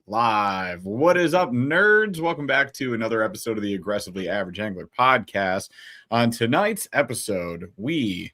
Live. What is up, nerds? Welcome back to another episode of the Aggressively Average Angler podcast. On tonight's episode, we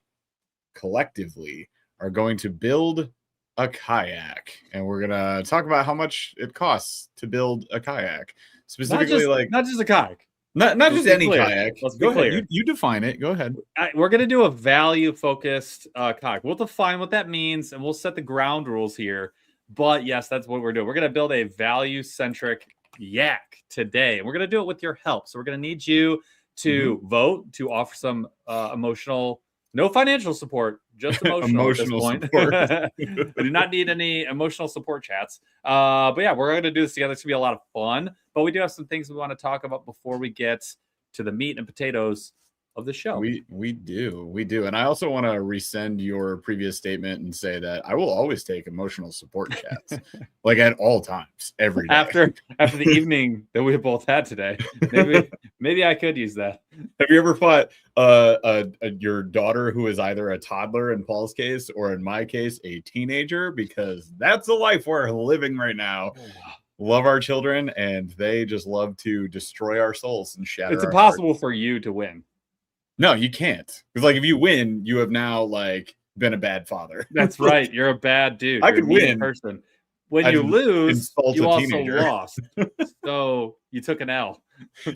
collectively are going to build a kayak, and we're gonna talk about how much it costs to build a kayak. Specifically, not just a kayak. Not just any kayak. Let's be clear. You define it. Go ahead. We're going to do a value-focused kayak. We'll define what that means, and we'll set the ground rules here. But yes, that's what we're doing. We're going to build a value-centric yak today, and we're going to do it with your help. So we're going to need you to vote, to offer some emotional, no financial support, just emotional support. We do not need any emotional support chats. But yeah, we're going to do this together. It's going to be a lot of fun. But we do have some things we want to talk about before we get to the meat and potatoes of the show. We do. And I also want to rescind your previous statement and say that I will always take emotional support chats, like at all times, every day. After the evening that we both had today, maybe I could use that. Have you ever fought your daughter who is either a toddler in Paul's case or in my case a teenager? Because that's the life we're living right now. Love our children, and they just love to destroy our souls and shatter. It's impossible for you to win. No, you can't. Because like if you win, you have now like been a bad father. That's right. You're a bad dude. I could win. Person. When you lose, you also lost. So you took an L.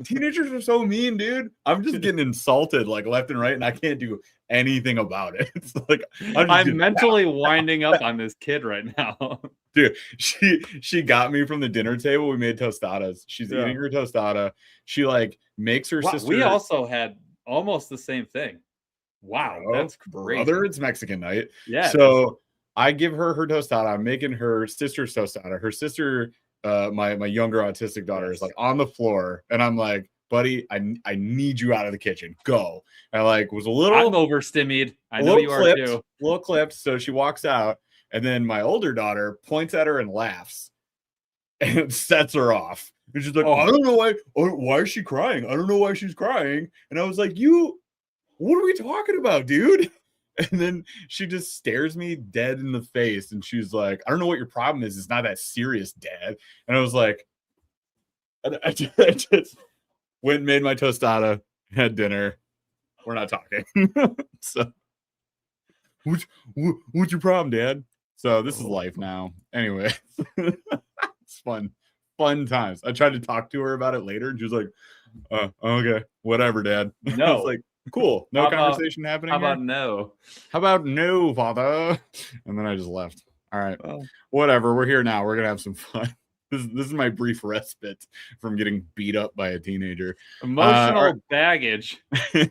Teenagers are so mean, dude. I'm just getting insulted like left and right, and I can't do anything about it. It's like I'm mentally winding up on this kid right now. Dude, she got me from the dinner table. We made tostadas. She's eating her tostada. She like makes her sister. We also had almost the same thing. Wow, that's crazy. Brother, it's Mexican night. Yeah. So I give her tostada. I'm making her sister's tostada. Her sister, my younger autistic daughter, is like on the floor, and I'm like, buddy, I need you out of the kitchen. Go. And I like was a little. I'm overstimmied. I know you are too. A little clipped. So she walks out, and then my older daughter points at her and laughs, and it sets her off. And she's like, I don't know why. Why is she crying? I don't know why she's crying. And I was like, what are we talking about, dude? And then she just stares me dead in the face. And she's like, I don't know what your problem is. It's not that serious, Dad. And I was like, I just went and made my tostada, had dinner. We're not talking. So, what's your problem, Dad? So this is life now. Anyway, it's fun times. I tried to talk to her about it later, and she was like, okay, whatever, Dad. No. I was like, cool. No conversation happening. How about no? How about no, Father? And then I just left. All right. Well, whatever. We're here now. We're going to have some fun. This is my brief respite from getting beat up by a teenager. Emotional baggage.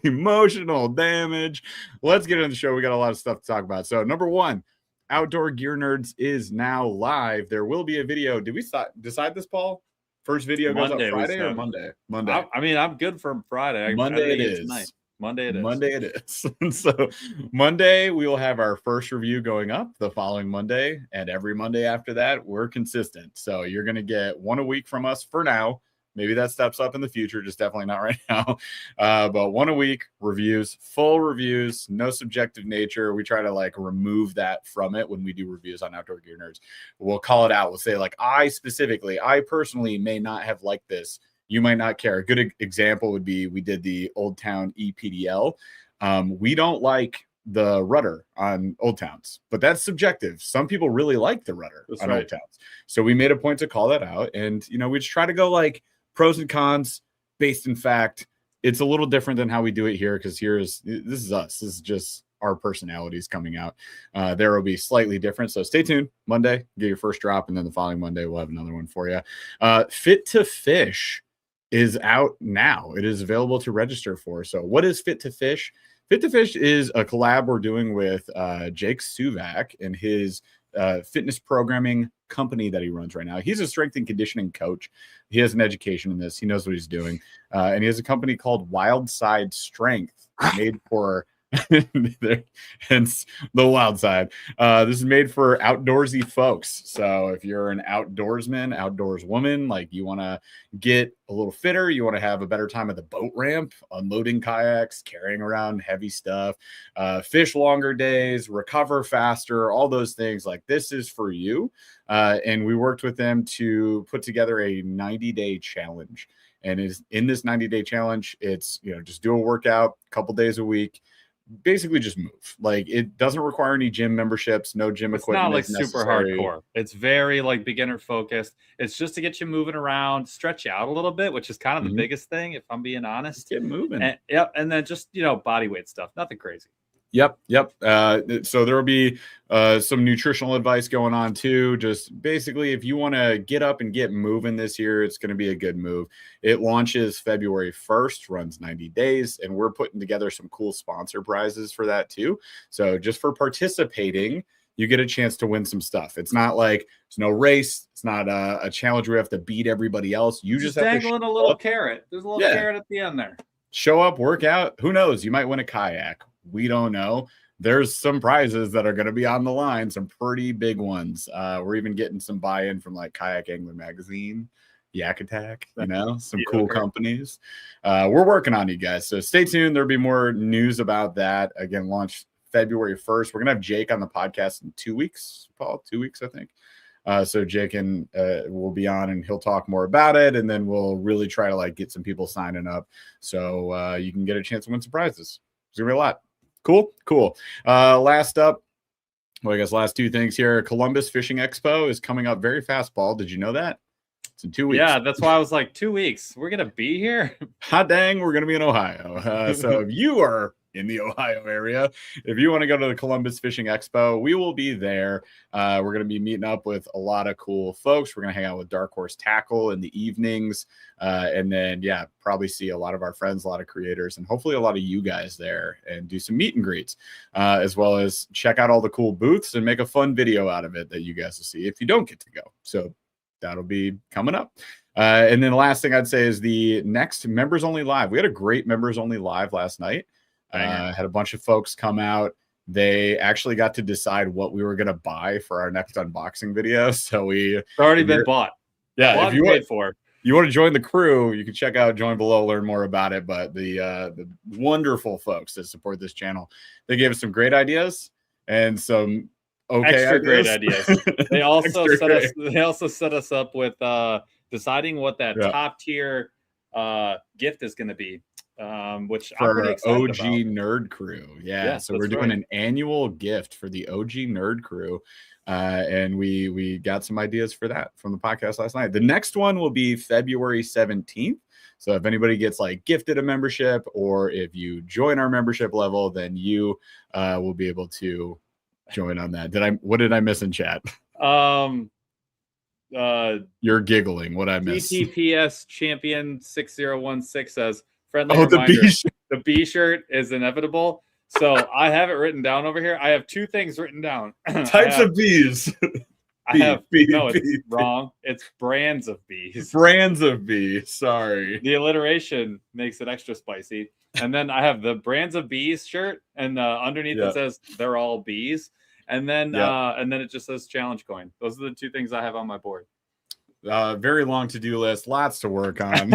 Emotional damage. Let's get into the show. We got a lot of stuff to talk about. So, number one, Outdoor Gear Nerds is now live. There will be a video. Did we decide this, Paul? First video goes up Friday or Monday? Monday. I mean, I'm good for Friday. Monday it is. Tonight. Monday it is. Monday it is. And so Monday we will have our first review going up the following Monday, and every Monday after that we're consistent. So you're going to get one a week from us for now. Maybe that steps up in the future, just definitely not right now. But one a week, reviews, full reviews, no subjective nature. We try to like remove that from it when we do reviews on Outdoor Gear Nerds. We'll call it out. We'll say like, I personally may not have liked this. You might not care. A good example would be we did the Old Town EPDL. We don't like the rudder on Old Towns, but that's subjective. Some people really like the rudder on Old Towns. So we made a point to call that out. And, we just try to go like pros and cons based in fact. It's a little different than how we do it here, because this is us. This is just our personalities coming out. There will be slightly different. So stay tuned. Monday, get your first drop, and then the following Monday, we'll have another one for you. Fit to Fish is out now. It is available to register for. So what is Fit to Fish? Fit to Fish is a collab we're doing with Jake Suvak and his fitness programming company that he runs right now. He's a strength and conditioning coach. He has an education in this. He knows what he's doing. And he has a company called Wild Side Strength made for Hence the wild side. This is made for outdoorsy folks. So if you're an outdoorsman, outdoors woman, like you want to get a little fitter, you want to have a better time at the boat ramp, unloading kayaks, carrying around heavy stuff, fish longer days, recover faster, all those things, like this is for you. And we worked with them to put together a 90-day challenge. And is in this 90-day challenge, it's, just do a workout a couple days a week, basically just move. Like it doesn't require any gym memberships, no gym equipment. It's not like super hardcore. It's very like beginner focused. It's just to get you moving around, stretch you out a little bit, which is kind of the biggest thing, if I'm being honest. Get moving. And then just, body weight stuff, nothing crazy. Yep. So there will be some nutritional advice going on too. Just basically, if you want to get up and get moving this year, it's going to be a good move. It launches February 1st, runs 90 days, and we're putting together some cool sponsor prizes for that too. So just for participating, you get a chance to win some stuff. It's not like it's no race. It's not a challenge where you have to beat everybody else. You just have dangling a little carrot. There's a little carrot at the end there. Show up, work out. Who knows? You might win a kayak. We don't know. There's some prizes that are going to be on the line, some pretty big ones. We're even getting some buy-in from like Kayak Angler Magazine, Yak Attack, some cool companies. We're working on you guys. So stay tuned. There'll be more news about that. Again, launch February 1st. We're going to have Jake on the podcast in 2 weeks, Paul, 2 weeks, I think. So Jake will be on and he'll talk more about it. And then we'll really try to like get some people signing up. So you can get a chance to win some prizes. It's going to be a lot. Cool. Last up, I guess last two things here. Columbus Fishing Expo is coming up very fast, Paul. Did you know that? It's in 2 weeks. Yeah, that's why I was like, 2 weeks. We're going to be here? Hot dang, we're going to be in Ohio. So if you are in the Ohio area, if you want to go to the Columbus Fishing Expo, we will be there. We're going to be meeting up with a lot of cool folks. We're going to hang out with Dark Horse Tackle in the evenings. And then, probably see a lot of our friends, a lot of creators, and hopefully a lot of you guys there and do some meet and greets, as well as check out all the cool booths and make a fun video out of it that you guys will see if you don't get to go. So that'll be coming up. And then the last thing I'd say is the next Members Only Live. We had a great Members Only Live last night. Had a bunch of folks come out. They actually got to decide what we were going to buy for our next unboxing video. So it's already been bought. Yeah. If you want to join the crew, you can check out Join Below, learn more about it. But the wonderful folks that support this channel, they gave us some great ideas and some great ideas. They also set us up with deciding what that top tier gift is going to be. Which for I'm pretty excited OG about. Nerd Crew. So we're doing an annual gift for the OG Nerd Crew. And we got some ideas for that from the podcast last night. The next one will be February 17th. So if anybody gets like gifted a membership, or if you join our membership level, then you will be able to join on that. What did I miss in chat? You're giggling. What I missed? TTPS Champion 6016 says, friendly reminder, the B shirt is inevitable. So I have it written down over here. I have two things written down. Types of bees. It's wrong. It's brands of bees. Brands of bees. Sorry. The alliteration makes it extra spicy. And then I have the brands of bees shirt, and underneath it says they're all bees. And then it just says challenge coin. Those are the two things I have on my board. Very long to-do list, lots to work on.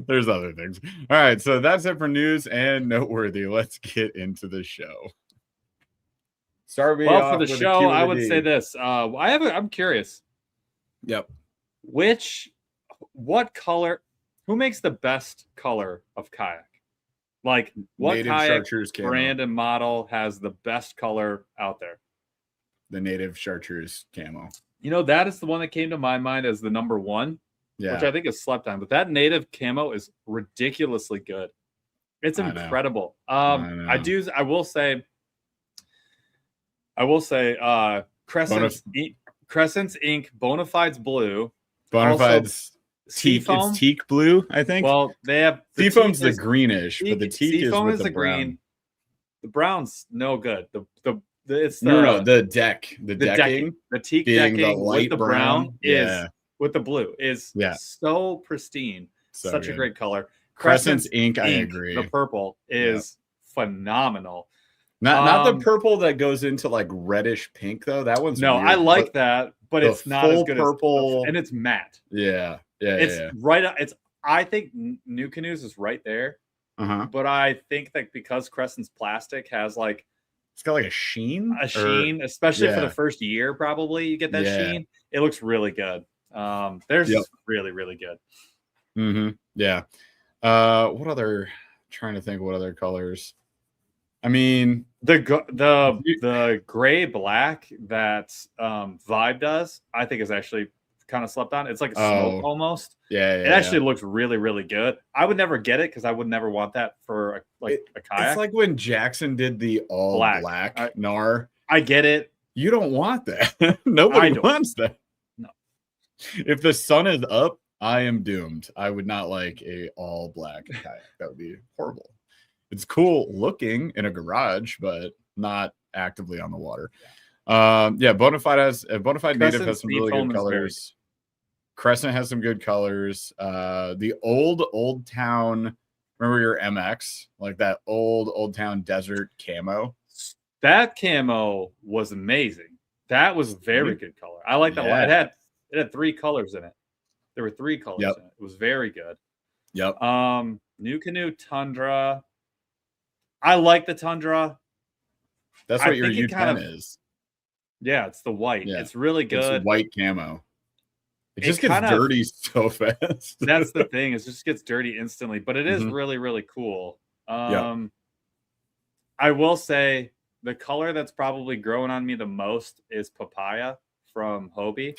There's other things. All right, so that's it for news and noteworthy. Let's get into the show. For the show, I would say this. I'm curious. Yep. What color? Who makes the best color of kayak? Like what Native kayak Chartreuse camo. Brand and model has the best color out there? The Native Chartreuse camo. That is the one that came to my mind as the number one, which I think is slept on. But that Native camo is ridiculously good. It's incredible. I will say, Crescent's Ink Bonafides Blue. Bonafides teak. It's teak blue, I think. Well, they have Seafoam's the greenish, but the teak is with the brown. Green. The brown's no good. The decking. The teak being decking the light with the brown is with the blue is so pristine. Such a great color. Crescent's Ink, I agree. The purple is phenomenal. Not the purple that goes into like reddish pink though. That one's no, weird, I like that, but it's not as good purple, as, and it's matte. Yeah, It's right. It's I think New Canoes is right there, but I think that because Crescent's plastic has like it's got like a sheen, especially for the first year, probably you get that sheen. It looks really good. Theirs is really, really good. Yeah. What other? Trying to think what other colors. I mean, the gray black that Vibe does, I think is actually kind of slept on. It's like a smoke almost. It actually looks really, really good. I would never get it because I would never want that for a kayak. It's like when Jackson did the all black NAR. I get it. You don't want that. Nobody wants that. No. If the sun is up, I am doomed. I would not like a all black kayak. That would be horrible. It's cool looking in a garage, but not actively on the water. Bonafide Native has some really good colors. Crescent has some good colors. The old town, remember your MX, like that old town desert camo. That camo was amazing. That was very good color. I like that. It had 3 colors in it. There were 3 colors in it. It was very good. New Canoe Tundra. I like the Tundra. That's what your U10 is. Yeah, it's the white. Yeah. It's really good. It's white camo. It just gets dirty so fast. That's the thing. It just gets dirty instantly. But it is really, really cool. I will say the color that's probably growing on me the most is papaya from Hobie.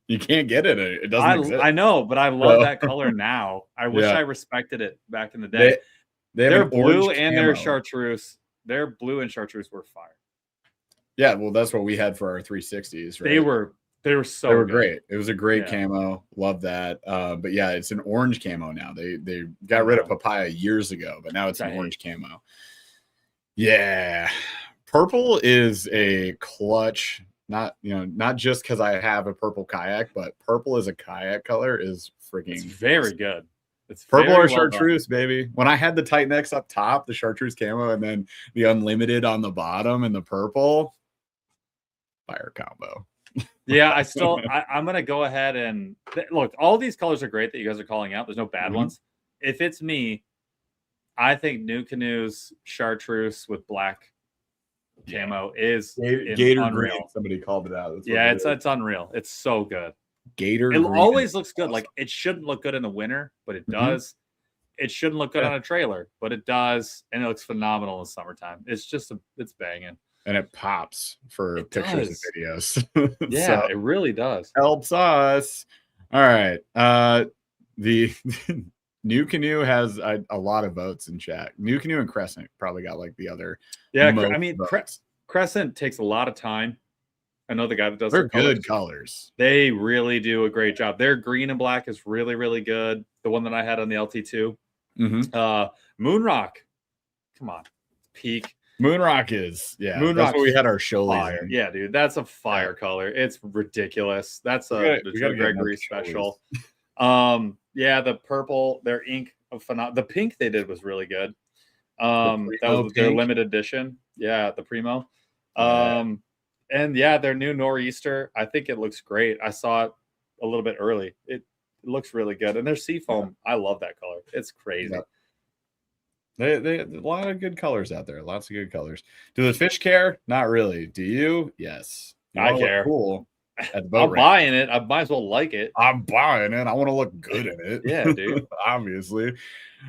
You can't get it. It doesn't exist. I know, but I love that color now. I wish I respected it back in the day. Their blue and their chartreuse. Their blue and chartreuse were fire. Yeah, well, that's what we had for our 360s, right? They were good. Great. It was a great camo. Love that. But yeah, it's an orange camo now. They got rid of papaya years ago, but now it's an orange camo. Yeah. Purple is a clutch. Not just because I have a purple kayak, but purple as a kayak color is freaking very good. It's purple or chartreuse, baby. When I had the tight necks up top, the chartreuse camo, and then the unlimited on the bottom and the purple, fire combo. Yeah, I'm gonna go ahead and look. All these colors are great that you guys are calling out. There's no bad ones. If it's me, I think New Canoe's chartreuse with black camo is Gator unreal. Green. Somebody called it out. It's unreal. It's so good. Gator. It always looks good. Like it shouldn't look good in the winter, but it does. It shouldn't look good on a trailer, but it does, and it looks phenomenal in the summertime. It's just it's banging, and it pops for pictures and videos. Yeah, so, it really does. Helps us. All right. The New Canoe has a lot of votes in chat. New Canoe and Crescent probably got like the other. Yeah, I mean, Crescent takes a lot of time. I know the guy that does. They're good colors. They really do a great job. Their green and black is really, really good. The one that I had on the LT2. Moonrock. Come on. Peak. Moonrock is. Yeah. That's what we had our show laser. Yeah, dude. That's a fire color. It's ridiculous. That's the Joe Gregory special. Yeah, the purple, their ink of the pink they did was really good. That was their limited edition. Yeah, the Primo. And yeah, their new Nor'easter, I think it looks great. I saw it a little bit early. It looks really good. And their Seafoam, I love that color. It's crazy. They a lot of good colors out there. Lots of good colors. Do the fish care? Not really. Do you? Yes. I care. Cool. I'm buying it. I might as well like it. I'm buying it. I want to look good in it. Yeah, dude. Obviously.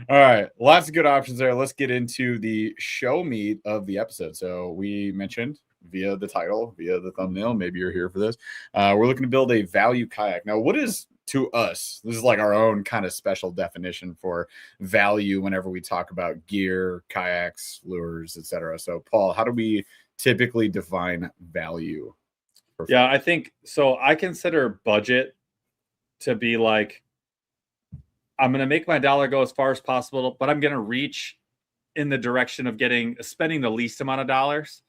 All right. Lots of good options there. Let's get into the show meat of the episode. So we mentioned via the title, via the thumbnail, maybe you're here for this. We're looking to build a value kayak. Now, what is to us? This is like our own kind of special definition for value whenever we talk about gear, kayaks, lures, etc. So, Paul, how do we typically define value? Yeah, I think so. I consider budget to be like, I'm going to make my dollar go as far as possible, but I'm going to reach in the direction of spending the least amount of dollars.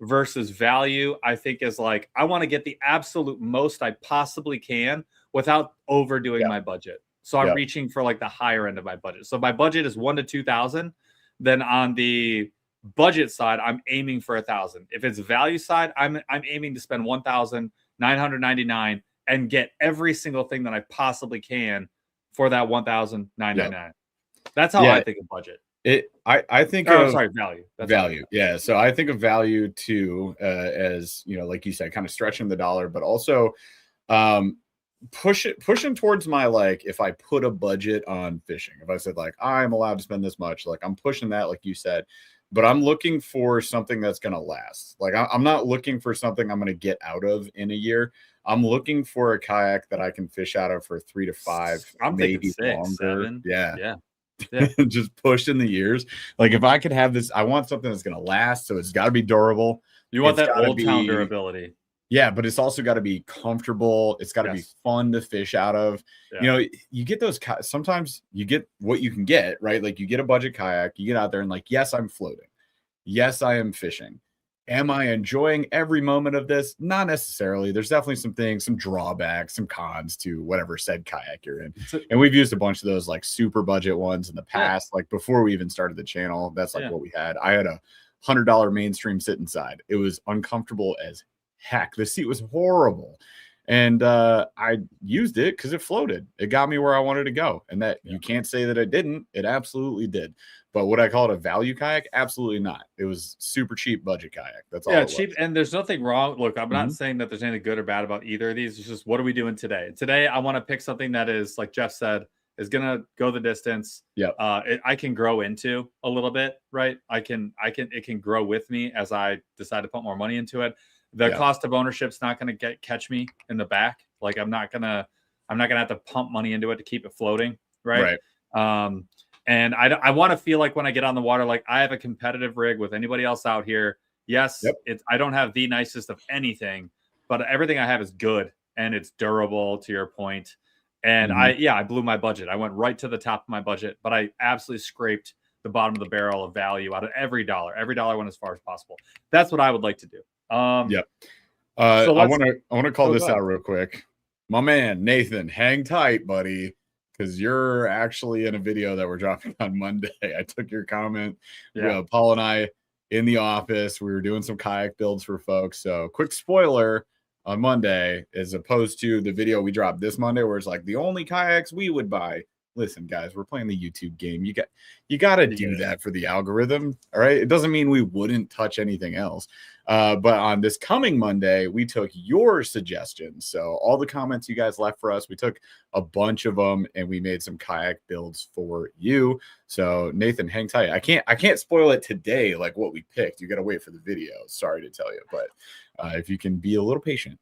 Versus value, I think is like, I want to get the absolute most I possibly can without overdoing my budget. So I'm reaching for like the higher end of my budget. So my budget is $1,000 to $2,000. then on the budget side, I'm aiming for 1,000. If it's value side, I'm aiming to spend 1,999 and get every single thing that I possibly can for that 1,999. That's how I think of budget. I think of sorry, value. That's value. Yeah. So I think of value too, as, you know, like you said, kind of stretching the dollar, but also pushing towards my, like, if I put a budget on fishing, if I said like I'm allowed to spend this much, like I'm pushing that, like you said, but I'm looking for something that's going to last. Like I'm not looking for something I'm going to get out of in a year. I'm looking for a kayak that I can fish out of for 3 to 5, I'm maybe thinking 6, longer. 7. Yeah. Yeah. Just pushed in the years. Like if I could have this, I want something that's going to last. So it's got to be durable. You want that old town durability. Yeah, but it's also got to be comfortable. It's got to be fun to fish out of. Yeah. You know, you get those, sometimes you get what you can get, right? Like you get a budget kayak, you get out there and like, yes, I'm floating. Yes, I am fishing. Am I enjoying every moment of this? Not necessarily. There's definitely some things, some drawbacks, some cons to whatever said kayak you're in. And we've used a bunch of those like super budget ones in the past. Like before we even started the channel, that's like what we had. I had a $100 mainstream sit inside. It was uncomfortable as heck. The seat was horrible. And I used it because it floated. It got me where I wanted to go. And that you can't say that it didn't. It absolutely did. But would I call it a value kayak? Absolutely not. It was super cheap budget kayak. That's all. Yeah, cheap. And there's nothing wrong. Look, I'm not saying that there's anything good or bad about either of these. It's just, what are we doing today? Today, I want to pick something that is, like Jeff said, is going to go the distance. Yeah. I can grow into a little bit, right? it can grow with me as I decide to put more money into it. The cost of ownership's not going to catch me in the back. Like I'm not gonna have to pump money into it to keep it floating, right? And I want to feel like when I get on the water, like I have a competitive rig with anybody else out here. Yes, I don't have the nicest of anything, but everything I have is good and it's durable, to your point. And I blew my budget. I went right to the top of my budget, but I absolutely scraped the bottom of the barrel of value out of every dollar. Every dollar went as far as possible. That's what I would like to do. So I want to call this out real quick. My man Nathan, hang tight, buddy, because you're actually in a video that we're dropping on Monday. I took your comment. Paul and I in the office, we were doing some kayak builds for folks. So quick spoiler on Monday, as opposed to the video we dropped this Monday, where it's like the only kayaks we would buy. Listen, guys, we're playing the YouTube game. You got to do that for the algorithm. All right. It doesn't mean we wouldn't touch anything else. But on this coming Monday, we took your suggestions. So all the comments you guys left for us, we took a bunch of them and we made some kayak builds for you. So Nathan, hang tight. I can't spoil it today, like what we picked. You got to wait for the video. Sorry to tell you, but if you can be a little patient,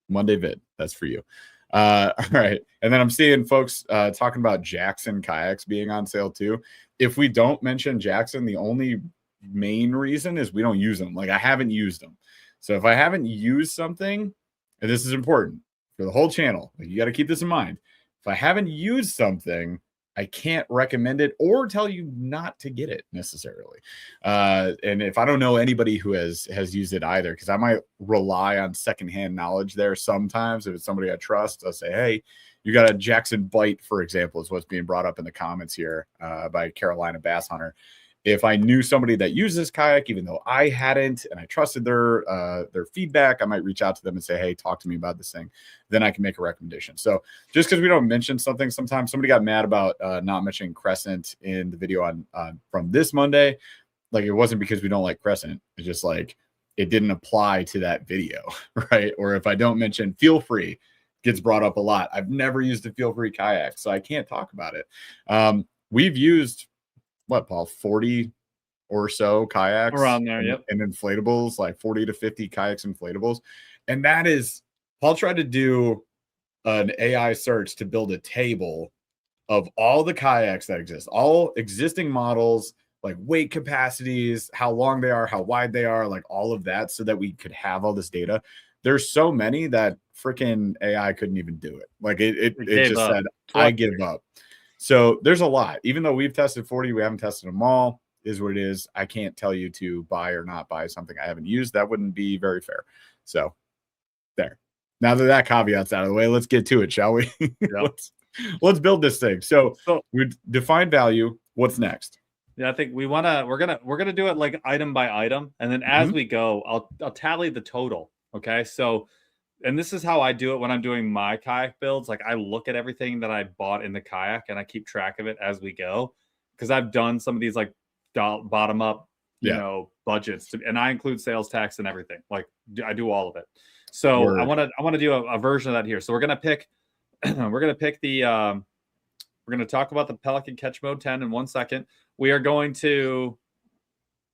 Monday vid, that's for you. All right. And then I'm seeing folks talking about Jackson kayaks being on sale too. If we don't mention Jackson, the only main reason is we don't use them. Like I haven't used them. So if I haven't used something, and this is important for the whole channel, like you got to keep this in mind. If I haven't used something, I can't recommend it or tell you not to get it necessarily. And if I don't know anybody who has used it either, because I might rely on secondhand knowledge there sometimes. If it's somebody I trust, I'll say, hey, you got a Jackson Bite, for example, is what's being brought up in the comments here by Carolina Bass Hunter. If I knew somebody that used this kayak, even though I hadn't, and I trusted their feedback, I might reach out to them and say, hey, talk to me about this thing. Then I can make a recommendation. So just because we don't mention something, sometimes somebody got mad about not mentioning Crescent in the video on from this Monday. Like it wasn't because we don't like Crescent. It's just like it didn't apply to that video, right? Or if I don't mention Feel Free, gets brought up a lot. I've never used a Feel Free kayak, so I can't talk about it. We've used what, Paul, 40 or so kayaks around there, and inflatables, like 40 to 50 kayaks inflatables. And that is, Paul tried to do an AI search to build a table of all the kayaks that exist, all existing models, like weight capacities, how long they are, how wide they are, like all of that, so that we could have all this data. There's so many that freaking AI couldn't even do it. Like it just said, I give up. So there's a lot. Even though we've tested 40, we haven't tested them all, is what it is. I can't tell you to buy or not buy something I haven't used. That wouldn't be very fair. So there. Now that caveat's out of the way, let's get to it, shall we? Let's build this thing. So we define value. What's next? Yeah, I think we're gonna do it like item by item, and then as we go, I'll tally the total. Okay, so and this is how I do it when I'm doing my kayak builds. Like I look at everything that I bought in the kayak and I keep track of it as we go, because I've done some of these like bottom up, Yeah. budgets, and I include sales tax and everything. Like I do all of it. So Word. I want to do a version of that here. So we're gonna pick we're gonna pick the we're gonna talk about the Pelican Catch Mode 10 in 1 second. We are going to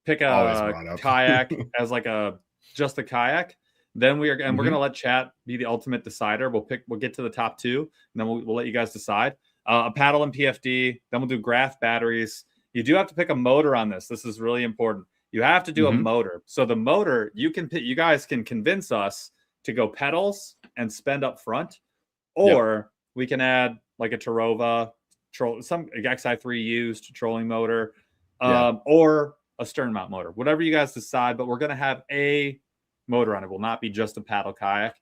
pick Always a brought up. kayak as like just a kayak. Then we're gonna let chat be the ultimate decider. We'll get to the top two, and then we'll let you guys decide. A paddle and PFD. Then we'll do graph batteries. You do have to pick a motor on this. This is really important. You have to do a motor. So the motor you guys can convince us to go pedals and spend up front, or we can add like a Tarova, some XI3 used trolling motor, or a stern mount motor, whatever you guys decide. But we're going to have a motor on it. Will not be just a paddle kayak.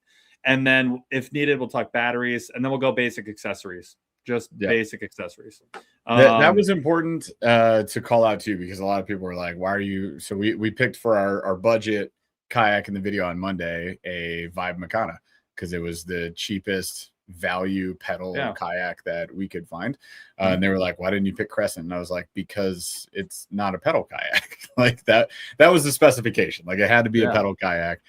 And then if needed, we'll talk batteries, and then we'll go basic accessories, just basic accessories. That was important to call out too, because a lot of people were like, why are you? So we picked for our budget kayak in the video on Monday, a Vibe Makana, because it was the cheapest value pedal kayak that we could find. And they were like, why didn't you pick Crescent? And I was like, because it's not a pedal kayak. Like that was the specification. Like it had to be a pedal kayak.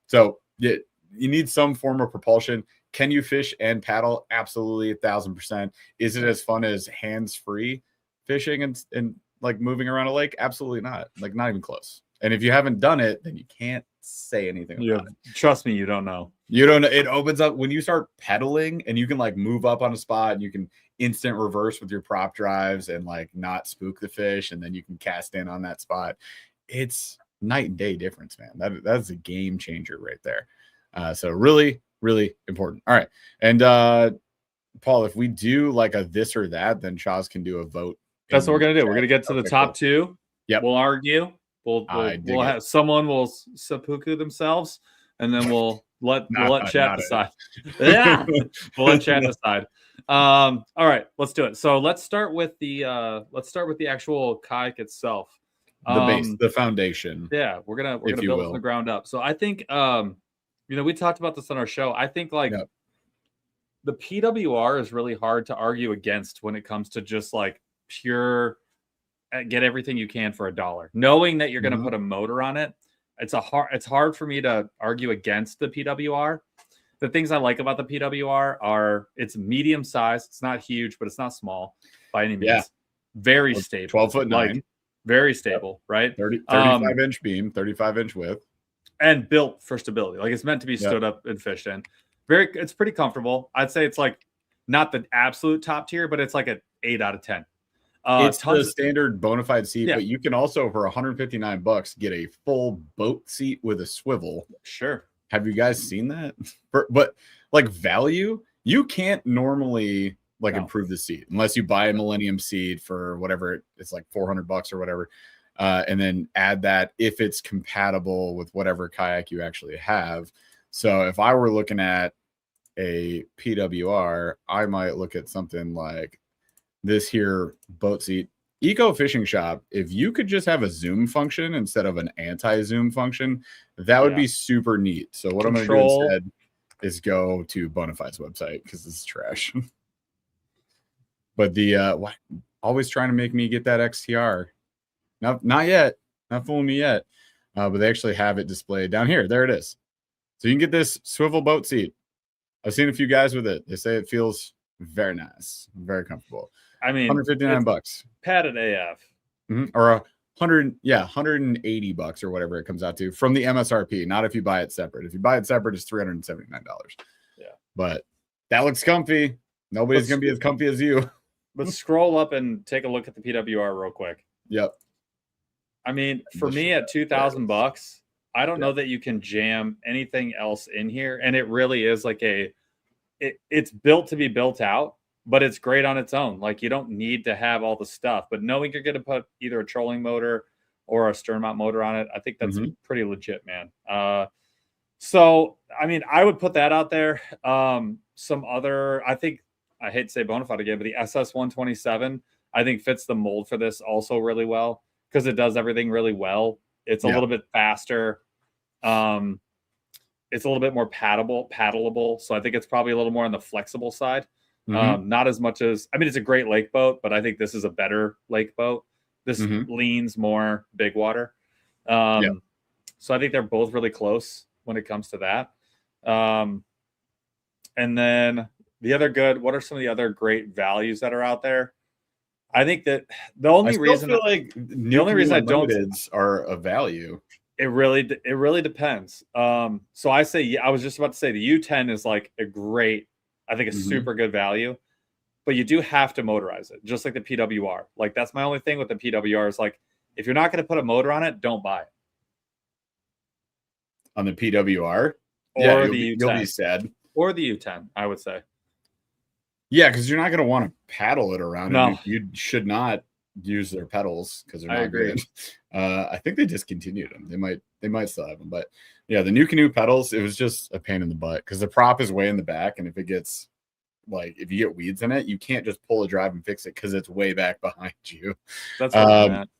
So you need some form of propulsion. Can you fish and paddle? Absolutely, 1,000%. Is it as fun as hands-free fishing and like moving around a lake? Absolutely not. Like not even close. And if you haven't done it, then you can't say anything about it. Trust me, you don't know. You don't know. It opens up when you start pedaling, and you can like move up on a spot, and you can instant reverse with your prop drives and like not spook the fish, and then you can cast in on that spot. It's night and day difference, man. That's a game changer right there. So really, really important. All right. And Paul, if we do like a this or that, then Chaz can do a vote. That's what we're gonna do. We're gonna get to the top two. Yep. We'll argue. We'll have someone will seppuku themselves, and then we'll let chat decide. Yeah, we'll let chat decide. All right, let's do it. So let's start with the actual kayak itself. The base, the foundation. Yeah, we're gonna build it from the ground up. So I think we talked about this on our show. I think like the PWR is really hard to argue against when it comes to just like pure get everything you can for $1. Knowing that you're going to put a motor on it, it's hard for me to argue against the PWR. The things I like about the PWR are it's medium size. It's not huge, but it's not small by any means. Yeah. Very stable. 12'9". Like, very stable, right? 35-inch beam, 35-inch width. And built for stability. Like it's meant to be stood up and fished in. It's pretty comfortable. I'd say it's like not the absolute top tier, but it's like an 8 out of 10. It's the standard bona fide seat, but you can also for $159 get a full boat seat with a swivel. Sure. Have you guys seen that? But like value, you can't normally improve the seat unless you buy a Millennium seat for whatever it's like $400 or whatever, and then add that if it's compatible with whatever kayak you actually have. So if I were looking at a PWR, I might look at something like this here boat seat. Eco Fishing Shop, if you could just have a zoom function instead of an anti-zoom function, that would be super neat. So what I'm going to do instead is go to Bonafide's website because this is trash. But the always trying to make me get that XTR. Not yet. Not fooling me yet. But they actually have it displayed down here. There it is. So you can get this swivel boat seat. I've seen a few guys with it. They say it feels very nice, very comfortable. I mean, $159. Padded AF. Or $180 or whatever it comes out to from the MSRP, not if you buy it separate. If you buy it separate, it's $379. Yeah. But that looks comfy. Nobody's going to be as comfy as you. But scroll up and take a look at the PWR real quick. Yep. I mean, for me at $2,000, I don't know that you can jam anything else in here. And it really is like it's built to be built out, but it's great on its own. Like you don't need to have all the stuff, but knowing you're going to put either a trolling motor or a stern mount motor on it, I think that's pretty legit, man. So, I mean, I would put that out there. Some other, I think, I hate to say Bonafide again, but the SS127 I think fits the mold for this also really well because it does everything really well. It's a little bit faster. It's a little bit more paddleable. So I think it's probably a little more on the flexible side. Not as much as, I mean, it's a great lake boat, but I think this is a better lake boat. This leans more big water. So I think they're both really close when it comes to that. And then what are some of the other great values that are out there? I think that the only reason I don't are a value. It really depends. So I was just about to say the U10 is like a super good value, but you do have to motorize it, just like the PWR. Like that's my only thing with the PWR is like, if you're not going to put a motor on it, don't buy it. On the PWR? Or you'll be sad. Or the U10, I would say. Yeah, because you're not going to want to paddle it around. No. You should not use their pedals because they're not good. I think they discontinued them. They might still have them, but yeah, the new canoe pedals, it was just a pain in the butt because the prop is way in the back, and if you get weeds in it, you can't just pull a drive and fix it because it's way back behind you. That's what I meant.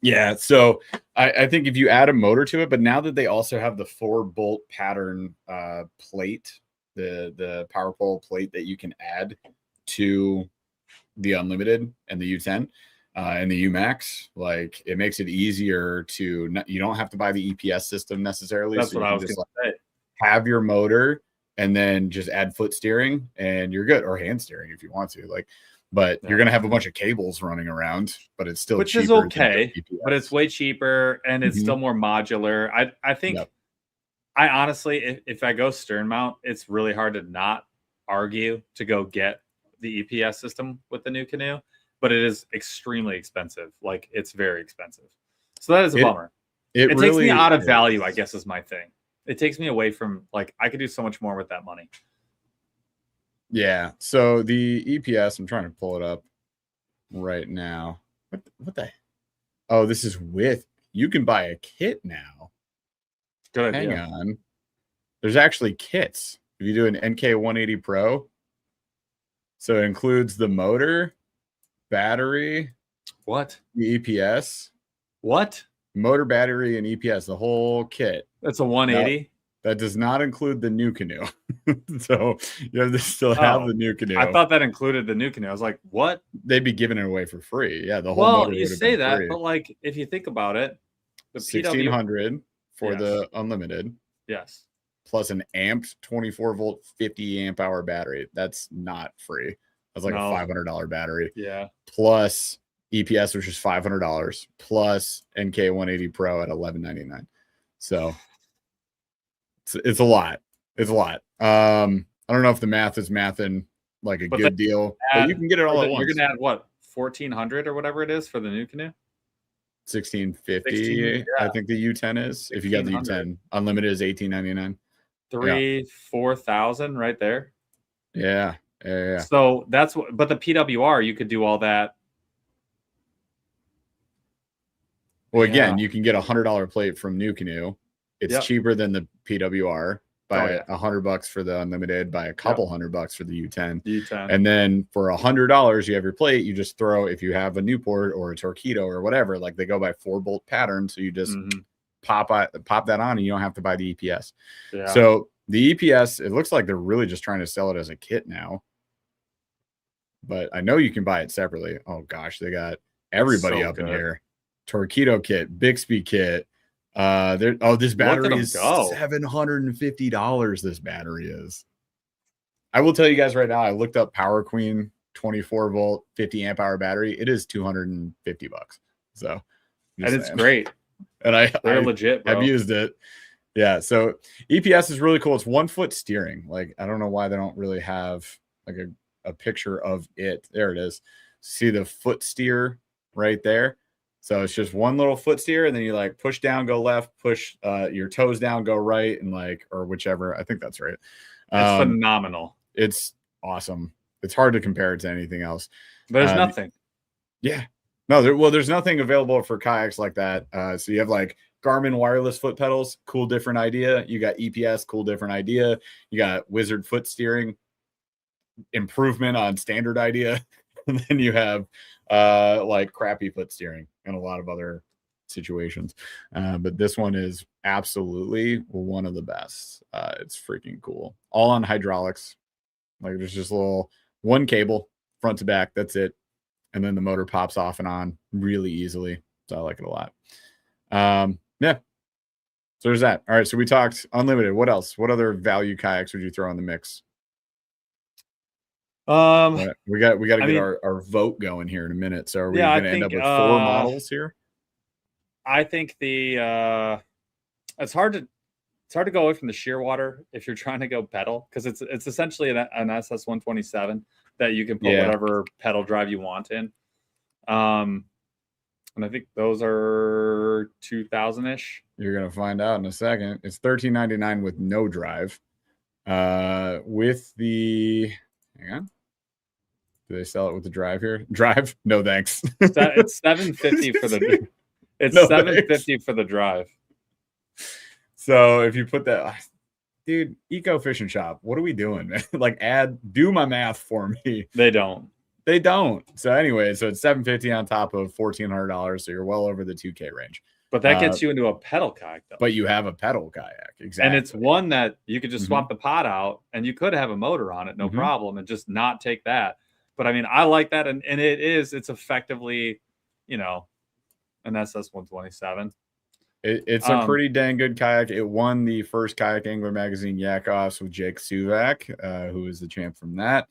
Yeah, so I think if you add a motor to it, but now that they also have the 4-bolt pattern plate, the power pole plate that you can add to the Unlimited and the U10 and the UMAX, like it makes it easier to you don't have to buy the EPS system necessarily. That's what I was going to say. Have your motor and then just add foot steering and you're good, or hand steering if you want to. But you're going to have a bunch of cables running around, but it's still which is okay, but it's way cheaper and it's still more modular. I think I honestly, if I go stern mount, it's really hard to not argue to go get the EPS system with the new canoe, but it is extremely expensive. Like it's very expensive. So that is a bummer. It really takes me out of value, I guess is my thing. It takes me away from like, I could do so much more with that money. Yeah. So the EPS, I'm trying to pull it up right now. What the? Oh, this is you can buy a kit now. Good idea. Hang on. There's actually kits. If you do an NK 180 Pro, so it includes the motor, battery, the EPS, motor, battery, and EPS, the whole kit. That's a 180. That does not include the new canoe. So you have to still have the new canoe. I thought that included the new canoe. I was like, what? They'd be giving it away for free. Yeah, the whole motor. You say that, free. But like if you think about it, the 1600 for the Unlimited. Yes. Plus an amped 24-volt 50 amp hour battery. That's not free. That's like a $500 battery. Yeah. Plus EPS, which is $500. Plus NK 180 Pro at $1199. So it's a lot. It's a lot. I don't know if the math is mathing like a good deal, but you can get it all at once. You're gonna add what, 1400 or whatever it is for the new canoe? 1650. I think the U10 is. If you got the U10, Unlimited is $1899. 4,000 right there. Yeah. So that's what. But the PWR, you could do all that. Well, again, you can get $100 plate from New Canoe. It's cheaper than the PWR by $100 for the Unlimited, by a couple $100 for the U10. And then for $100, you have your plate. You just throw, if you have a Newport or a Torpedo or whatever, like they go by 4-bolt pattern. So you just pop that on and you don't have to buy the EPS. Yeah. So the EPS, it looks like they're really just trying to sell it as a kit now. But I know you can buy it separately. Oh gosh, they got everybody up in here. Torpedo kit, Bixby kit. This battery is $750. This battery is. I will tell you guys right now, I looked up Power Queen 24-volt 50 amp hour battery. It is $250. So and it's great. And they're legit, bro. I've used it. Yeah. So EPS is really cool. It's 1-foot steering. Like, I don't know why they don't really have like a picture of it. There it is. See the foot steer right there. So it's just one little foot steer, and then you like push down, go left, push your toes down, go right, and like, or whichever. I think that's right. It's phenomenal. It's awesome. It's hard to compare it to anything else. There's nothing. Yeah. No, there's nothing available for kayaks like that. So you have like Garmin wireless foot pedals, cool, different idea. You got EPS, cool, different idea. You got Wizard foot steering, improvement on standard idea. and then you have like crappy foot steering and a lot of other situations. But this one is absolutely one of the best. It's freaking cool. All on hydraulics. Like there's just a little one cable front to back. That's it. And then the motor pops off and on really easily. So I like it a lot. Yeah. So there's that. All right. So we talked unlimited. What else? What other value kayaks would you throw in the mix? We got to get our vote going here in a minute. So are we going to end up with 4 models here? I think it's hard to go away from the Shearwater if you're trying to go pedal, because it's essentially an SS127 that you can put whatever pedal drive you want in. And I think those are 2,000-ish. You're gonna find out in a second. It's $13.99 with no drive. With the hang on. Do they sell it with the drive here? Drive? No thanks. It's $750 for the it's no $750 for the drive. So if you put that, dude, Eco Fishing Shop, what are we doing, man? Like do my math for me. They don't. So anyway, so it's $750 on top of $1,400. So you're well over the $2K range. But that gets you into a pedal kayak, though. But you have a pedal kayak, exactly. And it's one that you could just swap the pod out, and you could have a motor on it, no problem, and just not take that. But I mean, I like that, and it's effectively, an SS127. It's a pretty dang good kayak. It won the first Kayak Angler Magazine Yak Offs with Jake Suvak, who is the champ from that.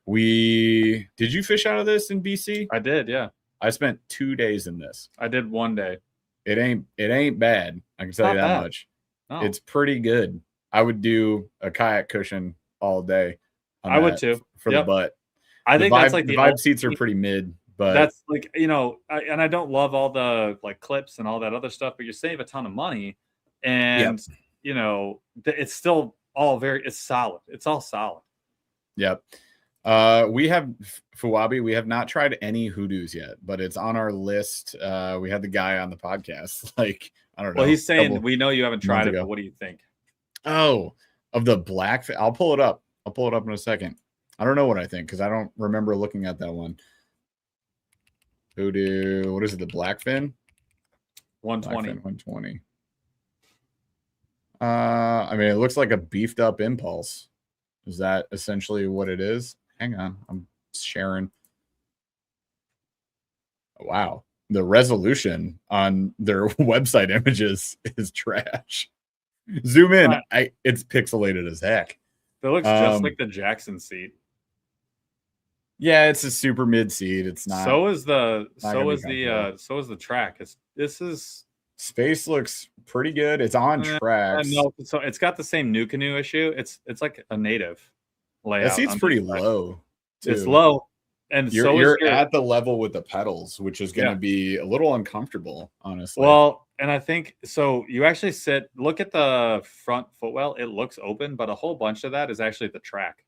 Did you fish out of this in BC? I did, yeah. I spent 2 days in this. I did 1 day. It ain't bad. I can tell you that much. No. It's pretty good. I would do a kayak cushion all day. I would too. For the butt. I think that's like the vibe seats are pretty mid, but that's like, and I don't love all the like clips and all that other stuff, but you save a ton of money, and it's still it's solid. It's all solid. Yep. We have Fuwabi. We have not tried any hoodoos yet, but it's on our list. We had the guy on the podcast. Like, I don't know. Well, he's saying we know you haven't tried it, but what do you think? Oh, of the black. I'll pull it up. In a second. I don't know what I think because I don't remember looking at that one. Hoodoo. What is it? The blackfin? 120. Blackfin 120. I mean, it looks like a beefed up Impulse. Is that essentially what it is? Hang on, I'm sharing. Wow, the resolution on their website images is trash. Zoom in, it's pixelated as heck. It looks just like the Jackson seat. Yeah, it's a super mid seat. It's not. So is the track. Space looks pretty good. It's on tracks. No, so it's got the same new canoe issue. It's like a native layout. That seat's pretty low. Too. It's low, and you're at the level with the pedals, which is going to be a little uncomfortable, honestly. Well, and I think so. You actually look at the front footwell. It looks open, but a whole bunch of that is actually the track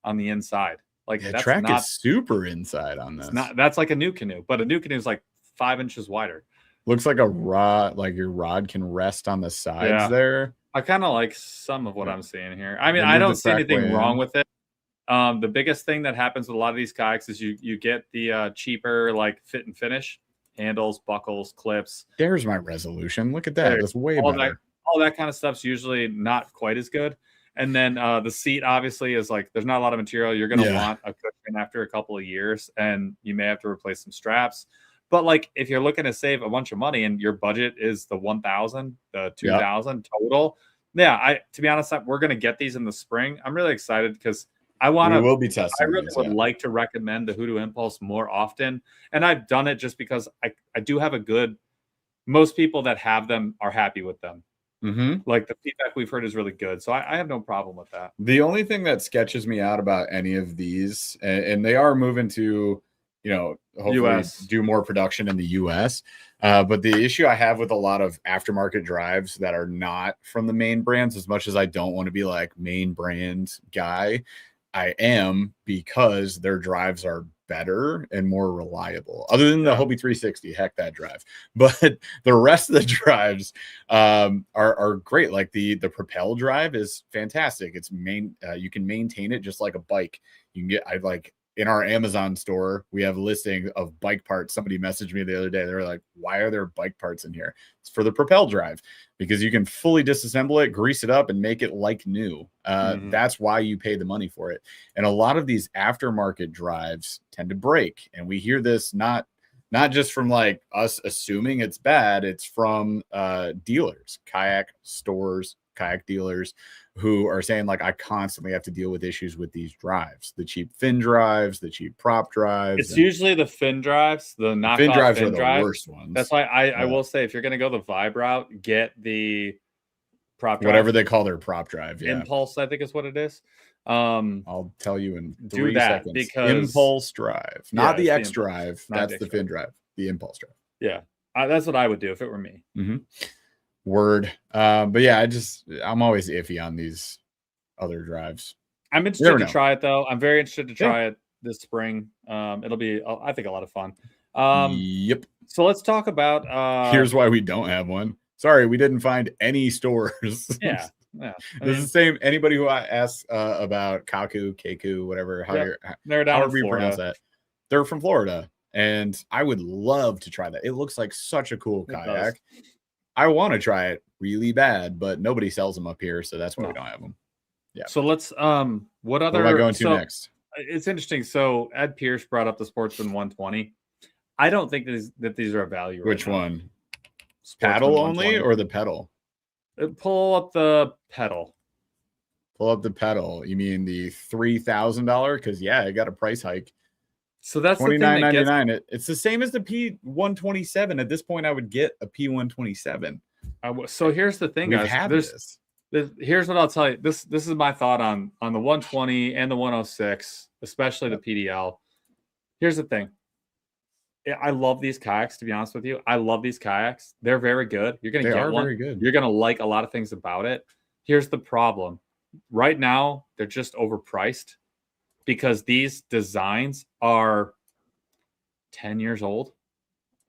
on the inside. Like the track is super inside on this. That's like a new canoe, but a new canoe is like 5 inches wider. Looks like a rod, like your rod can rest on the sides there. I kind of like some of what I'm seeing here. I mean, I don't see anything wrong with it. The biggest thing that happens with a lot of these kayaks is you get the cheaper like fit and finish, handles, buckles, clips. There's my resolution. Look at that. That's way better. All that kind of stuff's usually not quite as good. And then the seat obviously is like there's not a lot of material. You're going to want a cushion after a couple of years, and you may have to replace some straps. But like if you're looking to save a bunch of money and your budget is the 1,000, the 2,000 total, to be honest, we're going to get these in the spring. I'm really excited because we will be testing. I really would like to recommend the Hoodoo Impulse more often, and I've done it just because I do have most people that have them are happy with them. Like the feedback we've heard is really good, so I have no problem with that. The only thing that sketches me out about any of these, and they are moving to hopefully do more production in the US, but the issue I have with a lot of aftermarket drives that are not from the main brands, as much as I don't want to be like main brand guy, I am, because their drives are better and more reliable, other than the Hobie 360. Heck, that drive, but the rest of the drives are great. Like the Propel drive is fantastic. It's you can maintain it just like a bike. You can get in our Amazon store, we have a listing of bike parts. Somebody messaged me the other day. They were like, why are there bike parts in here? It's for the propel drive, because you can fully disassemble it, grease it up, and make it like new. That's why you pay the money for it. And a lot of these aftermarket drives tend to break. And we hear this not just from like us assuming it's bad. It's from dealers, kayak stores, kayak dealers, who are saying like, I constantly have to deal with issues with these drives, the cheap fin drives, the cheap prop drives. It's usually the fin drives, the knockoff fin drives fin are the drives. worst ones. That's why I will say, if you're going to go the Vibe route, get the prop drive. Whatever they call their prop drive. Yeah. Impulse, I think is what it is. I'll tell you in 3 seconds. Because Impulse drive, not the X drive. That's the fin drive, the impulse drive. Yeah. That's what I would do if it were me. Word. But yeah, I'm always iffy on these other drives. I'm interested to try it though. I'm very interested to try it this spring. It'll be, I think, a lot of fun. Yep. So let's talk about here's why we don't have one. Sorry, we didn't find any stores. Yeah. This is the same. Anybody who asks about Keku, whatever, however you pronounce that, they're from Florida. And I would love to try that. It looks like such a cool kayak. I want to try it really bad, but nobody sells them up here, so that's why we don't have them. Yeah. So let's what am I going to next? It's interesting. So Ed Pierce brought up the Sportsman 120. I don't think that these are a value. Which one? Paddle only or the pedal? Pull up the pedal. Pull up the pedal. You mean the $3,000? Because it got a price hike. So that's $29.99. It's the same as the P127. At this point, I would get a P127. So here's the thing, guys. Here's what I'll tell you. This is my thought on the 120 and the 106, especially the PDL. Here's the thing. I love these kayaks, to be honest with you. I love these kayaks. They're very good. You're going to get one. Very good. You're going to like a lot of things about it. Here's the problem. Right now, they're just overpriced because these designs are 10 years old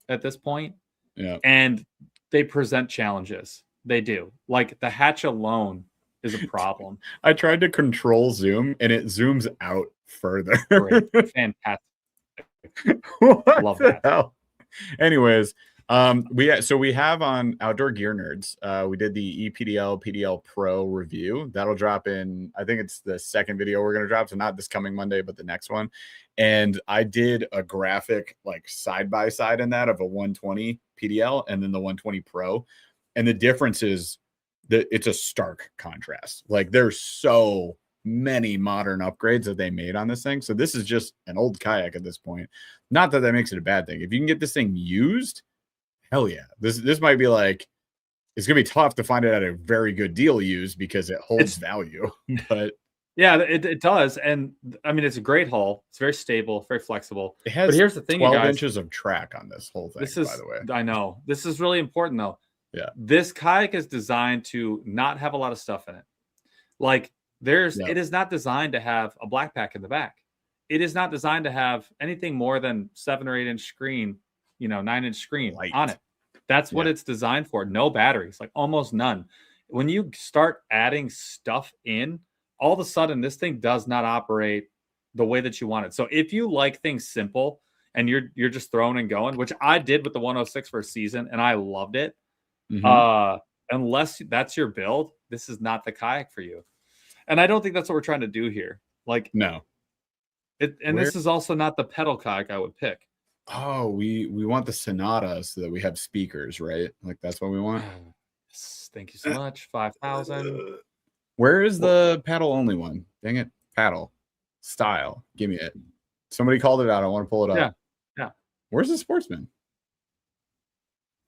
at this point. Yeah. And they present challenges. They do. Like the hatch alone is a problem. I tried to control zoom and it zooms out further. Great. Fantastic. Love that. Hell? Anyways, we have on Outdoor Gear Nerds, we did the EPDL PDL Pro review. That'll drop in, I think it's the second video we're going to drop, so not this coming Monday, but the next one. And I did a graphic like side by side in that of a 120 PDL and then the 120 Pro, and the difference is that it's a stark contrast. Like there's so many modern upgrades that they made on this thing. So this is just an old kayak at this point. Not that makes it a bad thing. If you can get this thing used, hell yeah. This might be like, it's gonna be tough to find it at a very good deal used because it holds value. But yeah, it does. And I mean, it's a great hull. It's very stable, very flexible. It has, but here's the thing, 12 inches of track on this whole thing, by the way. I know. This is really important though. Yeah. This kayak is designed to not have a lot of stuff in it. Like it is not designed to have a black pack in the back. It is not designed to have anything more than 7 or 8 inch screen, 9 inch screen on it. That's what it's designed for. No batteries, like almost none. When you start adding stuff in, all of a sudden this thing does not operate the way that you want it. So if you like things simple and you're just throwing and going, which I did with the 106 for a season and I loved it. Unless that's your build, this is not the kayak for you. And I don't think that's what we're trying to do here. Like, no. This is also not the pedal kayak I would pick. Oh, we want the Sonata so that we have speakers, right? Like that's what we want. Thank you so much. 5,000. Where is the paddle only one? Dang it. Paddle. Style. Give me it. Somebody called it out. I want to pull it up. Yeah. Where's the Sportsman?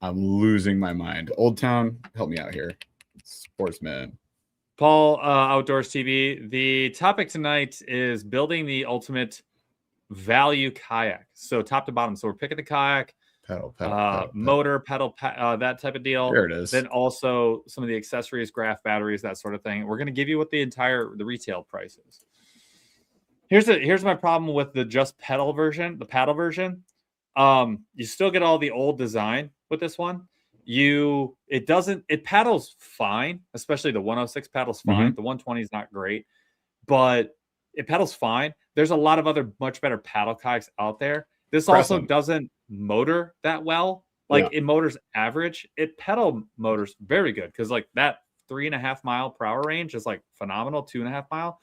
I'm losing my mind. Old Town, help me out here. Sportsman. Paul, Outdoors TV. The topic tonight is building the ultimate value kayak. So top to bottom. So we're picking the kayak, pedal, motor, pedal, that type of deal. There it is. Then also some of the accessories, graph batteries, that sort of thing. We're going to give you what the retail price is. Here's my problem with the just pedal version, the paddle version. You still get all the old design with this one. It paddles fine, especially the 106 paddles fine. The 120 is not great, but It pedals fine. There's a lot of other much better paddle kayaks out there. This Press also 'em. doesn't motor that well. Like Yeah. it motors average. It pedal motors very good because like that 3.5 mile per hour range is like phenomenal, 2.5 mile.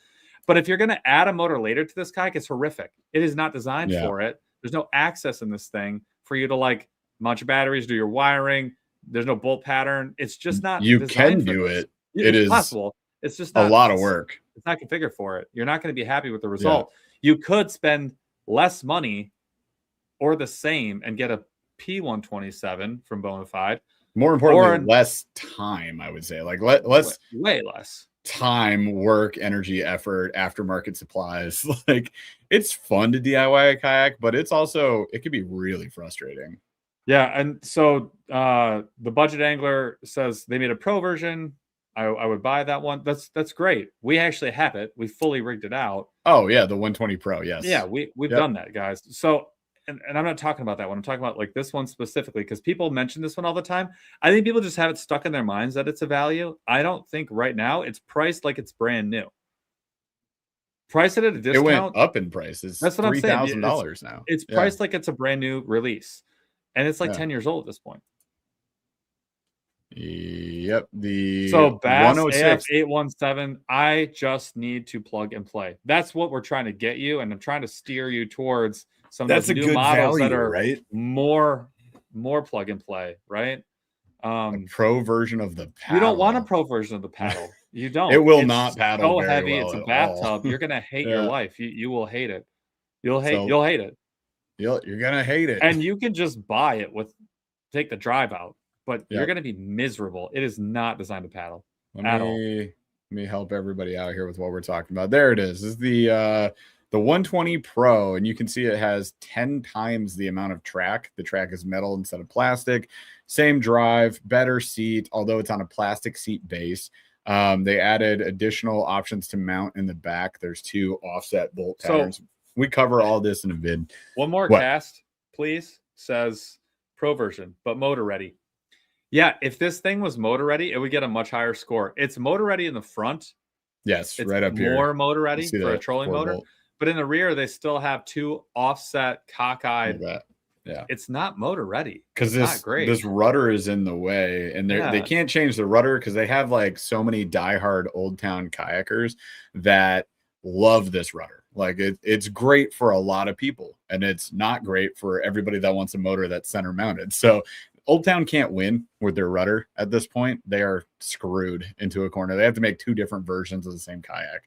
But if you're going to add a motor later to this kayak, it's horrific. It is not designed Yeah. for it. There's no access in this thing for you to like mount your batteries, do your wiring. There's no bolt pattern. It's just not You designed can for do this. it. It It's is possible. It's just a not lot of work. it's not configured for it. You're not going to be happy with the Yeah. result. You could spend less money or the same and get a P127 from Bonafide. More importantly, less time, I would say. Like less way less time, work, energy, effort, aftermarket supplies. Like it's fun to DIY a kayak, but it's also it can be really frustrating. Yeah, and so the budget angler says they made a pro version. I would buy that one. That's great. We actually have it. We fully rigged it out. Oh yeah, the 120 Pro. Yes. Yeah, we've done that, guys. So and I'm not talking about that one. I'm talking about like this one specifically because people mention this one all the time. I think people just have it stuck in their minds that it's a value. I don't think right now it's priced like it's brand new. Priced it at a discount. It went up in price. It's that's what I'm saying. $3,000 now. It's priced like it's a brand new release, and it's like 10 years old at this point. Yep. So Bass 106 AF817, I just need to plug and play. That's what we're trying to get you, and I'm trying to steer you towards some of the new models that are right? more plug and play, right? A pro version of the paddle. You don't want a pro version of the paddle. You don't. It will not paddle. So very heavy. well It's a at bathtub. all. You're gonna hate your life. You will hate it. You'll hate it. You're gonna hate it. And you can just buy it take the drive out, but you're Yep. gonna be miserable. It is not designed to paddle Let me help everybody out here with what we're talking about. There it is. This is the 120 Pro, and you can see it has 10 times the amount of track. The track is metal instead of plastic. Same drive, better seat, although it's on a plastic seat base. They added additional options to mount in the back. There's 2 offset bolt patterns. We cover all this in a vid. One more cast, please, says pro version, but motor ready. Yeah, if this thing was motor ready, it would get a much higher score. It's motor ready in the front. Yes, it's right up here. More motor ready for a trolling motor. Bolt. But in the rear, they still have 2 offset cockeyed. Like yeah, it's not motor ready because this rudder is in the way, and they can't change the rudder because they have like so many diehard Old Town kayakers that love this rudder. Like it's great for a lot of people, and it's not great for everybody that wants a motor that's center mounted. So Old Town can't win with their rudder at this point. They are screwed into a corner. They have to make 2 different versions of the same kayak,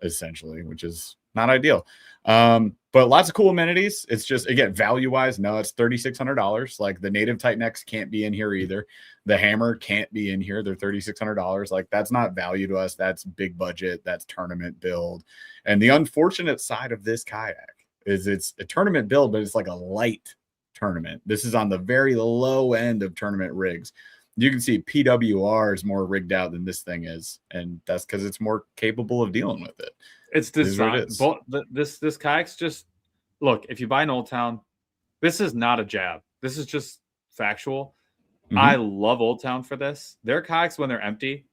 essentially, which is not ideal. But lots of cool amenities. It's just, again, value-wise, no, it's $3,600. Like the native Tight Necks can't be in here either. The Hammer can't be in here. They're $3,600. Like that's not value to us. That's big budget. That's tournament build. And the unfortunate side of this kayak is it's a tournament build, but it's like a light tournament. This is on the very low end of tournament rigs. You can see PWR is more rigged out than this thing is, and that's because it's more capable of dealing with it. It's designed. This kayak's just look. If you buy an Old Town, this is not a jab. This is just factual. Mm-hmm. I love Old Town for this. Their kayaks when they're empty,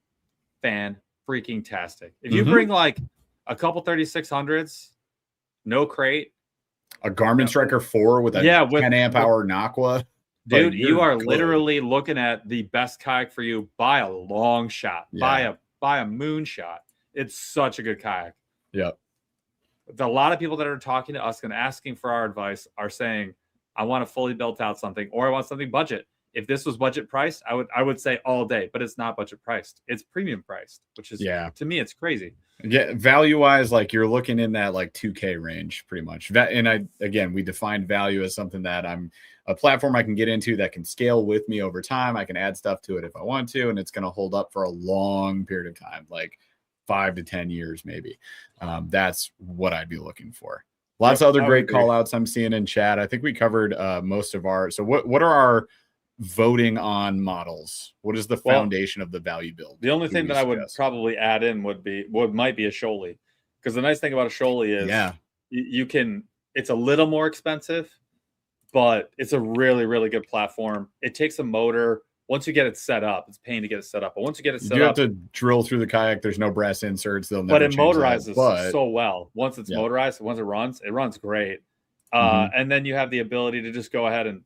freaking tastic. If you bring like a couple 3600s, no crate, a Garmin Striker 4 with a 10 amp hour Naqua. Dude, you are literally looking at the best kayak for you by a long shot, by a moonshot. It's such a good kayak. Yep. A lot of people that are talking to us and asking for our advice are saying, I want a fully built out something, or I want something budget. If this was budget priced, I would say all day, but it's not budget priced. It's premium priced, which is to me, it's crazy. Yeah, value wise, like you're looking in that like 2K range pretty much. We defined value as something that I'm a platform I can get into that can scale with me over time. I can add stuff to it if I want to, and it's going to hold up for a long period of time, like 5 to 10 years, maybe. That's what I'd be looking for. Lots of other great call outs I'm seeing in chat. I think we covered most of our, so what are our voting on models? What is the foundation of the value build? The only thing that I would probably add in might be a Shoaly, because the nice thing about a Shoaly is you can, it's a little more expensive, but it's a really, really good platform. It takes a motor once you get it set up, it's a pain to get it set up. But once you get it set You up, have to drill through the kayak. There's no brass inserts. They'll never but it change that. motorizes But so well. Once it's motorized, once it runs great. And then you have the ability to just go ahead and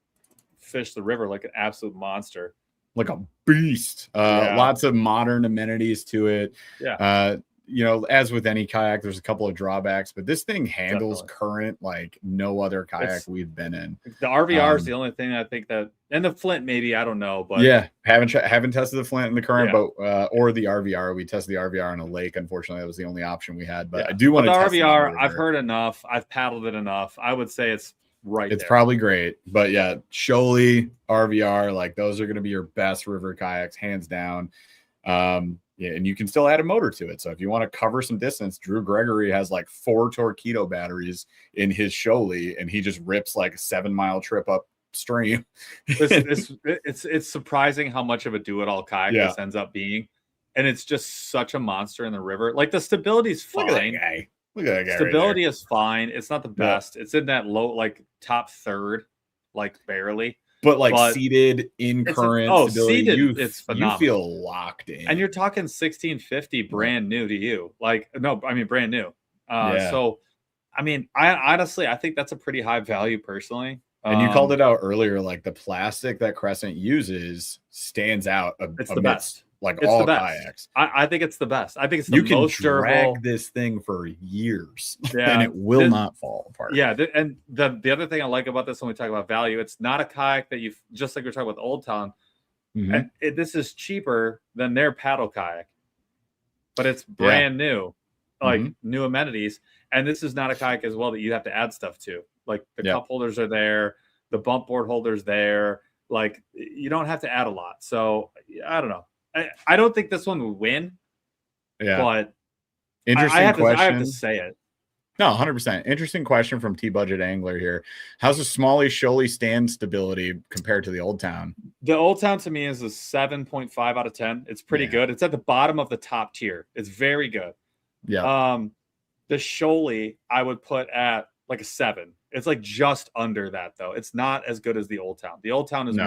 fish the river like an absolute monster, like a beast. Lots of modern amenities to it. Yeah. You know, as with any kayak, there's a couple of drawbacks, but this thing handles current like no other kayak we've been in. The RVR is the only thing I think that, and the Flint maybe, I don't know, but yeah, haven't tested the Flint in the current, but or the RVR. We tested the RVR on a lake. Unfortunately, that was the only option we had. But I do want to test the RVR. I've heard enough. I've paddled it enough. I would say it's right. It's probably great, but yeah, Shoaly, RVR, like those are going to be your best river kayaks, hands down. Yeah, and you can still add a motor to it. So if you want to cover some distance, Drew Gregory has like 4 Torqeedo batteries in his Shoaly, and he just rips like a 7-mile trip upstream. It's surprising how much of a do-it-all kayak this ends up being, and it's just such a monster in the river. Like the stability's fine. Look at that guy. Look at that guy. Stability is fine. It's not the best. It's in that low, like top third, like barely. But seated in current stability, seated, it's phenomenal. You feel locked in. And you're talking 1650 brand new to you. Like, no, I mean brand new. So I mean, I honestly think that's a pretty high value personally. And you called it out earlier, like the plastic that Crescent uses stands out. It's the best. Like it's all kayaks. I think it's the best. I think it's the most durable. You can drag this thing for years and it will not fall apart. Yeah. And the other thing I like about this when we talk about value, it's not a kayak that you've, just like we're talking about Old Town. And this is cheaper than their paddle kayak, but it's brand new, like new amenities. And this is not a kayak as well that you have to add stuff to. Like the cup holders are there, the bump board holders there. Like you don't have to add a lot. So I don't know. I don't think this one would win. Yeah. But interesting question. I have to say it. No, 100%. Interesting question from T-Budget Angler here. How's the Smalley Shoaly stand stability compared to the Old Town? The Old Town to me is a 7.5 out of 10. It's pretty good. It's at the bottom of the top tier. It's very good. Yeah. The Shoaly I would put at like a 7. It's like just under that though. It's not as good as the Old Town. The Old Town is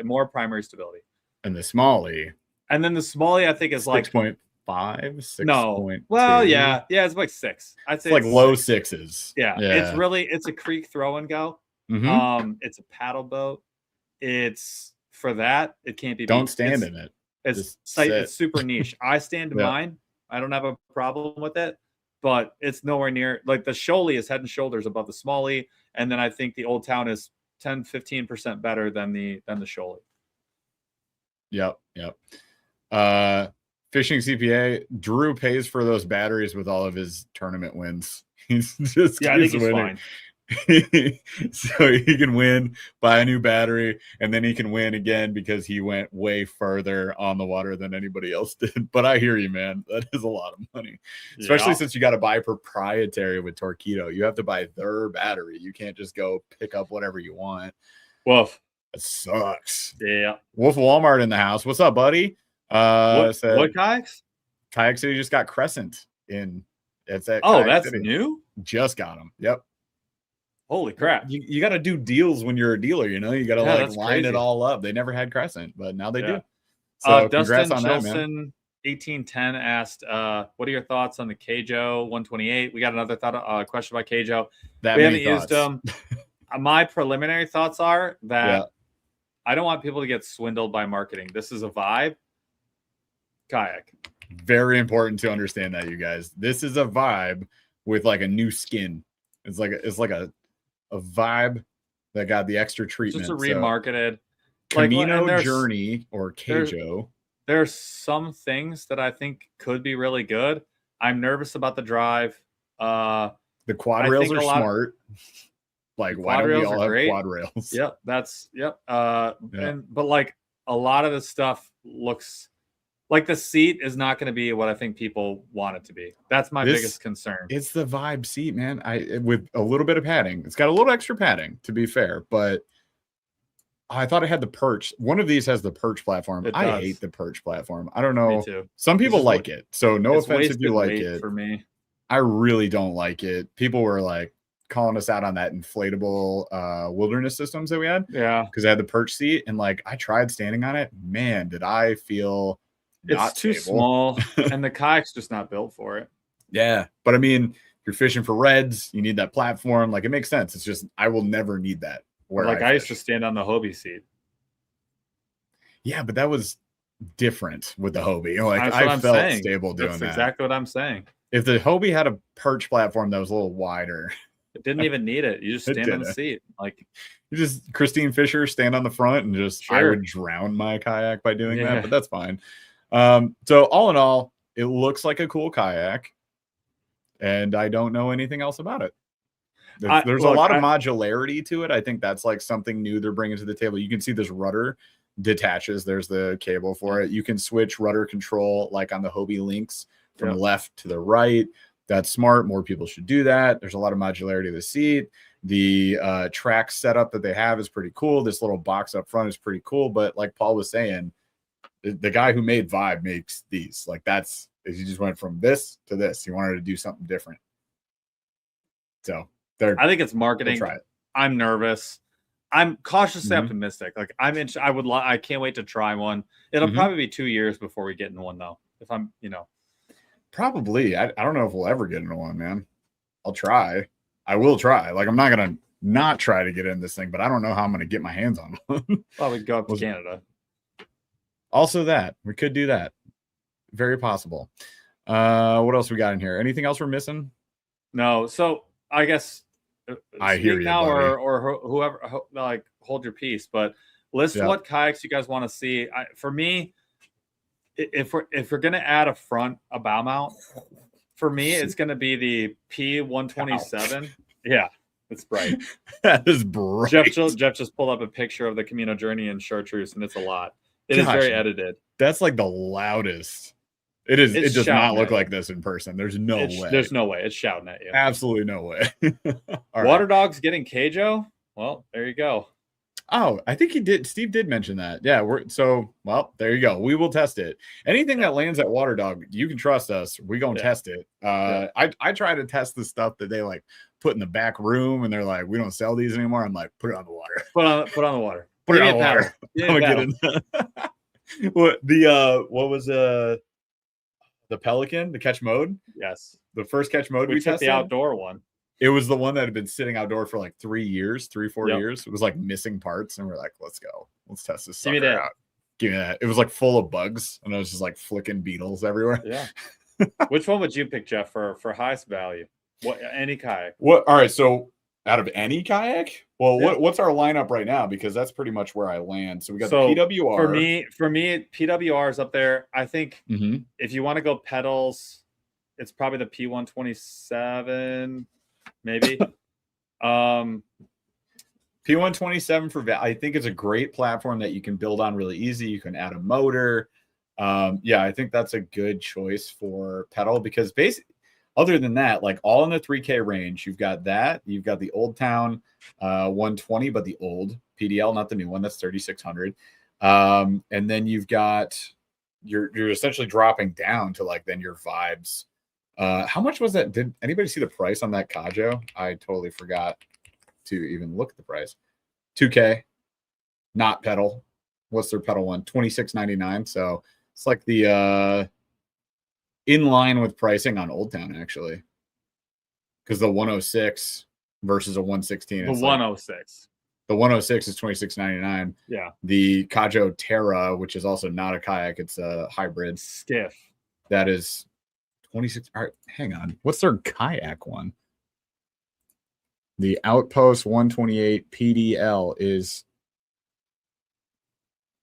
more primary stability. And the Smalley. And then the Smalley I think is 6.5, 6. No. Well, yeah, it's like 6. I'd say it's like low 6s. Yeah. It's a creek throw and go. It's a paddle boat. It's for that. It can't be. Don't stand in it. It's super niche. I stand in mine. I don't have a problem with it, but it's nowhere near like the Shoaly is head and shoulders above the Smalley, and then I think the Old Town is 10-15% better than the Shoaly. Yep. Fishing CPA, Drew pays for those batteries with all of his tournament wins. He's just I think he's winning. Fine. So he can win, buy a new battery, and then he can win again because he went way further on the water than anybody else did. But I hear you, man. That is a lot of money, especially since you got to buy proprietary with Torqeedo. You have to buy their battery. You can't just go pick up whatever you want. Woof. It sucks. Yeah. Wolf Walmart in the house. What's up, buddy? What kayaks? Kayak City just got Crescent in. It's at that's City. New? Just got them. Yep. Holy crap. You got to do deals when you're a dealer, you know? You got to line it all up. They never had Crescent, but now they do. So congrats on that, man. 1810 asked, what are your thoughts on the Keijo 128? We got another question about Keijo. We haven't used them. My preliminary thoughts are that I don't want people to get swindled by marketing. This is a vibe kayak. Very important to understand that, you guys. This is a vibe with like a new skin. It's like a vibe that got the extra treatment. Just a remarketed Camino Journey or Keijo. There's some things that I think could be really good. I'm nervous about the drive. The quad rails are smart. Like, why don't we all have quad rails? Yep, but like a lot of the stuff looks like the seat is not going to be what I think people want it to be. That's my biggest concern. It's the vibe seat, man. With a little bit of padding. It's got a little extra padding, to be fair, but I thought it had the perch. One of these has the perch platform. I hate the perch platform. I don't know. Me too. Some people like it. So no offense if you like it. For me, I really don't like it. People were like, calling us out on that inflatable wilderness systems that we had. Yeah. Because I had the perch seat, and like I tried standing on it. Man, did I feel It's too stable. small, and the kayak's just not built for it. Yeah. But I mean, if you're fishing for reds, you need that platform. Like, it makes sense. It's just I will never need that. Where Like I used to stand on the Hobie seat. Yeah, but that was different with the Hobie. Like, That's I felt stable doing That's that. exactly what I'm saying. If the Hobie had a perch platform that was a little wider, it didn't even need it. You just stand on the seat. Like, you just Christine Fisher stand on the front and just I would drown my kayak by doing that, but that's fine. So all in all, it looks like a cool kayak, and I don't know anything else about it. There's a lot of modularity to it. I think that's like something new they're bringing to the table. You can see this rudder detaches. There's the cable for it. You can switch rudder control like on the Hobie Lynx from left to the right. That's smart. More people should do that. There's a lot of modularity of the seat. The track setup that they have is pretty cool. This little box up front is pretty cool. But like Paul was saying, the guy who made Vibe makes these. Like, he just went from this to this. He wanted to do something different. So I think it's marketing. Try it. I'm nervous. I'm cautiously optimistic. Like, I can't wait to try one. It'll probably be 2 years before we get in one, though. If I'm, probably. I don't know if we'll ever get into one, man. I'll try. I will try. Like, I'm not gonna not try to get in this thing, but I don't know how I'm gonna get my hands on one. Well, we'd go up to Canada. Also, that we could do that. Very possible. What else we got in here? Anything else we're missing? No. So I guess I hear you now, or whoever, like, hold your peace. But list what kayaks you guys want to see. For me, if we're gonna add a bow mount, for me it's gonna be the P127. Yeah, it's bright. That is bright. Jeff just pulled up a picture of the Camino Journey in chartreuse, and it's a lot. It is very edited. That's like the loudest. It is. It does not look like this in person. There's no way. There's no way. It's shouting at you. Absolutely no way. Water Dog's getting Keijo. Well, there you go. Oh, I think he did. Steve did mention that. Yeah, well, there you go. We will test it. Anything that lands at Water Dog, you can trust us. We're gonna test it. I try to test the stuff that they like put in the back room, and they're like, we don't sell these anymore. I'm like, put it on the water. Put on the water. Put it on the water. I'm gonna get in. What was the Pelican, the catch mode? Yes. The first catch mode we took tested? The outdoor one. It was the one that had been sitting outdoor for like 4 years. It was like missing parts, and we're like, let's go. Let's test this sucker out. Give me that. It was like full of bugs, and I was just like flicking beetles everywhere. Yeah. Which one would you pick, Jeff, for highest value? Any kayak? All right, so out of any kayak? Well, what's our lineup right now? Because that's pretty much where I land. So we got the PWR. For me, PWR is up there. I think if you want to go pedals, it's probably the P127, maybe. P127 for I think it's a great platform that you can build on really easy. You can add a motor. I think that's a good choice for pedal, because basically, other than that, like all in the 3K range, you've got the Old Town 120, but the old PDL, not the new one. That's 3,600. And then you've got you're essentially dropping down to like then your Vibes. How much was that? Did anybody see the price on that Kajo? I totally forgot to even look at the price. 2K, not pedal. What's their pedal one? $26.99. So it's like the in line with pricing on Old Town, actually, because the 106 versus a 116. The 106. The 106 is $26.99. Yeah. The Kajo Terra, which is also not a kayak, it's a hybrid skiff. That is 26. All right, hang on. What's their kayak one? The Outpost 128 PDL is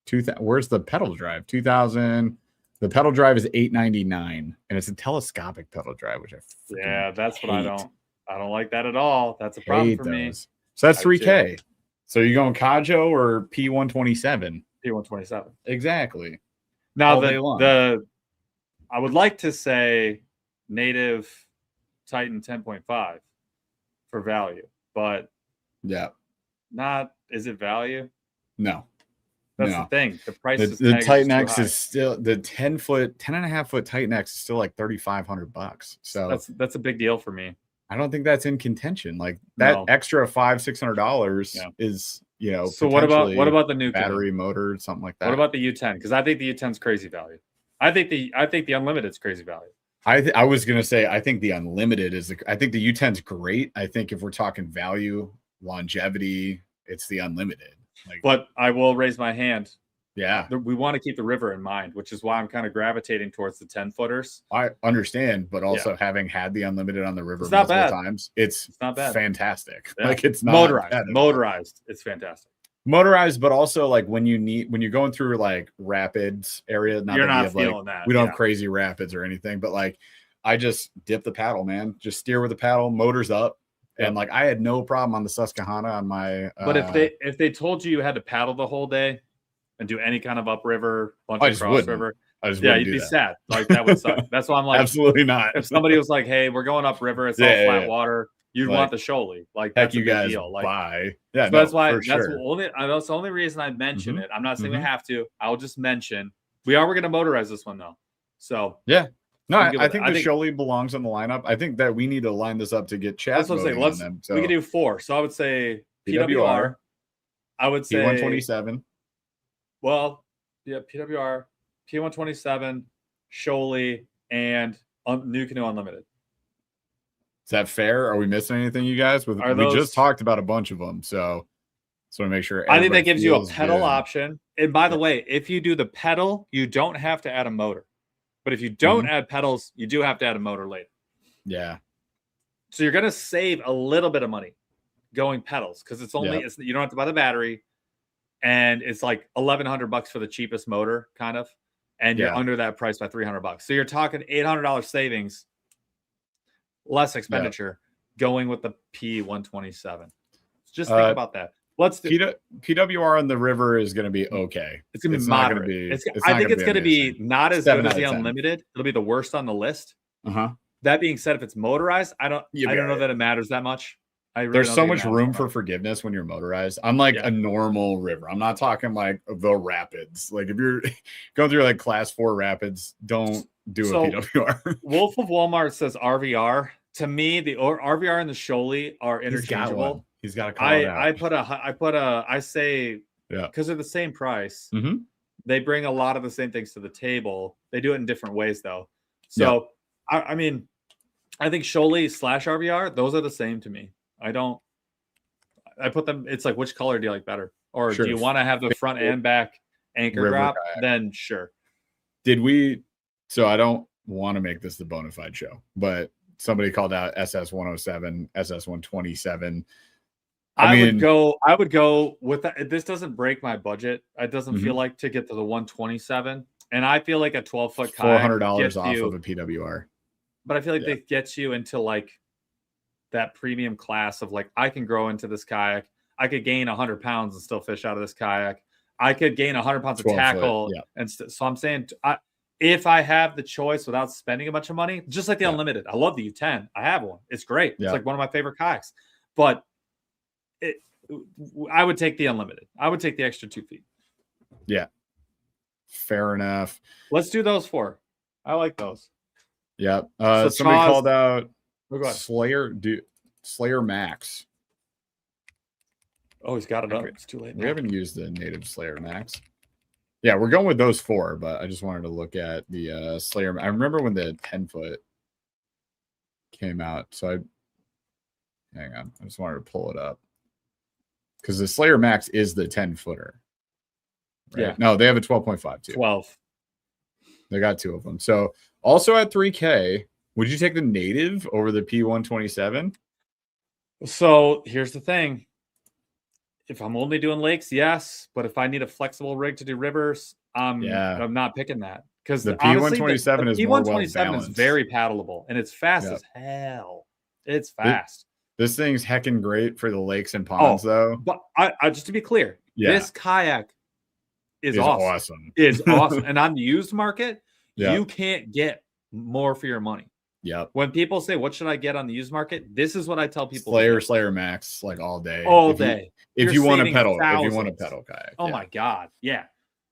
2000. Where's the pedal drive? 2000. The pedal drive is $899, and it's a telescopic pedal drive, which that's what I don't like that at all. That's a problem for me. So that's 3K. So you're going Kajo or P127? P127. Exactly. Now I would like to say native Titan 10.5 for value, but is it value? No. That's the thing. The price the Titan X is still the 10.5 foot Titan X is still like $3,500. So that's a big deal for me. I don't think that's in contention. Like that extra $500-$600 is, you know, so what about the new battery motor, something like that? What about the U10? Because I think the U10's crazy value. I think the Unlimited's crazy value. I was gonna say I think the Unlimited is I think the U10's great. I think if we're talking value, longevity, it's the Unlimited. Like, but I will raise my hand. Yeah, we want to keep the river in mind, which is why I'm kind of gravitating towards the 10-footers. I understand, but also having had the Unlimited on the river multiple times, it's not bad. Fantastic. Yeah. Like it's not motorized. It's fantastic. Motorized, but also like when you're going through like rapids area, you're not feeling that. We don't have crazy rapids or anything, but like I just dip the paddle, man. Just steer with the paddle, motors up. And like I had no problem on the Susquehanna on my but if they told you had to paddle the whole day and do any kind of upriver, bunch of cross river, you'd be sad. Like that would suck. That's why I'm like, absolutely not. If somebody was like, "Hey, we're going upriver, it's all flat water," you'd want the Shoaly. Like that's a big deal. Like, bye. Yeah, so that's why that's the only reason I mention it. I'm not saying we have to. I'll just mention we're going to motorize this one though. So yeah. No, I think the Shoaly belongs on the lineup. I think that we need to line this up to get chat voting on them. So we can do 4. So I would say PWR. I would say P127. Well, yeah, PWR, P127, Shoaly, and New Canoe Unlimited. Is that fair? Are we missing anything, you guys? We just talked about a bunch of them, so just want to make sure. I think that gives you a pedal option. And by the way, if you do the pedal, you don't have to add a motor. But if you don't add pedals, you do have to add a motor later. Yeah. So you're going to save a little bit of money going pedals because it's only you don't have to buy the battery. And it's like $1,100 for the cheapest motor, kind of, and you're under that price by $300. So you're talking $800 savings, less expenditure, going with the P127. Just think about that. Let's do PWR on the river is going to be okay. It's going to be moderate. I think it's going to be not as good as the Unlimited. It'll be the worst on the list. That being said, if it's motorized, I don't know that it matters that much. There's so much room for forgiveness when you're motorized. I'm like a normal river. I'm not talking like the rapids. Like if you're going through like class 4 rapids, don't do a PWR. Wolf of Walmart says RVR. To me, the RVR and the Shoaly are interchangeable. He's got to call it out. I say because they're the same price. They bring a lot of the same things to the table. They do it in different ways though. So I mean, I think Shoaly / RVR, those are the same to me. I put them, it's like, which color do you like better? Or do you want to have the front and back anchor river drop? Kayak. Then sure. So I don't want to make this the bona fide show, but somebody called out SS107, SS127. I would go with that. This doesn't break my budget. It doesn't feel like to get to the 127. And I feel like a 12-foot kayak $400 off of a PWR. But I feel like that gets you into like that premium class of like, I can grow into this kayak. I could gain 100 pounds and still fish out of this kayak. I could gain 100 pounds of tackle. So I'm saying, if I have the choice without spending a bunch of money, just like the Unlimited, I love the U10. I have one. It's great. It's like one of my favorite kayaks. But I would take the Unlimited. I would take the extra 2 feet. Yeah. Fair enough. Let's do those 4. I like those. Yeah. Somebody called out Slayer Max. Oh, he's got it up. It's too late. We haven't used the native Slayer Max. Yeah, we're going with those 4, but I just wanted to look at the Slayer. I remember when the 10-foot came out. So hang on. I just wanted to pull it up. Because the Slayer Max is the 10-footer. Right? Yeah. No, they have a 12.5 too. 12. They got 2 of them. So also at 3K, would you take the native over the P127? So here's the thing. If I'm only doing lakes, yes. But if I need a flexible rig to do rivers, I'm not picking that. Because the P127 is more well balanced. Is very paddleable and it's fast as hell. It's fast. This thing's heckin' great for the lakes and ponds, though. But I just to be clear, this kayak is awesome. It's awesome. And on the used market, you can't get more for your money. Yep. When people say, what should I get on the used market? This is what I tell people. Slayer Max, like all day. All day. If you want a pedal, kayak. Oh my God. Yeah.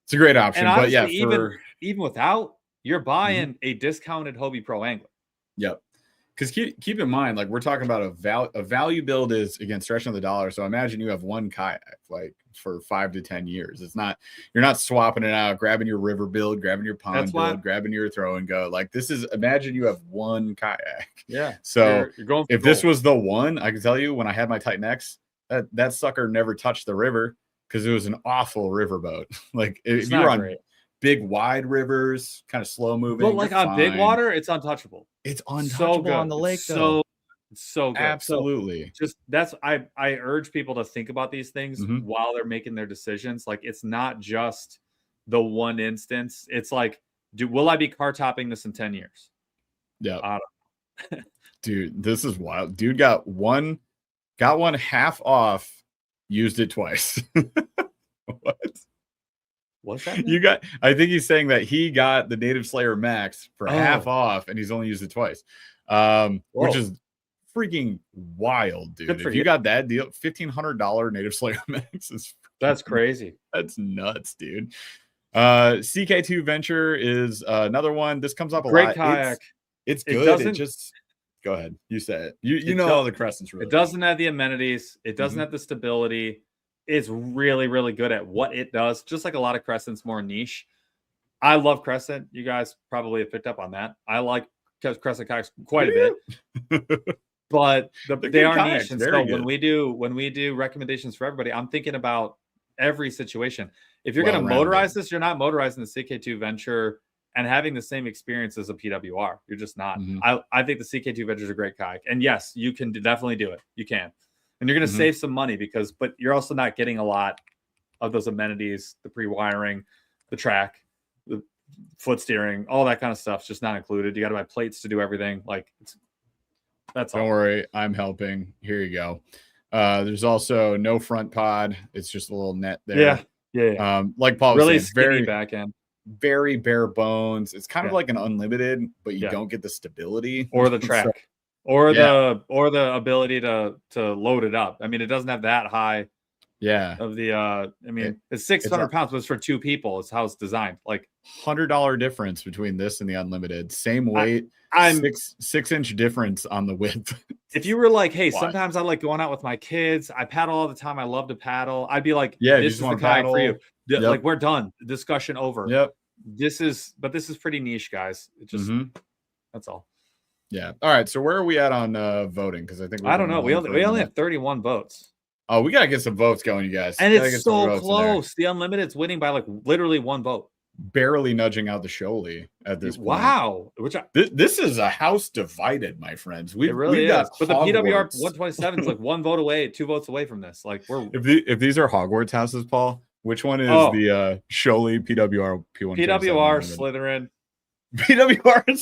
It's a great option. And but even without, you're buying a discounted Hobie Pro angler. Yep. Because keep in mind, like we're talking about a value build is again stretching the dollar. So imagine you have one kayak like for 5 to 10 years. It's not you're not swapping it out, grabbing your river build, grabbing your pond build, grabbing your throw and go. Like this is imagine you have one kayak. Yeah. So you're going if this was the one, I can tell you when I had my Titan X, that sucker never touched the river because it was an awful riverboat. Like if you were on big wide rivers, kind of slow moving, but like on big water, it's untouchable. It's untouchable on the lake, though. So good. Absolutely. So just that's I urge people to think about these things while they're making their decisions. Like it's not just the one instance. It's like, will I be car topping this in 10 years? Yeah. Dude, this is wild. Dude got one half off, used it twice. What? What's that? I think he's saying that he got the Native Slayer Max for half off and he's only used it twice. Which is freaking wild, dude. If you got that deal, $1,500 Native Slayer Max that's crazy. That's nuts, dude. CK2 Venture is another one. This comes up a great lot. Kayak. It's good. It just go ahead. You say it. You know all the crescents really. It doesn't have the amenities. It doesn't have the stability. It's really, really good at what it does. Just like a lot of crescents, more niche. I love crescent. You guys probably have picked up on that. I like crescent kayaks quite a bit, but they are niche. And so when we do recommendations for everybody, I'm thinking about every situation. If you're going to motorize this, you're not motorizing the CK2 Venture and having the same experience as a PWR. You're just not. I think the CK2 Venture is a great kayak, and yes, you can definitely do it. You can. And you're going to save some money but you're also not getting a lot of those amenities, the pre-wiring, the track, the foot steering, all that kind of stuff's just not included. You got to buy plates to do everything. Like that's all. Don't worry, I'm helping. Here you go. There's also no front pod. It's just a little net there. Yeah. Like Paul was really saying, very back end, very bare bones. It's kind of like an unlimited, but you don't get the stability or the track. Or the ability to load it up. I mean, it doesn't have that high. Yeah. Of the it's 600 pounds, but it's for two people. It's how it's designed. Like $100 difference between this and the unlimited. Same weight. I'm 6-inch difference on the width. If you were like, hey, sometimes I like going out with my kids. I paddle all the time. I love to paddle. I'd be like, this is the kayak for you. Like we're done. Discussion over. Yep. This is pretty niche, guys. It just that's all. Yeah. All right. So where are we at on voting? Because I think I don't know. We only have 31 votes. Oh, we gotta get some votes going, you guys. And it's so close. The Unlimited's winning by like literally one vote. Barely nudging out the Shoaly at this point. Wow. This is a house divided, my friends. It really is. But the PWR 127 is like 1 vote away, 2 votes away from this. Like if these are Hogwarts houses, Paul, which one is the Shoaly PWR P1? PWR Slytherin. PWR and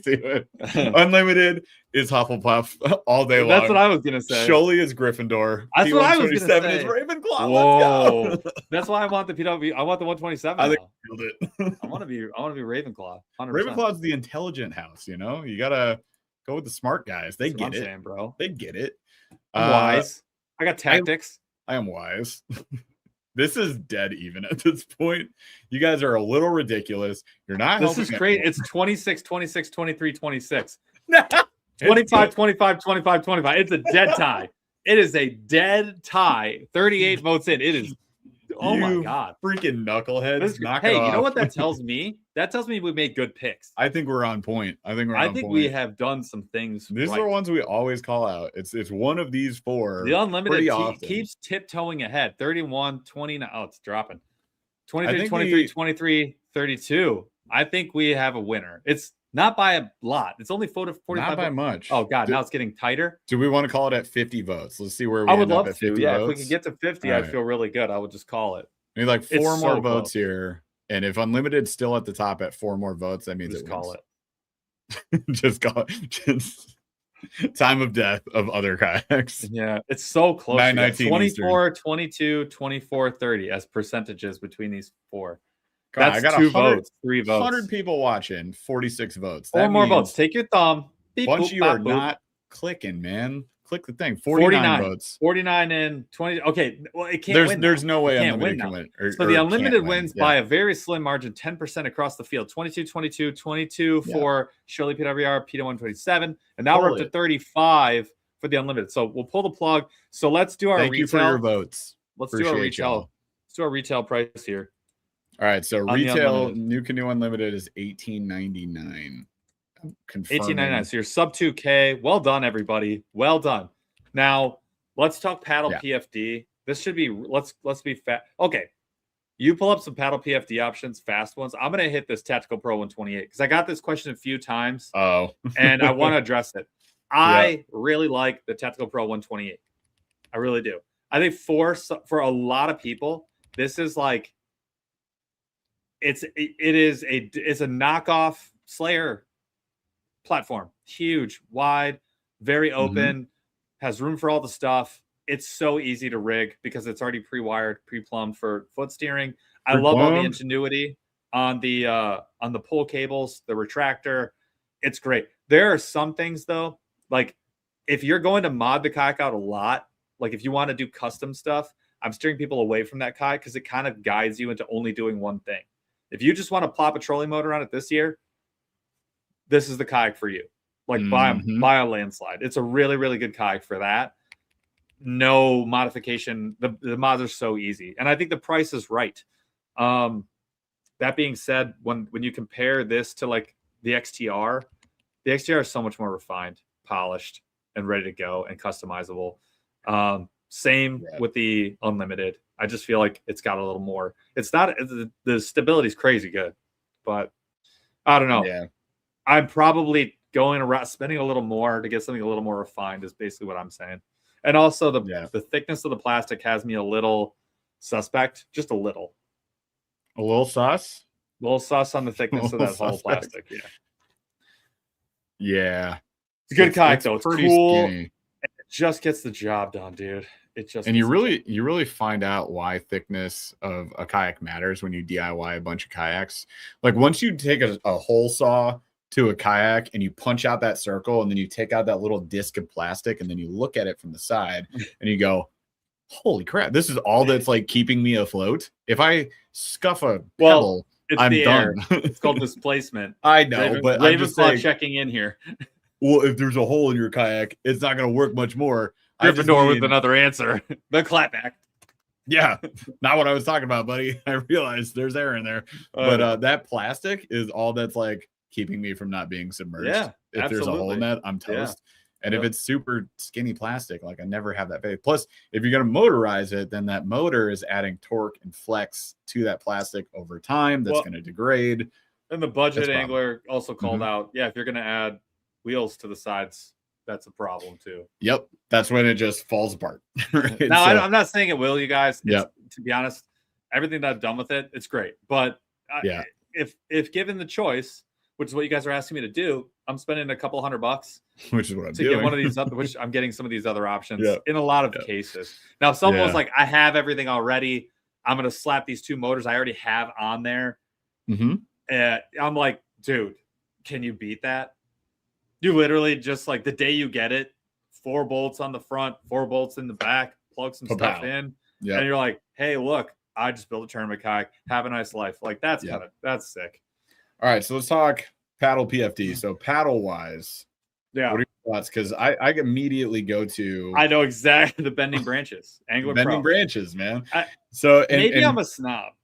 Slytherin. Unlimited is Hufflepuff all day long. That's what I was gonna say. Shoaly is Gryffindor. That's what I was gonna say. Is Ravenclaw. Whoa. Let's go. That's why I want the PW. I want the 127. I think you killed it. I want to be Ravenclaw. 100%. Ravenclaw's the intelligent house. You know, you gotta go with the smart guys. They get it, saying, bro. They get it. I'm wise. I got tactics. I am wise. This is dead even at this point. You guys are a little ridiculous. You're not. This is great. It's 26, 26, 23, 26. 25, 25, 25, 25. It's a dead tie. It is a dead tie. 38 votes in. It is. Oh my God. Freaking knuckleheads. Hey, you know what that tells me? That tells me we made good picks. I think we're on point. I think we have done some things. These are ones we always call out. It's one of these 4. The Unlimited keeps tiptoeing ahead. 31, 29. Oh, it's dropping. 23, 23, 23, 32. I think we have a winner. It's not by a lot. It's only 45. Not by much. Oh God, now it's getting tighter. Do we want to call it at 50 votes? Let's see where we I would love at to. 50 Yeah, votes. if we could get to 50, I'd feel really good. I would just call it. We need like 4 more votes here. And if Unlimited's still at the top at 4 more votes, that means just call it. Just call it. Just time of death of other kayaks. Yeah, it's so close. 24, Eastern. 22, 24, 30 as percentages between these 4. God, that's I got 2 votes, 3 votes. 100 people watching, 46 votes. 4 more votes. Take your thumb. Beep, bunch of you are not clicking, man. click the thing. 49 votes. 49 and 20. Okay, well, it can't win. There's no way Unlimited can win. So the unlimited wins by a very slim margin, 10% across the field. 22 for Shirley PWR, PETA 127. And now we're up to 35 for the unlimited. So we'll pull the plug. So let's do our retail. Thank you for your votes. Let's do our retail. Let's do our retail price here. All right, so retail new canoe unlimited is $18.99. $18.99. So you're sub 2K. Well done, everybody. Well done. Now let's talk paddle PFD. This should be let's be fat. Okay, you pull up some paddle PFD options, fast ones. I'm gonna hit this Tactical Pro 128 because I got this question a few times. And I want to address it. I really like the Tactical Pro 128. I really do. I think for a lot of people, this is like it's a knockoff Slayer platform. Huge, wide, very open, has room for all the stuff. It's so easy to rig because it's already pre-wired, pre-plumbed for foot steering. I love all the ingenuity on the pull cables, the retractor. It's great. There are some things though, like if you're going to mod the kayak out a lot, like if you want to do custom stuff, I'm steering people away from that kayak because it kind of guides you into only doing one thing. If you just want to plop a trolling motor on it this year, this is the kayak for you. Like by a landslide. It's a really, really good kayak for that. No modification. The mods are so easy. And I think the price is right. That being said, when you compare this to like the XTR is so much more refined, polished, and ready to go and customizable. Same with the unlimited. I just feel like it's got a little more. It's not the stability is crazy good, but I don't know. Yeah. I'm probably going around spending a little more to get something a little more refined is basically what I'm saying. And also the thickness of the plastic has me a little suspect, just a little. A little sus? A little sus on the thickness of that whole plastic. Yeah. It's a good kayak though. It's pretty cool. Skinny. It just gets the job done, dude. It just you really find out why thickness of a kayak matters when you DIY a bunch of kayaks. Like once you take a hole saw to a kayak and you punch out that circle and then you take out that little disc of plastic and then you look at it from the side and you go, holy crap, this is all that's like keeping me afloat. If I scuff a pebble, I'm done. It's called displacement. I know, but I'm just saying, checking in here. Well, if there's a hole in your kayak, it's not going to work much more. Gryffindor with another answer. The clapback. Yeah, not what I was talking about, buddy. I realized there's air in there. But that plastic is all that's like keeping me from not being submerged. Yeah, if there's a hole in that, I'm toast. And if it's super skinny plastic, like I never have that faith. Plus, if you're going to motorize it, then that motor is adding torque and flex to that plastic over time. That's going to degrade. And the budget angler also called out, if you're going to add wheels to the sides, that's a problem too. Yep. That's when it just falls apart. Right? Now, I'm not saying it will, you guys. To be honest, everything that I've done with it, it's great. But if given the choice, which is what you guys are asking me to do, I'm spending a couple $100, which is what I'm doing. Get one of these, which I'm getting some of these other options in a lot of cases. Now, if someone was like, I have everything already, I'm going to slap these two motors I already have on there. I'm like, dude, can you beat that? You literally just like the day you get it, 4 bolts on the front, 4 bolts in the back, plug some stuff in, and you're like, hey, look, I just built a tournament kayak. Have a nice life. Like that's that's sick. All right, so let's talk paddle PFD. So paddle wise, what are your thoughts? Because I immediately go to I know exactly the bending branches, Angler bending branches, man. Maybe I'm a snob,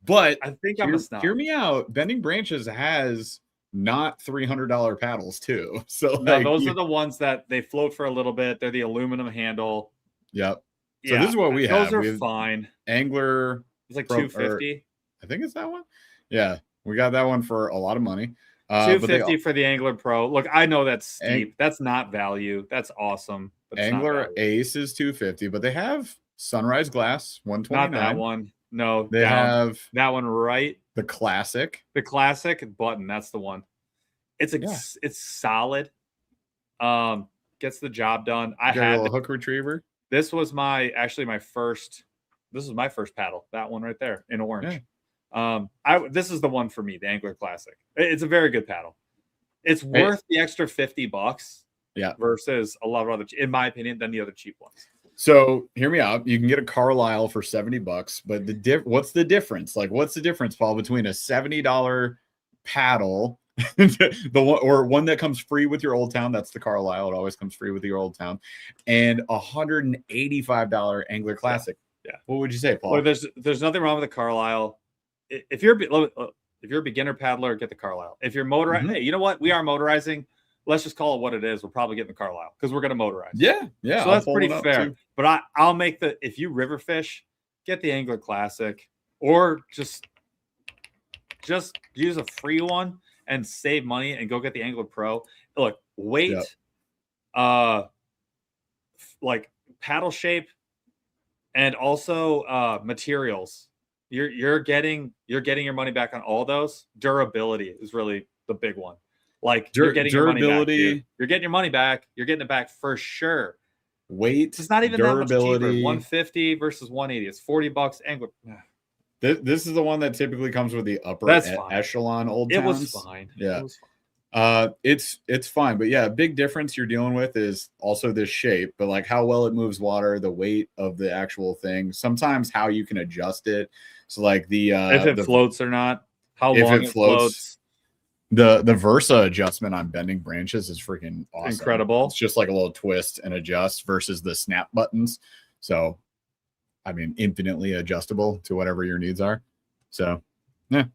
but I think I'm a snob. Hear me out. Bending branches has not $300 paddles too. So no, those are the ones that they float for a little bit. They're the aluminum handle. Yep. So this is what we have. Those are fine. Angler. It's like $250. I think it's that one. Yeah, we got that one for a lot of money. $250 for the Angler Pro. Look, I know that's steep. That's not value. That's awesome. But Angler Ace is $250, but they have Sunrise Glass $129. Not that one. No, they have that one right. The classic button. That's the one. It's solid. Gets the job done. I had a hook retriever. This was my first paddle. That one right there in orange. This is the one for me, the Angler Classic. It's a very good paddle. It's worth the extra $50 Yeah. versus a lot of other, in my opinion, than the other cheap ones. So hear me out. You can get a Carlisle for $70, but what's the difference? Like, what's the difference, Paul, between a $70 paddle, the one or one that comes free with your Old Town? That's the Carlisle. It always comes free with your Old Town, and $185 Angler Classic. Yeah. What would you say, Paul? Well, there's nothing wrong with the Carlisle. If you're a beginner paddler, get the Carlisle. If you're motorizing, hey, you know what? We are motorizing. Let's just call it what it is. We're probably getting the Carlisle because we're going to motorize. Yeah. So that's pretty fair. But I'll make if you river fish, get the Angler Classic, or just use a free one and save money and go get the Angler Pro. Look, weight, like paddle shape, and also materials. You're getting your money back on all those. Durability is really the big one. Like you're getting durability, your money back, you're getting your money back. You're getting it back for sure. Weight, it's not even durability. That much cheaper. 150 versus 180. It's $40 Angler. This is the one that typically comes with the upper echelon Old Towns. It was fine. Yeah, it was fine. It's fine, but yeah, a big difference you're dealing with is also this shape, but like how well it moves water, the weight of the actual thing, sometimes how you can adjust it. So like if it floats or not, how long it floats. The Versa adjustment on bending branches is freaking awesome. Incredible. It's just like a little twist and adjust versus the snap buttons. So, I mean, infinitely adjustable to whatever your needs are. So, yeah.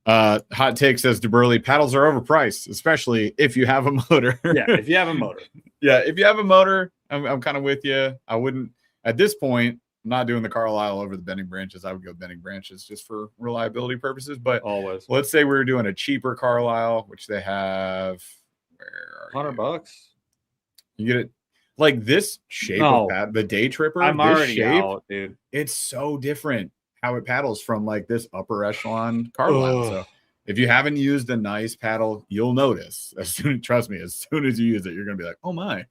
Hot Take says, DeBurley, paddles are overpriced, especially if you have a motor. Yeah, if you have a motor. Yeah, if you have a motor, I'm kind of with you. I wouldn't, at this point, I'm not doing the Carlisle over the bending branches. I would go bending branches just for reliability purposes. But always, let's say we were doing a cheaper Carlisle, which they have. Where are $100. You get it like this shape of pad, the Day Tripper. I'm already out, dude. It's so different how it paddles from like this upper echelon Carlisle. So if you haven't used a nice paddle, you'll notice. Trust me, as soon as you use it, you're gonna be like, oh my,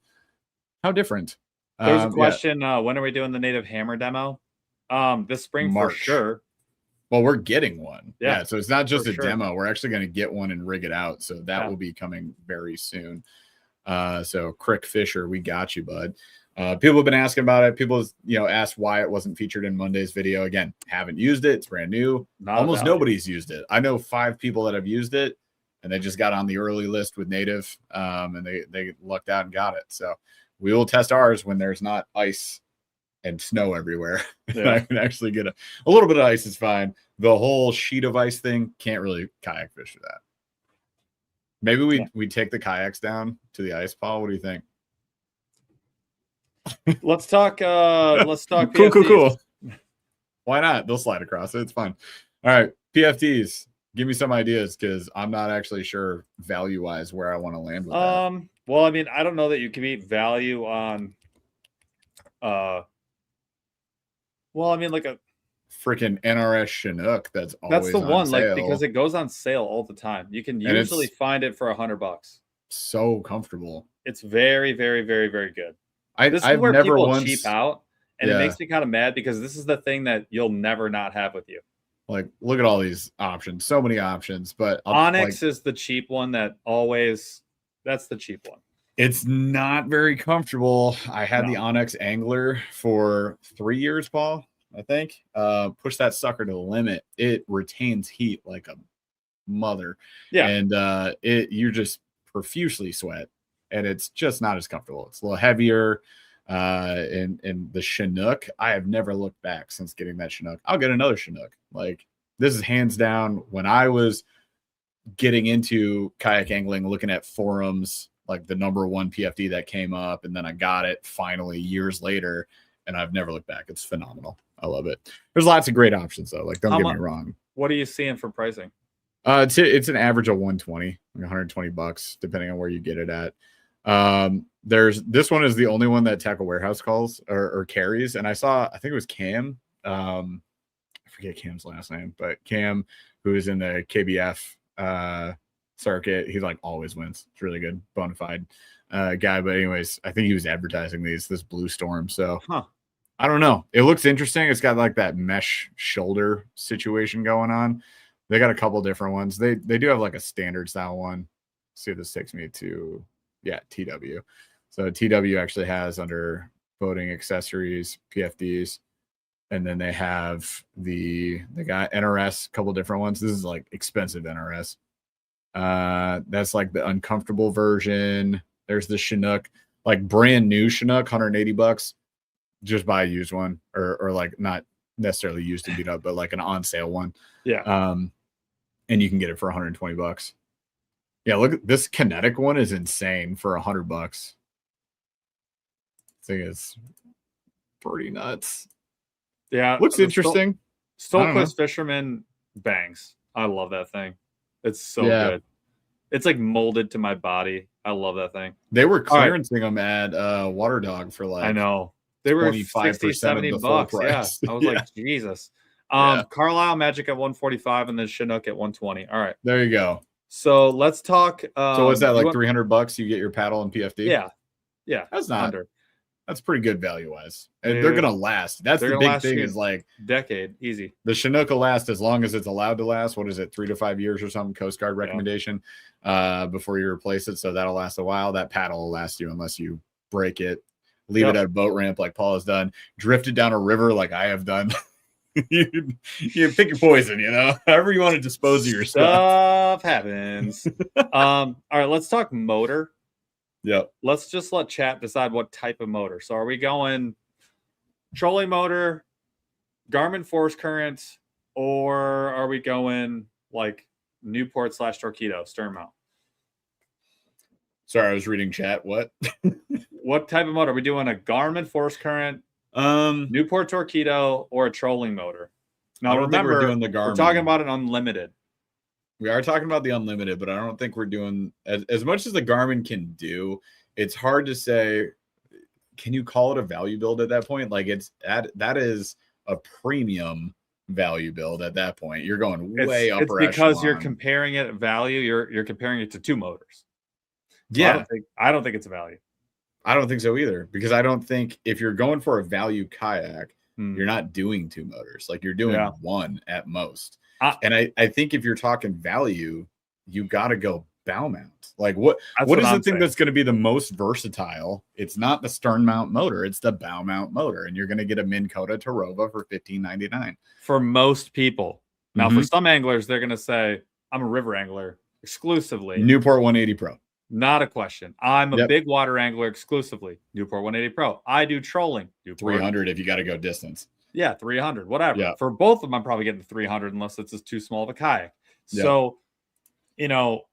how different. There's a question. When are we doing the native hammer demo? This spring for sure. Well, we're getting one. Yeah. So it's not just a demo. We're actually going to get one and rig it out. So that will be coming very soon. So Crick Fisher, we got you, bud. People have been asking about it. People, asked why it wasn't featured in Monday's video. Again, haven't used it. It's brand new. Almost nobody's used it. I know 5 people that have used it, and they just got on the early list with native, and they lucked out and got it. So we will test ours when there's not ice and snow everywhere. Yeah. I can actually get a little bit of ice is fine. The whole sheet of ice thing, can't really kayak fish for that. Maybe we take the kayaks down to the ice, Paul. What do you think? Let's talk cool. Why not? They'll slide across it. It's fine. All right, PFTs. Give me some ideas because I'm not actually sure value-wise where I want to land with that. Well, I mean, I don't know that you can beat value on well, I mean, like a freaking NRS Chinook that's always the one, sale. like, because it goes on sale all the time. You can usually find it for $100. So comfortable. It's very, very, very, very good. This is where never people cheap out, and it makes me kind of mad because this is the thing that you'll never not have with you. Like, look at all these options. So many options. But Onyx is the cheap one that's the cheap one. It's not very comfortable. I had the Onyx Angler for 3 years, Paul, I think. Push that sucker to the limit. It retains heat like a mother. Yeah. And you just profusely sweat. And it's just not as comfortable. It's a little heavier. And the Chinook, I have never looked back since getting that Chinook. I'll get another Chinook. Like, this is hands down. When I was getting into kayak angling, looking at forums, like the #1 PFD that came up, and then I got it finally years later, and I've never looked back. It's phenomenal. I love it. There's lots of great options though. Like, don't get me wrong. What are you seeing for pricing? It's an average of 120, like $120, depending on where you get it at. There's this one is the only one that Tackle Warehouse calls or carries, and I think it was Cam. I forget Cam's last name, but Cam, who is in the KBF circuit, he like always wins. It's really good, bona fide guy. But anyways, I think he was advertising this Blue Storm. So I don't know. It looks interesting. It's got like that mesh shoulder situation going on. They got a couple different ones. They do have like a standard style one. Let's see if this takes me to Yeah, TW. So TW actually has under boating accessories, PFDs, and then they have the guy NRS, a couple different ones. This is like expensive NRS. That's like the uncomfortable version. There's the Chinook, like brand new Chinook, $180. Just buy a used one, or like not necessarily used to beat up, but like an on sale one. Yeah. And you can get it for $120. Yeah, look at this kinetic one is insane for $100. Thing is pretty nuts. Yeah, Looks interesting. Stolquist Fisherman bangs. I love that thing. It's so good. It's like molded to my body. I love that thing. They were clearancing them at Water Dog for like, I know, they were 25% $60-70 of the full price. Yeah, I was like, Jesus. Carlisle Magic at 145 and then Chinook at 120. All right, there you go. So let's talk. So what's that, like $300? You get your paddle and PFD? Yeah. That's not under. That's pretty good value wise, and they're gonna last. That's the big thing, is like decade easy. The Chinook will last as long as it's allowed to last. What is it, 3 to 5 years or something? Coast Guard recommendation before you replace it. So that'll last a while. That paddle will last you unless you break it, leave it at a boat ramp like Paul has done, drift it down a river like I have done. you pick your poison, you know, however you want to dispose of your stuff happens. All right, let's talk motor. Yep. Let's just let chat decide what type of motor. So are we going trolling motor, Garmin force current, or are we going like Newport / Torqeedo stern mount? Sorry, I was reading chat. What? What type of motor? Are we doing a Garmin force current, Newport Torqeedo, or a trolling motor? Now remember, we're doing the Garmin. We're talking about an unlimited. We are talking about the unlimited, but I don't think we're doing as much as the Garmin can do. It's hard to say. Can you call it a value build at that point? Like that is a premium value build at that point. You're going way up. It's because you're comparing it value. You're comparing it to two motors. So yeah, I don't think it's a value. I don't think so either, because I don't think if you're going for a value kayak, you're not doing two motors. Like you're doing one at most. And I think if you're talking value, you got to go bow mount. Like what is the thing that's going to be the most versatile? It's not the stern mount motor. It's the bow mount motor. And you're going to get a Minn Kota Tarova for $15.99. For most people. Now, for some anglers, they're going to say, I'm a river angler exclusively. Newport 180 Pro. Not a question. I'm a big water angler exclusively. Newport 180 Pro. I do trolling. Newport 300 if you got to go distance. Yeah, 300, whatever. Yeah. For both of them, I'm probably getting the 300 unless it's just too small of a kayak. Yeah. So, you know,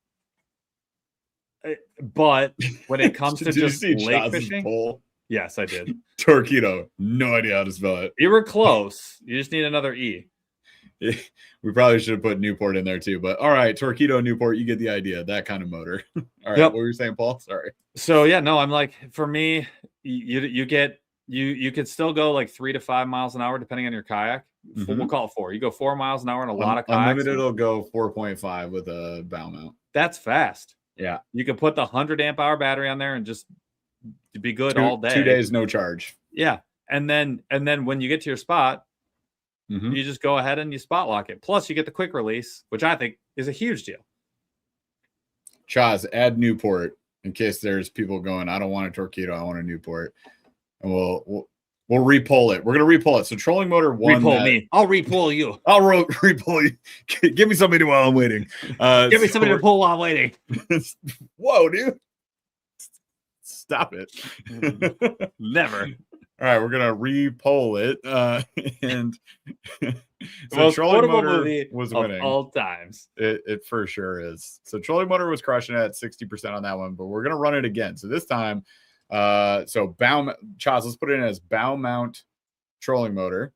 but when it comes to just lake fishing, yes, I did. Torqeedo, no idea how to spell it. You were close. You just need another E. We probably should have put Newport in there too, but all right, Torqeedo, Newport, you get the idea. That kind of motor. All right, what were you saying, Paul? Sorry. So yeah, no, I'm like, for me, you could still go like 3 to 5 miles an hour depending on your kayak. We'll call it 4. You go 4 miles an hour in a lot of kayaks. Unlimited will go 4.5 with a bow mount. That's fast. Yeah, you can put the 100 amp hour battery on there and just be good all day. 2 days, no charge. Yeah, and then when you get to your spot, you just go ahead and you spot lock it. Plus, you get the quick release, which I think is a huge deal. Chaz, add Newport in case there's people going, I don't want a Torqeedo, I want a Newport. And we'll repull it. We're gonna repull it. So trolling motor one. Repull me. I'll repull you. I'll repull you. Give me somebody while I'm waiting. Give me somebody to pull while I'm waiting. Whoa, dude! Stop it. Never. All right, we're gonna repull it. And so trolling motor was winning all times. It for sure is. So trolling motor was crushing it at 60% on that one, but we're gonna run it again. So this time. So Chaz, let's put it in as bow mount trolling motor,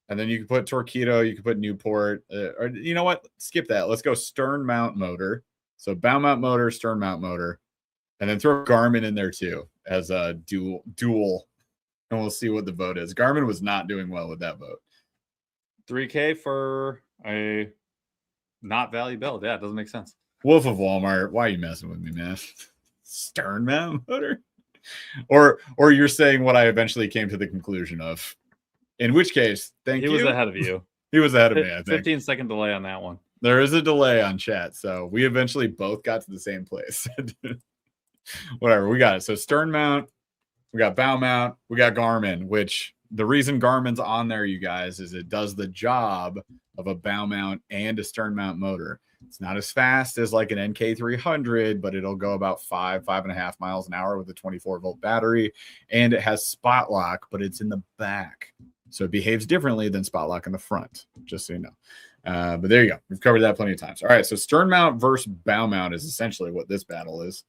and then you can put Torqeedo, you can put Newport, or you know what? Skip that. Let's go stern mount motor. So bow mount motor, stern mount motor, and then throw Garmin in there too as a dual, and we'll see what the vote is. Garmin was not doing well with that vote. $3K for a not value build. Yeah, it doesn't make sense. Wolf of Walmart, why are you messing with me, man? Stern mount motor. Or you're saying what I eventually came to the conclusion of, in which case, thank you. He was ahead of you. He was ahead of me, I think. 15-second delay on that one. There is a delay on chat, so we eventually both got to the same place. Whatever, we got it. So stern mount, we got bow mount, we got Garmin, which the reason Garmin's on there, you guys, is it does the job of a bow mount and a stern mount motor. It's not as fast as like an NK300, but it'll go about 5.5 miles an hour with a 24-volt battery. And it has spot lock, but it's in the back. So it behaves differently than spot lock in the front, just so you know. But there you go. We've covered that plenty of times. All right, so stern mount versus bow mount is essentially what this battle is.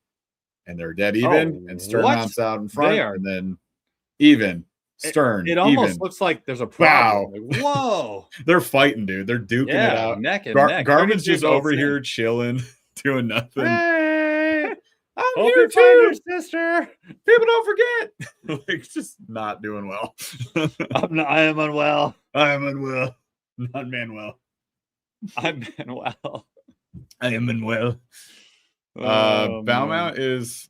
And they're dead even, and stern mount's out in front, and then even, stern. It almost even. looks like there's a problem. Wow. Like, whoa. They're fighting, dude. They're duking it out. Neck and neck. Garmin's just over here chilling, doing nothing. Hey, I'm Hope here too, sister. People don't forget. Like, just not doing well. I am unwell. I am unwell. Not Manuel. I'm Manuel. I am Manuel. Bow mount is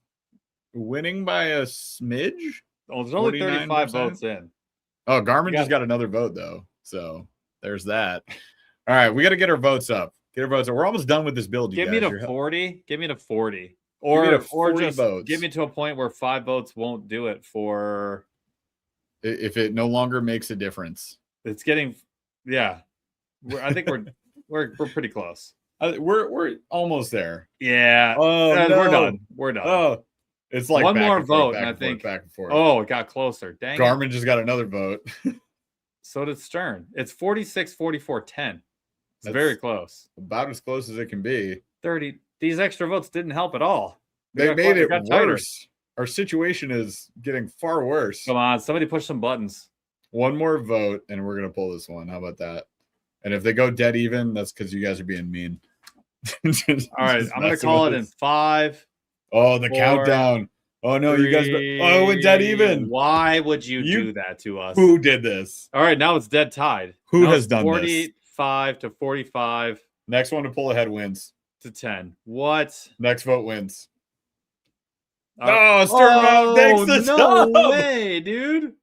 winning by a smidge. Oh, there's only 35 votes in. Oh, Garmin just got another vote though, so there's that. All right, we got to get our votes up. Get our votes up. We're almost done with this build. Give me to 40. Give me to 40. Or just votes. Give me to a point where 5 votes won't do it for. If it no longer makes a difference, it's getting. Yeah, I think we're pretty close. We're almost there. Yeah. Oh, no. We're done. We're done. Oh, it's like one more vote, and I think back and forth. Oh, it got closer. Dang. Garmin just got another vote. So did Stern. It's 46, 44, 10. It's very close. About as close as it can be. 30. These extra votes didn't help at all. They made it worse. Our situation is getting far worse. Come on, somebody push some buttons. One more vote, and we're gonna pull this one. How about that? And if they go dead even, that's because you guys are being mean. All right, I'm gonna call it in 5. Oh, the 4, countdown. Oh no, 3, you guys. Oh, it's dead even. Why would you do that to us? Who did this? All right, now it's dead tied. Who has done 45 to 45. Next one to pull ahead wins. To 10. What? Next vote wins. Stern mount takes the no way, dude.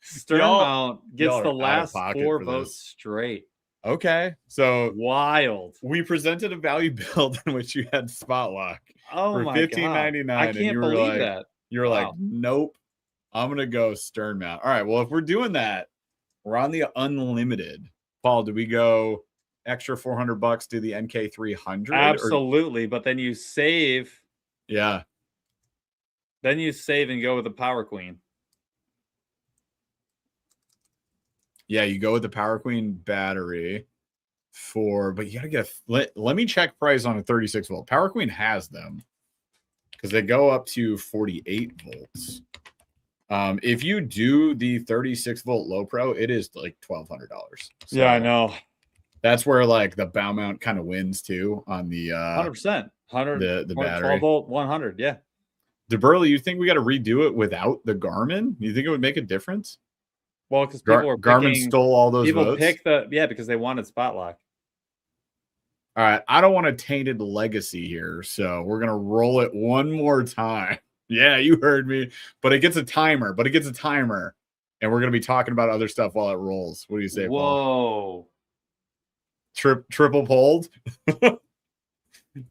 Stern mount gets the last 4 votes straight. Okay, so wild. We presented a value build in which you had spot lock for $15.99. I can't believe that. You're like, nope, I'm gonna go stern mount. All right, well, if we're doing that, we're on the unlimited. Paul, do we go extra $400? Do the NK300? Absolutely, but then you save. Yeah. Then you save and go with the Power Queen. Yeah, you go with the Power Queen battery but you gotta get let me check price on a 36 volt. Power Queen has them because they go up to 48 volts. If you do the 36 volt low pro, it is like $1,200. So yeah, I know. That's where like the bow mount kind of wins too on the 100%. 100 the battery. 12 volt 100, yeah. DeBurley, you think we got to redo it without the Garmin? You think it would make a difference? Well, because people were Garmin stole all those votes. Picked because they wanted spot lock. All right, I don't want a tainted legacy here, so we're gonna roll it one more time. Yeah, you heard me, but it gets a timer. And we're gonna be talking about other stuff while it rolls. What do you say, Paul? Whoa! Triple pulled.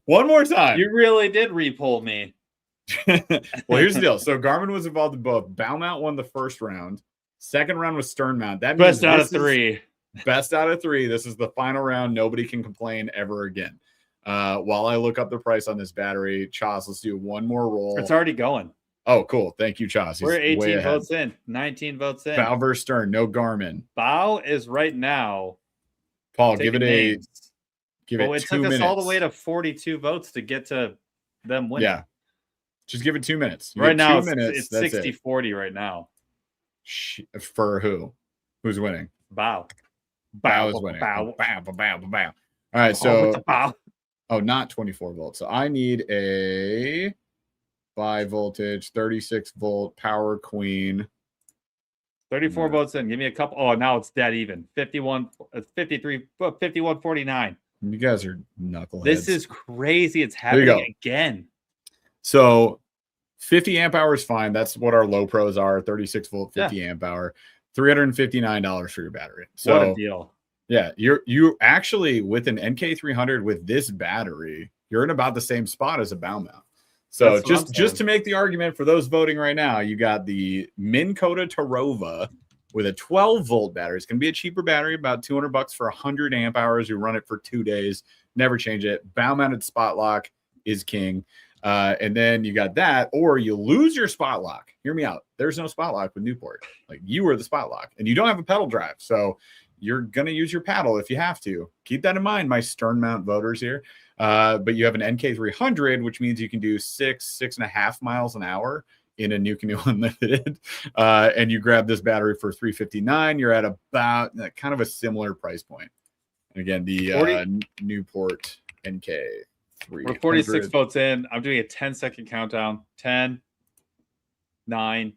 One more time. You really did re-pull me. Well, here's the deal. So Garmin was involved in both. Bow mount won the first round. Second round was stern mount. That means best out of 3. Best out of 3. This is the final round. Nobody can complain ever again. While I look up the price on this battery, Chas, let's do one more roll. It's already going. Oh, cool. Thank you, Chas. We're 18 votes in. 19 votes in. Bow versus stern. No Garmin. Bow is right now. Paul, give it it 2 minutes. It took us all the way to 42 votes to get to them winning. Yeah. Just give it 2 minutes. Right now, it's 60-40 right now. For who? Who's winning? Bow. Bow is winning. Bow. All right, so not 24 volts. So I need a 5 voltage, 36 volt Power Queen. 34 votes in. Give me a couple. Oh, now it's dead even. 51, 53, 51-49. You guys are knuckleheads. This is crazy. It's happening again. So 50 amp hour is fine. That's what our low pros are. 36 volt, 50 amp hour, $359 for your battery. So what a deal. Yeah, you actually with an NK300 with this battery, you're in about the same spot as a bow mount. So That's what I'm just saying. to make the argument for those voting right now, you got the Minn Kota Tarova with a 12-volt battery. It's going to be a cheaper battery, about $200 for 100 amp hours. You run it for 2 days, never change it. Bow-mounted spot lock is king. And then you got that, or you lose your spot lock. Hear me out. There's no spot lock with Newport. Like, you are the spot lock, and you don't have a pedal drive. So you're going to use your paddle if you have to. Keep that in mind, my stern mount voters here. But you have an NK300, which means you can do 6.5 miles an hour in a New Canoe Unlimited. And you grab this battery for $359. You're at about kind of a similar price point. And again, the Newport NK300. We're 46 votes in. I'm doing a 10-second countdown. 10, 9,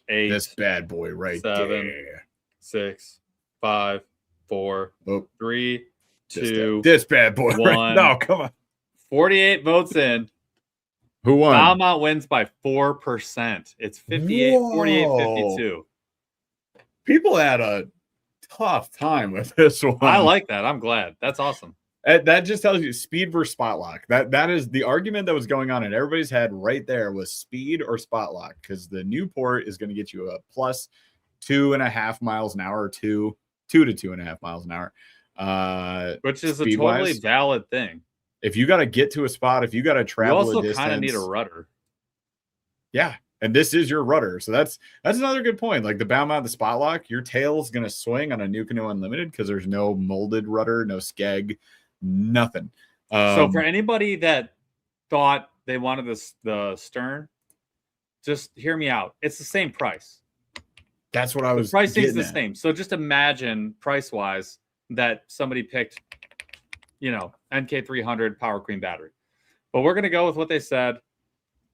8. This bad boy right 7, there. 6, 5, 4, 3, 2. This bad boy. 1. Right? No, come on. 48 votes in. Who won? Valmont wins by 4%. It's 58, 48, 52. People had a tough time with this one. I like that. I'm glad. That's awesome. That just tells you speed versus spot lock. That is the argument that was going on in everybody's head right there, was speed or spot lock, because the Newport is going to get you a plus 2.5 miles an hour, 2 to 2.5 miles an hour. Which is a totally valid thing. If you got to get to a spot, if you got to travel, you also kind of need a rudder. Yeah, and this is your rudder, so that's another good point. Like the bow mount, the spot lock, your tail's going to swing on a New Canoe Unlimited because there's no molded rudder, no skeg, nothing. So for anybody that thought they wanted the stern, just hear me out. It's the same price. That's what I was. The pricing's the same. So just imagine price wise that somebody picked, NK300 Power Queen battery. But we're going to go with what they said.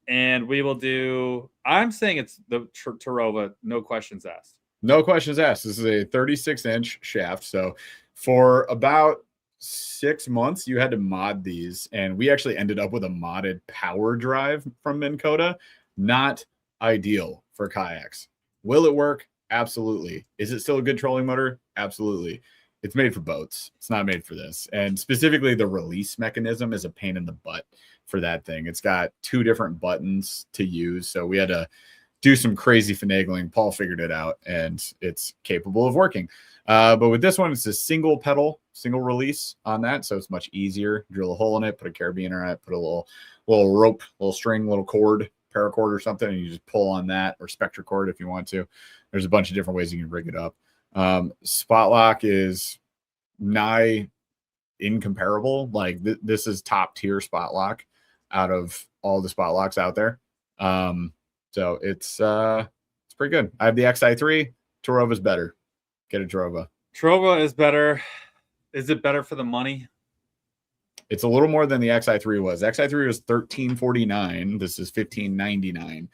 And we will do, I'm saying it's the Tarova, no questions asked. No questions asked. This is a 36-inch shaft. So for about 6 months, you had to mod these. And we actually ended up with a modded power drive from Minn Kota. Not ideal for kayaks. Will it work? Absolutely. Is it still a good trolling motor? Absolutely. It's made for boats. It's not made for this. And specifically, the release mechanism is a pain in the butt for that thing. It's got 2 different buttons to use. So we had to do some crazy finagling. Paul figured it out, and it's capable of working. But with this one, it's a single pedal, single release on that. So it's much easier. Drill a hole in it, put a carabiner on it, put a little rope, little string, little cord, paracord or something, and you just pull on that, or spectra cord if you want to. There's a bunch of different ways you can rig it up. Spot lock is nigh incomparable. Like this is top tier spot lock out of all the spot locks out there. So it's pretty good. I have the XI3. Tarova's better. Get a Tarova. Tarova is better. Is it better for the money? It's a little more than the XI3 was. XI3 was $1349. This is $1599.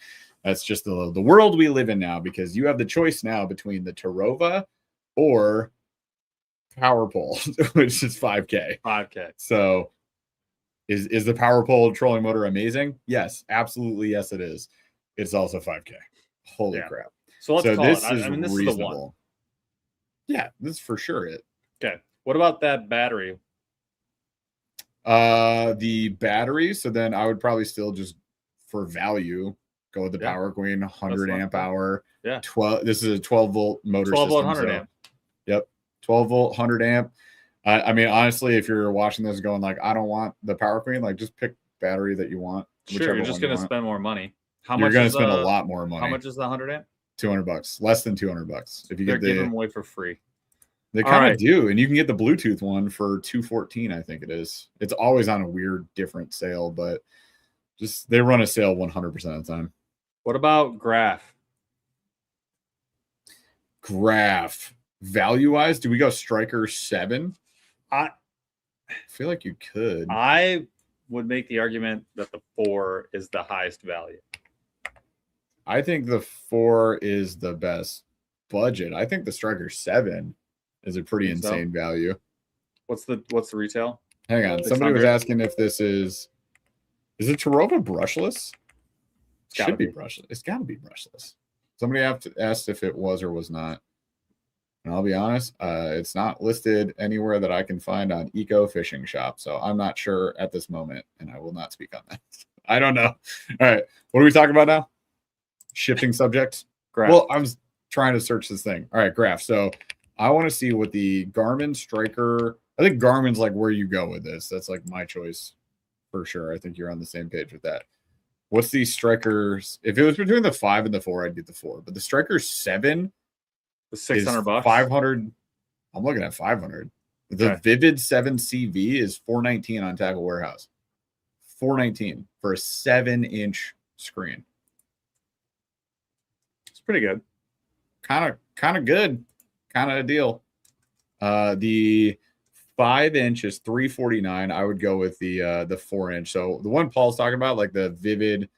That's just the world we live in now, because you have the choice now between the Tarova or Power Pole, which is $5K. $5K. So is the Power Pole trolling motor amazing? Yes, absolutely. Yes, it is. It's also $5K. Holy crap. So let's call this it. Is this reasonable. is the one. Yeah, this is for sure it. Okay. What about that battery? The battery. So then I would probably still just, for value, go with the Power Queen 100 amp hour. Yeah. 12. This is a 12-volt motor 12 volt, system. 100 amp. Yep. 12-volt, 100 amp. I mean, honestly, if you're watching this going like, I don't want the Power Queen, like just pick battery that you want. Sure, you're just going to spend more money. You're going to spend a lot more money. How much is the 100 amp? $200. Less than $200. If you They're get giving them away for free. They kind of do, and you can get the Bluetooth one for $214. I think it is. It's always on a weird, different sale, but just they run a sale 100% of the time. What about Graph? Graph value-wise, do we go Striker 7? I feel like you could. I would make the argument that the 4 is the highest value. I think the 4 is the best budget. I think the Striker 7 is a pretty insane value. What's the retail? Hang on. Somebody was asking if this is it Tarova brushless? Should be brushless. It's got to be brushless. Somebody asked if it was or was not. And I'll be honest, it's not listed anywhere that I can find on Eco Fishing Shop. So I'm not sure at this moment, and I will not speak on that. I don't know. All right. What are we talking about now? Shifting subjects. Graph. Well, I was trying to search this thing. All right, graph. So I want to see what the Garmin Striker. I think Garmin's like where you go with this. That's like my choice for sure. I think you're on the same page with that. What's the Strikers? If it was between the 5 and the 4, I'd get the 4. But the Striker 7 The $600. 500. I'm looking at 500. The Vivid 7 CV is 419 on Tackle Warehouse. 419 for a 7-inch screen. It's pretty good. Kind of good. Kind of a deal. The 5-inch is 349. I would go with the 4-inch. So the one Paul's talking about, like the Vivid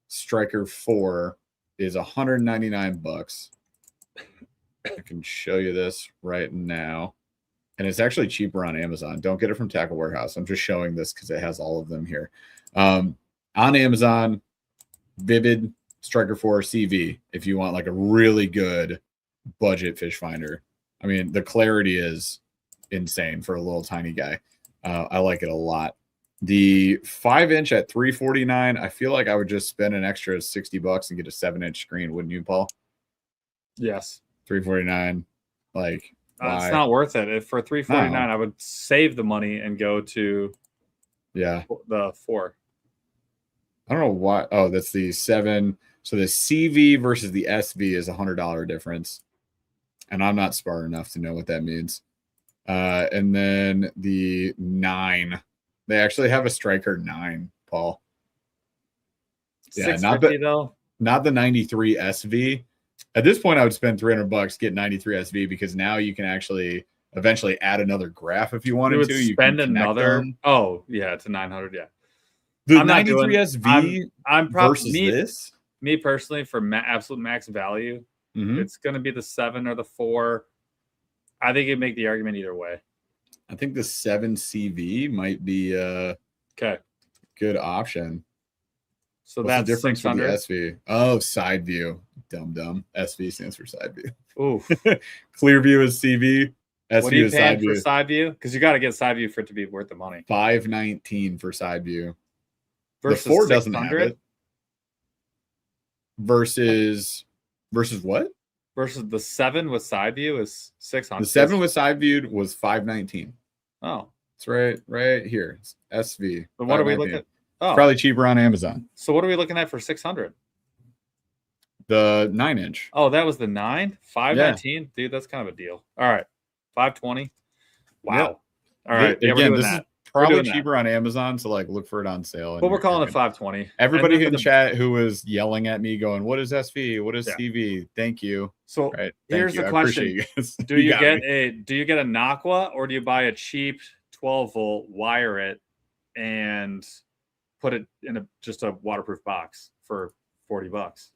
Striker 4, is $199. I can show you this right now. And it's actually cheaper on Amazon. Don't get it from Tackle Warehouse. I'm just showing this because it has all of them here. On Amazon, Vivid Striker 4 CV, if you want like a really good budget fish finder. I mean, the clarity is insane for a little tiny guy. I like it a lot. The 5-inch at $349, I feel like I would just spend an extra $60 and get a 7-inch screen, wouldn't you, Paul? Yes. $349. Like, it's not worth it. If for $349, I would save the money and go to the 4. I don't know why. Oh, that's the 7. So the CV versus the SV is $100 difference. And I'm not smart enough to know what that means. And then the 9. They actually have a Striker 9, Paul. Yeah, not the 93 SV. At this point, I would spend $300, get 93 SV, because now you can actually eventually add another graph if you wanted to. You spend another. Oh, yeah, it's a 900. Yeah. The 93 SV I'm probably versus this. Me personally, for absolute max value, it's going to be the 7 or the 4. I think you'd make the argument either way. I think the 7 CV might be a good option. So what's that's the difference 600? with the SV? Oh, side view. Dumb. SV stands for side view. Oof. Clear view is CV. SV what are you is paying side view. for side view? Because you got to get side view for it to be worth the money. $519 for side view. Versus the 4 600? doesn't have it. Versus what? Versus the 7 with side view is 600. The 7 with side viewed was $519. Oh, it's right here. It's SV. But what are we looking at? Oh, it's probably cheaper on Amazon. So what are we looking at for 600? The 9-inch. Oh, that was the 9? 519? Dude, that's kind of a deal. All right. 520. Wow. Yep. All right. Yeah, again, this is probably cheaper on Amazon, so like look for it on sale. But we're calling it 520. Everybody in chat who was yelling at me going, what is SV? What is CV? Thank you. So here's the question. Do you get a Naqua, or do you buy a cheap 12-volt, wire it, and put it in just a waterproof box for $40?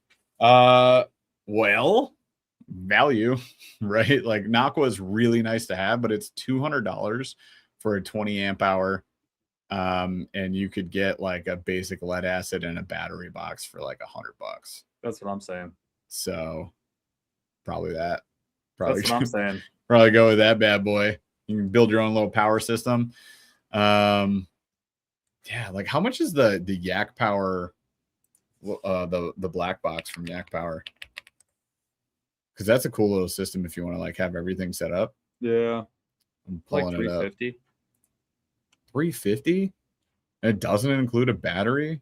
Well, value, right? Like Naqua is really nice to have, but it's $200 for a 20 amp hour. And you could get like a basic lead acid and a battery box for like $100. That's what I'm saying. So probably that. That's what I'm saying. Probably go with that bad boy. You can build your own little power system. Yeah, like how much is the Yak Power, the black box from Yak Power? Because that's a cool little system if you want to like have everything set up. Yeah, I'm pulling like 350. it up. 350? It doesn't include a battery.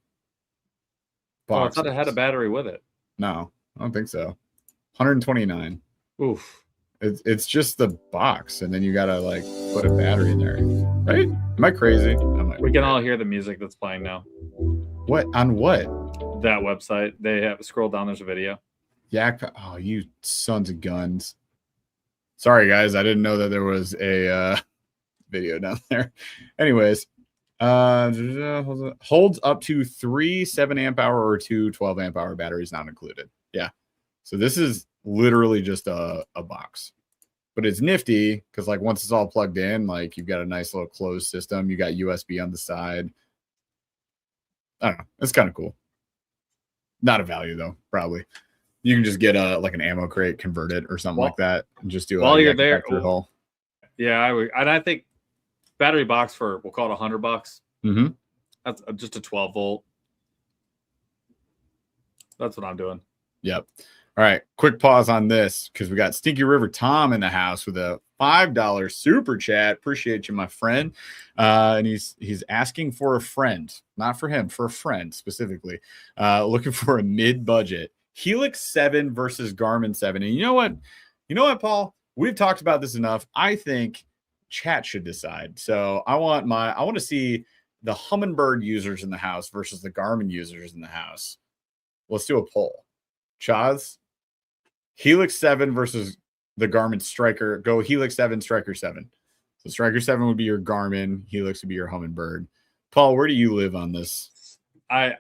Oh, I thought it had a battery with it. No, I don't think so. 129. Oof. It's just the box, and then you gotta like put a battery in there, right? Am I crazy? We can all hear the music that's playing now. What on what? That website. They have scroll down. There's a video. Yak. Oh, you sons of guns! Sorry, guys. I didn't know that there was a video down there. Anyways, holds up to 3 7 amp hour or 2 12 amp hour batteries not included. Yeah. So this is literally just a box, but it's nifty because like once it's all plugged in, like you've got a nice little closed system. You got USB on the side. I don't know. It's kind of cool. Not a value though, probably. You can just get like an ammo crate, convert it or something like that, and just do while you're there. Haul. Yeah, I would, and I think battery box for we'll call it $100. Mm-hmm. That's just a 12 volt. That's what I'm doing. Yep. All right. Quick pause on this because we got Stinky River Tom in the house with a $5 super chat. Appreciate you, my friend. And he's asking for a friend, not for him, for a friend specifically. Looking for a mid-budget Helix 7 versus Garmin 7. And you know what? You know what, Paul? We've talked about this enough. I think chat should decide. So I want to see the Humminbird users in the house versus the Garmin users in the house. Let's do a poll. Chaz, Helix 7 versus the Garmin Striker. Go Helix 7, Striker 7. So Striker 7 would be your Garmin. Helix would be your Humminbird. Paul, where do you live on this?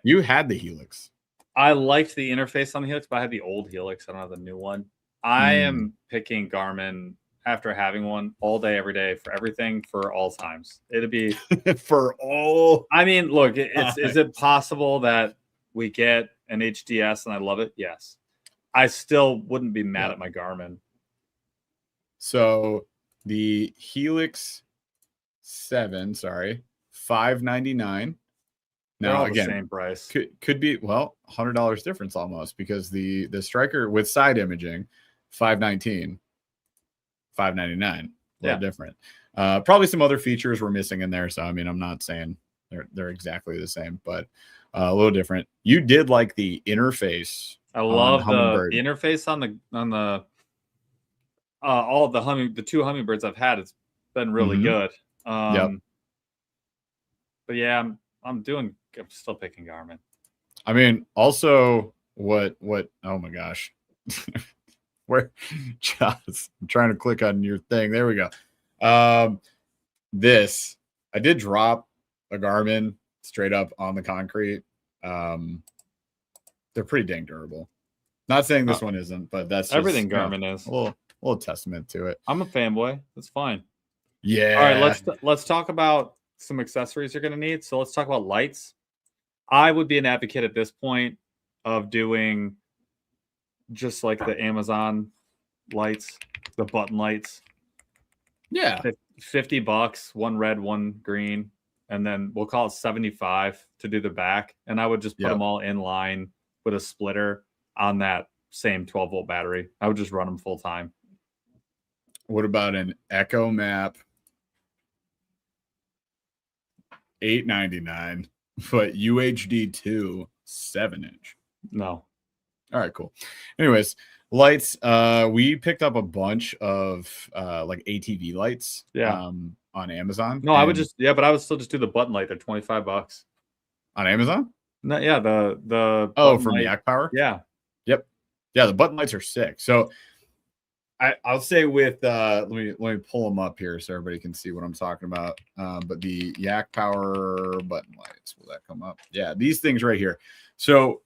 You had the Helix. I liked the interface on the Helix, but I had the old Helix. I don't have the new one. I am picking Garmin after having one all day, every day, for everything, for all times. It'd be for all. I mean, look, is it possible that we get an HDS and I love it? Yes. I still wouldn't be mad at my Garmin. So the Helix 7, sorry, $599. Now again, same price. Could be, well, $100 difference almost, because the Striker with side imaging, $519, $599. A little different. Probably some other features we're missing in there. So I mean, I'm not saying they're exactly the same, but a little different. You did like the interface. I love the interface on the all the two Humminbirds I've had. It's been really good. But yeah, I'm still picking Garmin. I mean, also what oh my gosh. Where just I'm trying to click on your thing. There we go. This I did drop a Garmin straight up on the concrete. They're pretty dang durable. Not saying this one isn't, but that's just, everything Garmin is. A little testament to it. I'm a fanboy. That's fine. Yeah. All right, let's talk about some accessories you're going to need. So let's talk about lights. I would be an advocate at this point of doing just like the Amazon lights, the button lights. Yeah. $50, one red, one green, and then we'll call it 75 to do the back. And I would just put them all in line with a splitter on that same 12-volt battery. I would just run them full time. What about an Echo Map? $899, but UHD 2 7-inch. No. All right, cool. Anyways, lights. We picked up a bunch of like ATV lights. On Amazon. No, I would just but I would still just do the button light. They're $25 on Amazon. No, yeah, the from Yak Power. Yeah. Yep. Yeah, the button lights are sick. So I'll say with let me pull them up here so everybody can see what I'm talking about. But the Yak Power button lights, will that come up? Yeah, these things right here. So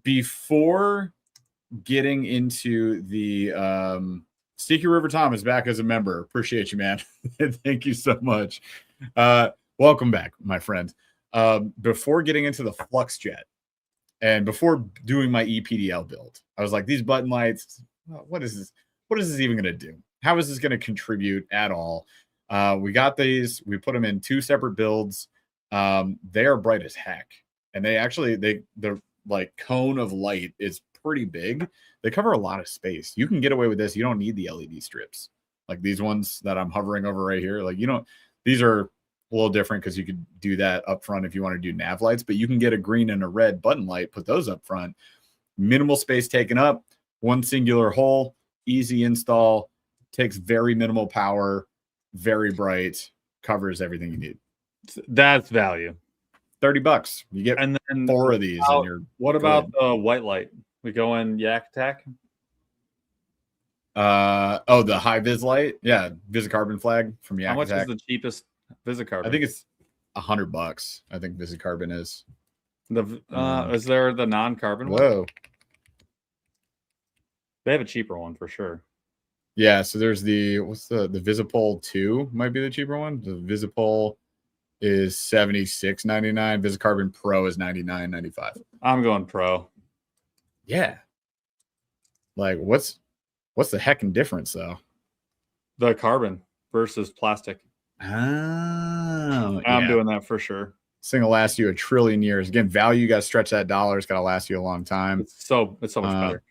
before getting into the Stinky River Tom is back as a member. Appreciate you, man. Thank you so much. Welcome back, my friend. Before getting into the Flux Jet and before doing my EPDL build, I was like, these button lights, what is this? What is this even going to do? How is this going to contribute at all? We got these. We put them in 2 separate builds. They are bright as heck. And the like cone of light is pretty big. They cover a lot of space. You can get away with this. You don't need the LED strips. Like these ones that I'm hovering over right here. Like, these are a little different because you could do that up front if you want to do nav lights, but you can get a green and a red button light, put those up front. Minimal space taken up, one singular hole. Easy install, takes very minimal power, very bright, covers everything you need. That's value. $30. You get and then 4 of these. What about the white light? We go in Yak Attack. The high vis light. Yeah, Visicarbon flag from Yak Attack. How much is the cheapest Visicarbon? I think it's $100. I think Visicarbon is. Is there the non-carbon one? Whoa. They have a cheaper one for sure. Yeah, so there's the Visipol 2 might be the cheaper one. The Visipol is $76.99. Visicarbon Pro is $99.95. I'm going Pro. Yeah. Like what's the heckin' difference though? The carbon versus plastic. Oh, I'm doing that for sure. This thing will last you a trillion years. Again, value, you got to stretch that dollar. It's got to last you a long time. It's so much better.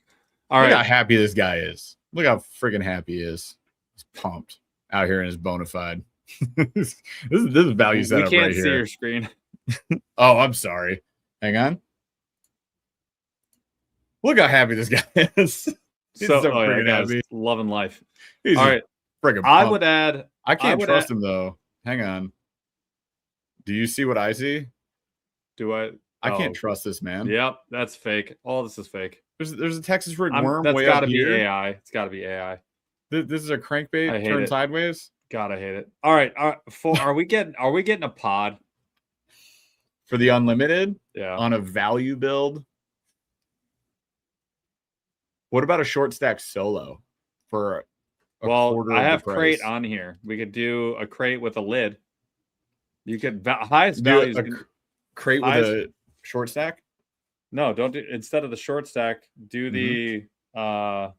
All right. Look how happy this guy is. Look how freaking happy he is. He's pumped out here in his bona fide. this is value setup right here. We can't see your screen. Oh, I'm sorry. Hang on. Look how happy this guy is. He's so freaking happy. Loving life. He's all right. Freaking pumped. I would add. I can't trust him though. Hang on. Do you see what I see? Do I? I can't trust this, man. Yep, that's fake. All this is fake. There's a Texas rig worm that's way gotta up be here. AI. It's got to be AI. This is a crankbait turned sideways. God, I hate it. All right. Are we getting a pod for the unlimited? Yeah. On a value build. What about a short stack solo for a quarter I have of the price? crate on here. We could do a crate with a lid. You could highest values. Crate with a short stack? No, don't do instead of the short stack, do the flambeau.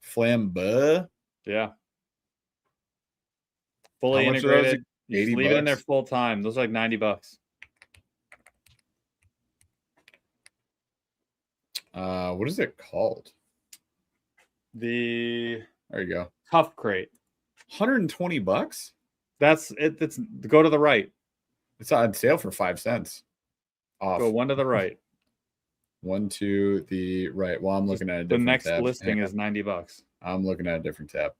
Flambeau? Yeah. Fully integrated. You just leave it in there full time. Those are like $90. What is it called? There you go. Tough crate. $120? That's it. That's go to the right. It's on sale for 5 cents. Off. Go one to the right. One to the right. Well, I'm looking at a different tab. The next tab. listing is $90. I'm looking at a different tab.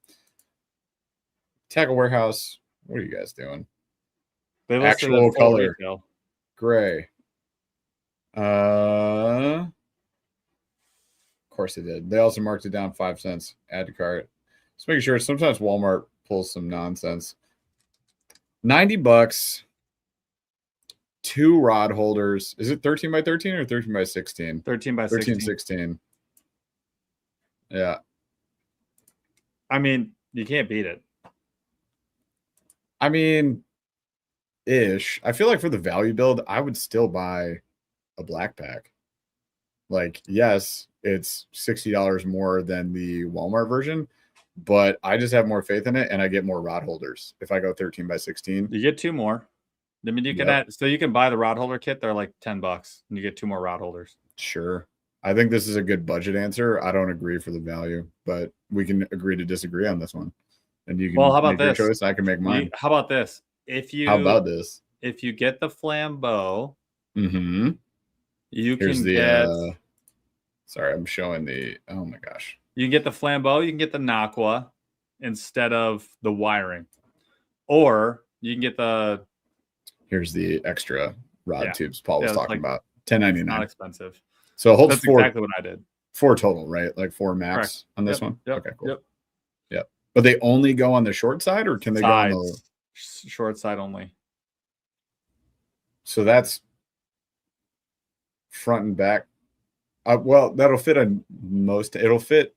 Tackle Warehouse. What are you guys doing? They actual color. Retail. Gray. Of course they did. They also marked it down 5 cents. Add to cart. Just making sure. Sometimes Walmart pulls some nonsense. $90. 2 rod holders. Is it 13 by 13 or 13 by 16? 13 by 16. Yeah. I mean, you can't beat it. I mean, ish. I feel like for the value build, I would still buy a black pack. Like, yes, it's $60 more than the Walmart version, but I just have more faith in it and I get more rod holders if I go 13 by 16. You get 2 more. I mean, you can add, so you can buy the rod holder kit. They're like $10 and you get 2 more rod holders. Sure. I think this is a good budget answer. I don't agree for the value, but we can agree to disagree on this one. And you can how about make your this? choice. I can make mine. How about this? How about this? If you get the flambeau, you Here's can the, get. Sorry, I'm showing the. Oh my gosh. You can get the flambeau. You can get the Naqua instead of the wiring, or you can get the. Here's the extra rod tubes Paul was talking about. $10.99. Not expensive. So it holds That's 4. Exactly what I did. 4 total, right? Like 4 max Correct. on this one. Yep. Okay, cool. Yep. But they only go on the short side, or can they go on the short side only? So that's front and back. Well, that'll fit on most. It'll fit.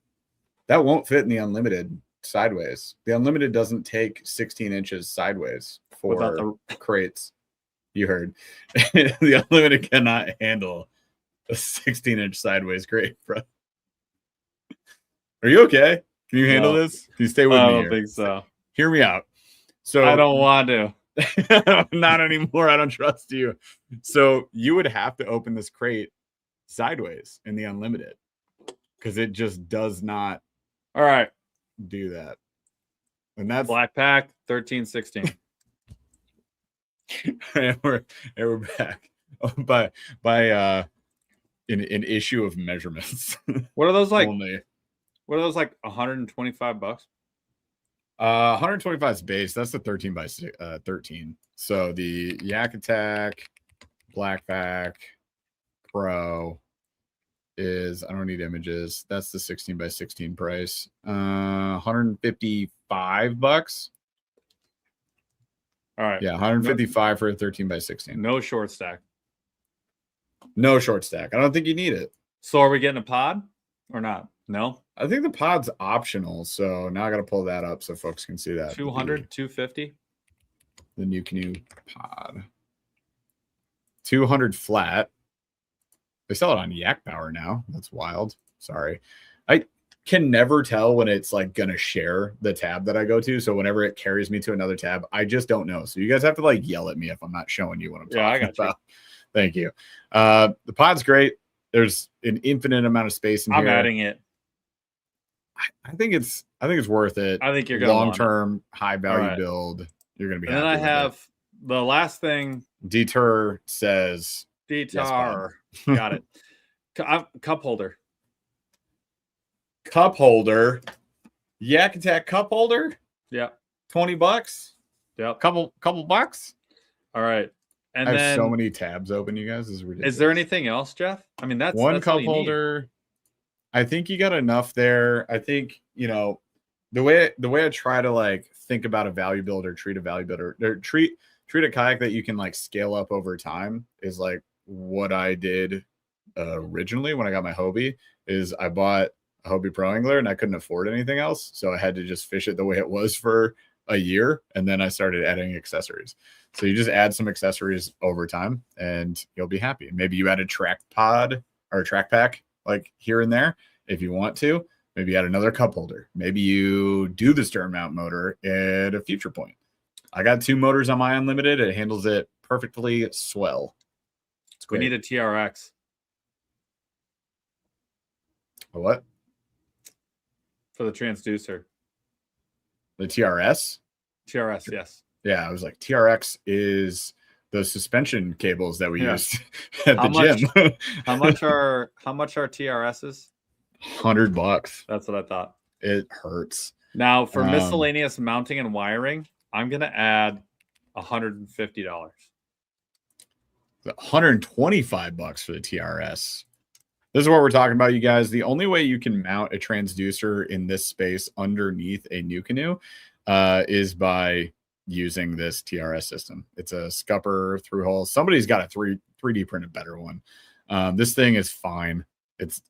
That won't fit in the unlimited sideways. The unlimited doesn't take 16 inches sideways for crates. You heard. The unlimited cannot handle a 16-inch sideways crate, bro. Are you okay? Can you handle this? Can you stay with me? I don't think so. Hear me out. So I don't want to. Not anymore. I don't trust you. So you would have to open this crate sideways in the unlimited because it just does not. All right. Do that. And that's black pack 1316. and we're back by an issue of measurements. What are those like? Only. What are those like? $125? 125 is base. That's the 13 by 13. So the Yak Attack Black Pack Pro is, I don't need images. That's the 16 by 16 price. $155. All right. Yeah, 155 for a 13 by 16. No short stack. No short stack. I don't think you need it. So are we getting a pod or not? No. I think the pod's optional. So now I got to pull that up so folks can see that. 200, 250. The new canoe pod. 200 flat. They sell it on Yak Power now. That's wild. Sorry. can never tell when it's like gonna share the tab that I go to. So whenever it carries me to another tab, I just don't know. So you guys have to like yell at me if I'm not showing you what I'm Yeah, I talking got you. about. Thank you. The pod's great. There's an infinite amount of space in I'm here. adding it. I think it's worth it. I think you're gonna want it. Long-term, high value Alright. build. You're gonna be And happy then I with it. have the last thing. Deter says Detar. Got it. Cup holder. Cup holder. Yak Attack cup holder. Yep. $20. Yep. Couple bucks. All right. And I have then so many tabs open, you guys. This is ridiculous. is there anything else, Jeff? I mean, that's one that's cup holder. I think you got enough there. I think, you know, the way I try to like think about a value builder, treat a value builder, or treat a kayak that you can like scale up over time is like what I did originally when I got my Hobie. Is I bought a Hobie Pro Angler and I couldn't afford anything else, so I had to just fish it the way it was for a year, and then I started adding accessories. So you just add some accessories over time and you'll be happy. Maybe you add a track pod or a track pack like here and there if you want to. Maybe add another cup holder. Maybe you do the stern mount motor at a future point. I got 2 motors on my Unlimited. It handles it perfectly swell. It's great. We need a TRX. A what? For the transducer. The TRS? TRS, yes. Yeah, I was like, TRX is those suspension cables that we used at the gym. how much are TRSs? $100. That's what I thought. It hurts. Now for miscellaneous mounting and wiring, I'm gonna add $150. $125 for the TRS. This is what we're talking about, you guys. The only way you can mount a transducer in this space underneath a new canoe is by using this TRS system. It's a scupper through hole. Somebody's got a 3D printed better one. This thing is fine.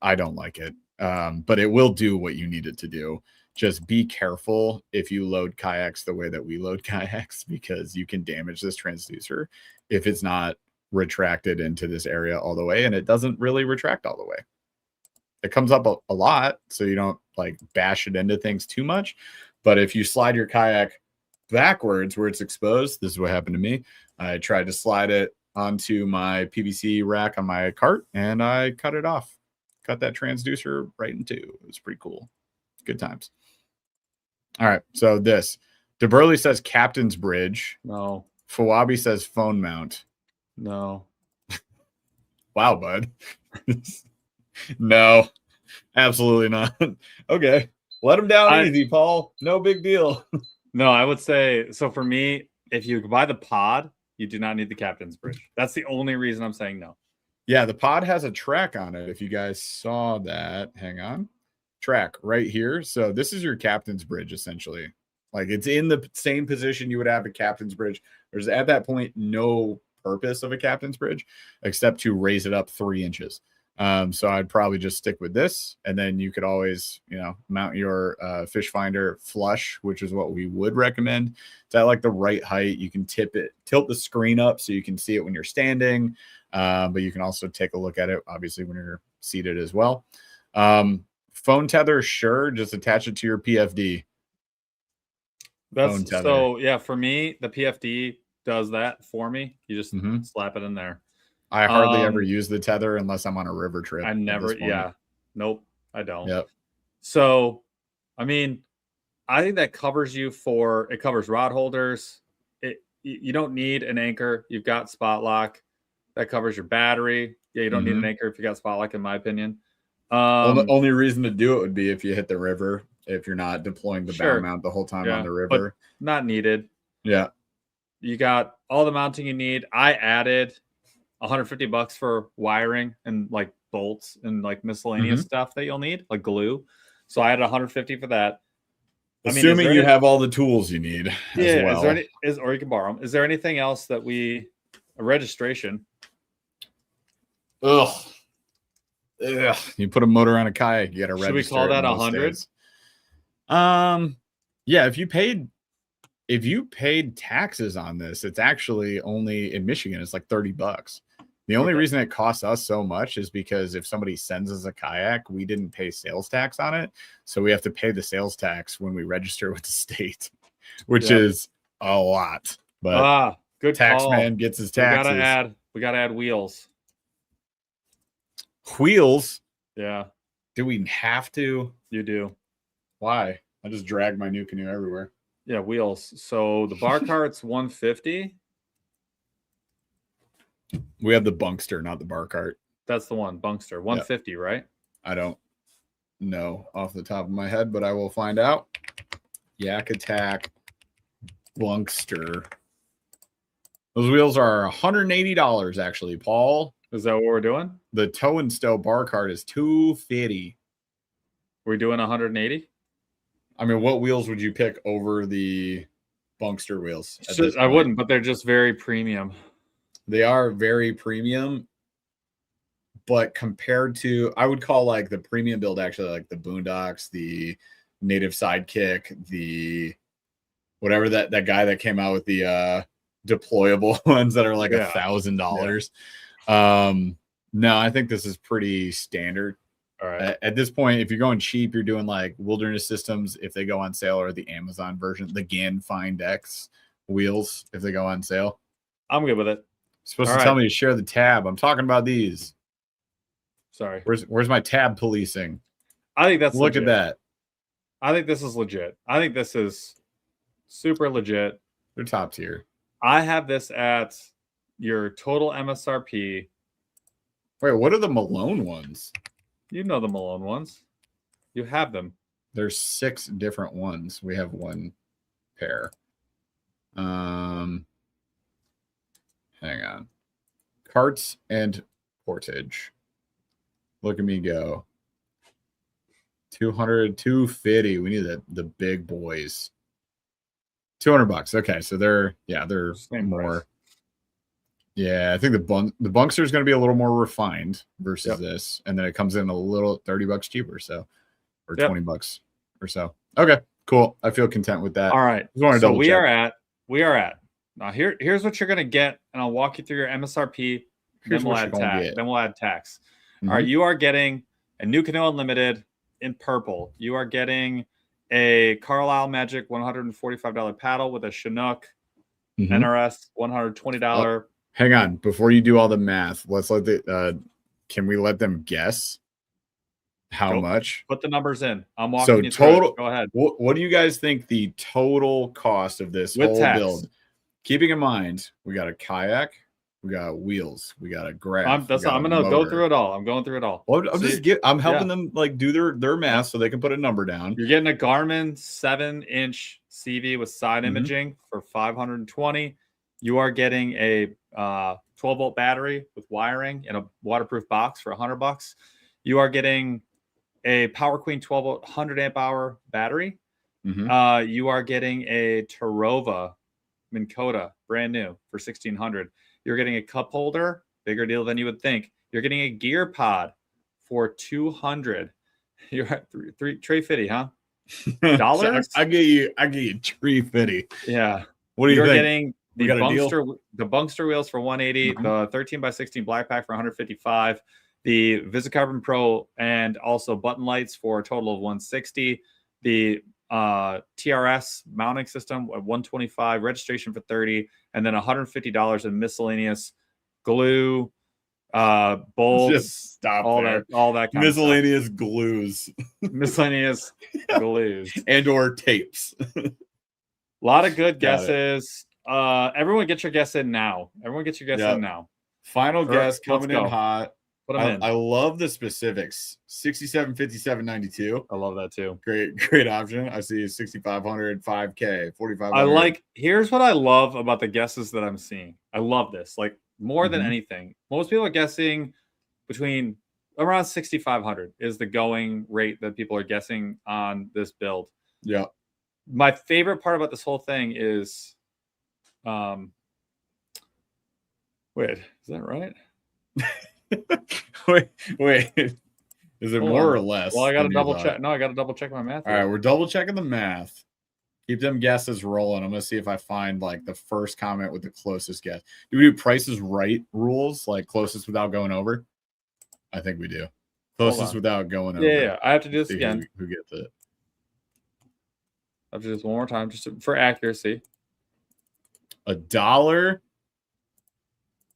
I don't like it, but it will do what you need it to do. Just be careful if you load kayaks the way that we load kayaks, because you can damage this transducer if it's not retracted into this area all the way, and it doesn't really retract all the way. It comes up a lot, so you don't like bash it into things too much. But if you slide your kayak backwards where it's exposed, this is what happened to me. I tried to slide it onto my PVC rack on my cart, and I cut it off. Cut that transducer right in two. It was pretty cool. Good times. All right, so this. DeBurley says Captain's Bridge. No. Fawabi says phone mount. No. Wow, bud. No, absolutely not. Okay. Let him down easy, Paul. No big deal. No, I would say, so for me, if you buy the pod, you do not need the Captain's Bridge. That's the only reason I'm saying no. Yeah, the pod has a track on it. If you guys saw that, hang on. Track right here. So this is your Captain's Bridge, essentially. Like it's in the same position you would have a Captain's Bridge. There's at that point no purpose of a Captain's Bridge except to raise it up 3 inches. So I'd probably just stick with this, and then you could always, you know, mount your fish finder flush, which is what we would recommend. It's at like the right height. You can tilt the screen up so you can see it when you're standing, but you can also take a look at it obviously when you're seated as well. Phone tether, sure, just attach it to your PFD. That's so yeah, for me the PFD does that for me. You just slap it in there. I hardly ever use the tether unless I'm on a river trip. I never, yeah. Nope, I don't. Yep. So, I mean, I think that covers you for, it covers rod holders. You don't need an anchor. You've got spot lock. That covers your battery. Yeah, you don't need an anchor if you got spot lock, in my opinion. Only reason to do it would be if you hit the river, if you're not deploying the bow mount the whole time on the river. But not needed. Yeah. You got all the mounting you need. I added $150 for wiring and like bolts and like miscellaneous stuff that you'll need, like glue. So I added $150 for that. Assuming you have all the tools you need as well. Or you can borrow them. Is there anything else that a registration? Ugh. You put a motor on a kayak, you got to register. Should we call that 100? Yeah, if you paid taxes on this, it's actually only in Michigan, it's like $30. The only reason it costs us so much is because if somebody sends us a kayak, we didn't pay sales tax on it. So we have to pay the sales tax when we register with the state, which is a lot. But good tax call. man gets his taxes. We gotta add wheels. Wheels? Yeah. Do we have to? You do. Why? I just drag my new canoe everywhere. Yeah, wheels. So the bar cart's 150. We have the bunkster, not the bar cart. That's the one, bunkster. 150, right? I don't know off the top of my head, but I will find out. Yak Attack bunkster. Those wheels are $180 actually, Paul. Is that what we're doing? The tow and stow bar cart is $250. We're doing 180? I mean, what wheels would you pick over the bunkster wheels? I wouldn't, but they're just very premium. They are very premium, but compared to, I would call like the premium build actually like the Boondocks, the Native Sidekick, the whatever that guy that came out with the deployable ones that are like $1,000. No, I think this is pretty standard. All right. At this point, if you're going cheap, you're doing like Wilderness Systems if they go on sale, or the Amazon version, the GAN Find X wheels if they go on sale. I'm good with it. You're supposed to tell me to share the tab. I'm talking about these. Sorry. Where's my tab policing? I think that's look at that. I think this is legit. I think this is super legit. They're top tier. I have this at your total MSRP. Wait, what are the Malone ones? You know the Malone ones. You have them. There's 6 different ones. We have one pair. Hang on. Carts and portage. Look at me go. 200, 250. We need the big boys. $200. Okay, so they're same more. Price. Yeah, I think the bunkster is going to be a little more refined versus this, and then it comes in a little $30 cheaper, so or $20 or so. Okay, cool. I feel content with that. All right. So we are at now. Here's what you're going to get, and I'll walk you through your MSRP. Then we'll add tax. Mm-hmm. All right, you are getting a new Canoe Unlimited in purple. You are getting a Carlisle Magic $145 paddle with a Chinook NRS $120. Hang on, before you do all the math, let's let can we let them guess how much? Put the numbers in. I'm walking you through total. Go ahead. What do you guys think the total cost of this whole build? Keeping in mind, we got a kayak, we got wheels, we got a graph. I'm gonna go through it all. I'm going through it all. Well, I'm helping them like do their math so they can put a number down. You're getting a Garmin 7-inch CV with side imaging for $520. You are getting a 12-volt battery with wiring in a waterproof box for $100. You are getting a Power Queen 12-volt 100 amp hour battery. You are getting a Tarova Minn Kota brand new for $1,600. You're getting a cup holder, bigger deal than you would think. You're getting a gear pod for $200. You're at $350, huh? Dollars? I get you $350. Yeah. What do you think? You're getting the Bunkster wheels for $180, the 13x16 black pack for $155, the Visicarbon Pro and also button lights for a total of $160, the TRS mounting system at $125, registration for $30, and then $150 in miscellaneous glue, bolts. Just stop all there. All that kind miscellaneous of stuff. glues, miscellaneous glues, and or tapes. A lot of good guesses. Everyone get your guess in now. In now. Final guess coming in hot. Put them in. I love the specifics. 67, 57, 92. I love that too. Great option. I see 6,500, 5K, 4,500. Here's what I love about the guesses that I'm seeing. I love this. Like more than anything. Most people are guessing between around 6,500 is the going rate that people are guessing on this build. Yeah. My favorite part about this whole thing is wait, is that right? wait. Is it more or less? Well, I got to double check. No, I got to double check my math. All right, we're double checking the math. Keep them guesses rolling. I'm gonna see if I find like the first comment with the closest guess. Do we do prices right rules, like closest without going over? I think we do. Closest without going over. Yeah, I have to do this again. Who gets it? I have to do this one more time just for accuracy. $1.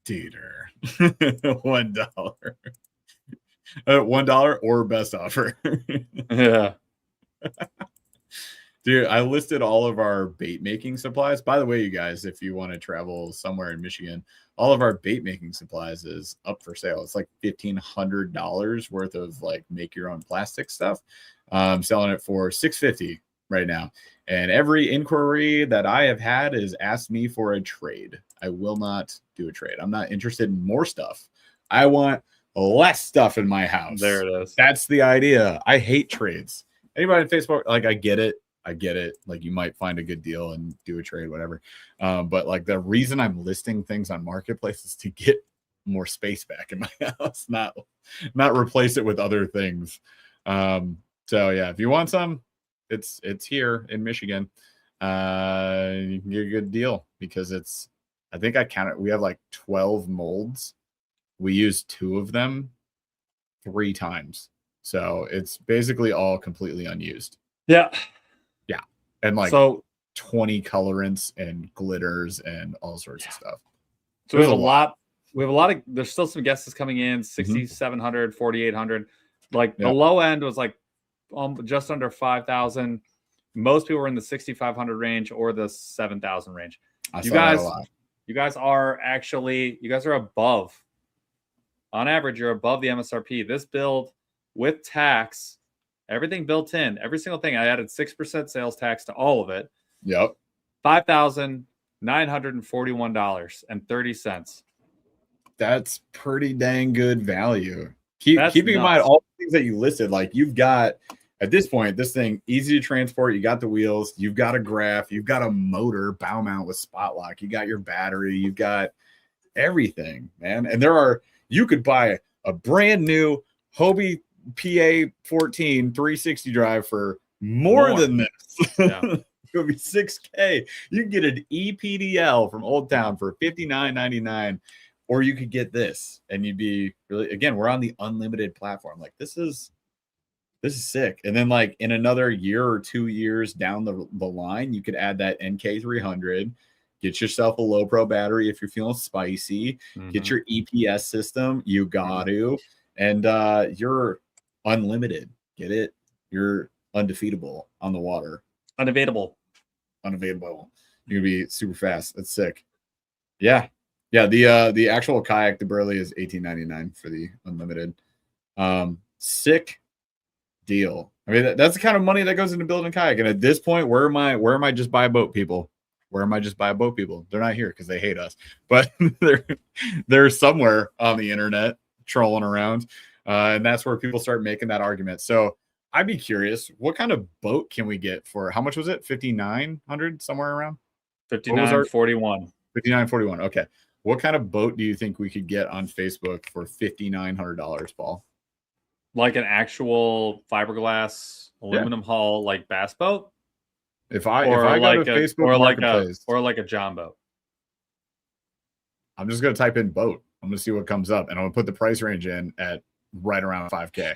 Dieter. $1. $1 or best offer. Yeah. Dude, I listed all of our bait making supplies. By the way, you guys, if you want to travel somewhere in Michigan, all of our bait making supplies is up for sale. It's like $1,500 worth of like make your own plastic stuff. I'm selling it for $650 right now. And every inquiry that I have had is asked me for a trade. I will not do a trade. I'm not interested in more stuff. I want less stuff in my house. There it is. That's the idea. I hate trades. Anybody on Facebook, like, I get it. Like, you might find a good deal and do a trade, whatever. But like, the reason I'm listing things on Marketplace is to get more space back in my house, not replace it with other things. So yeah, if you want some, it's here in Michigan. You can get a good deal because I think I counted. We have like 12 molds. We used 2 of them 3 times. So it's basically all completely unused. Yeah. Yeah. And like so 20 colorants and glitters and all sorts of stuff. So we have a lot. We have a lot of, there's still some guesses coming in, 6,700, 4,800. Like the low end was like just under 5,000. Most people were in the 6,500 range or the 7,000 range. You guys are above. On average, you're above the MSRP. This build with tax, everything built in, every single thing. I added 6% sales tax to all of it. Yep. $5,941.30. That's pretty dang good value. Keeping in mind all the things that you listed, like you've got at this point, this thing easy to transport. You got the wheels, you've got a graph, you've got a motor bow mount with spot lock, you got your battery, you've got everything, man. And you could buy a brand new Hobie PA 14 360 drive for more than this. Yeah. It would be $6K. You can get an EPDL from Old Town for $59.99, or you could get this, and you'd be really, again, we're on the unlimited platform. Like, this is sick. And then like in another year or 2 years down the line, you could add that NK300, get yourself a low pro battery if you're feeling spicy, get your EPS system, you got to, and you're unlimited. Get it? You're undefeatable on the water. Unavailable. You're gonna be super fast. That's sick. Yeah. The actual kayak, the Burley, is $18.99 for the unlimited. Sick deal. I mean, that's the kind of money that goes into building a kayak. And at this point, where am I just buy a boat people? Where am I just buy a boat people? They're not here because they hate us, but they're somewhere on the internet trolling around, and that's where people start making that argument. So I'd be curious, what kind of boat can we get for, how much was it? 5,900, somewhere around 59.41. 59.41. Okay. What kind of boat do you think we could get on Facebook for $5,900, Paul? Like an actual fiberglass aluminum hull, like bass boat? If I go to Facebook Marketplace, or like a John boat. I'm just gonna type in boat. I'm gonna see what comes up, and I'm gonna put the price range in at right around 5K.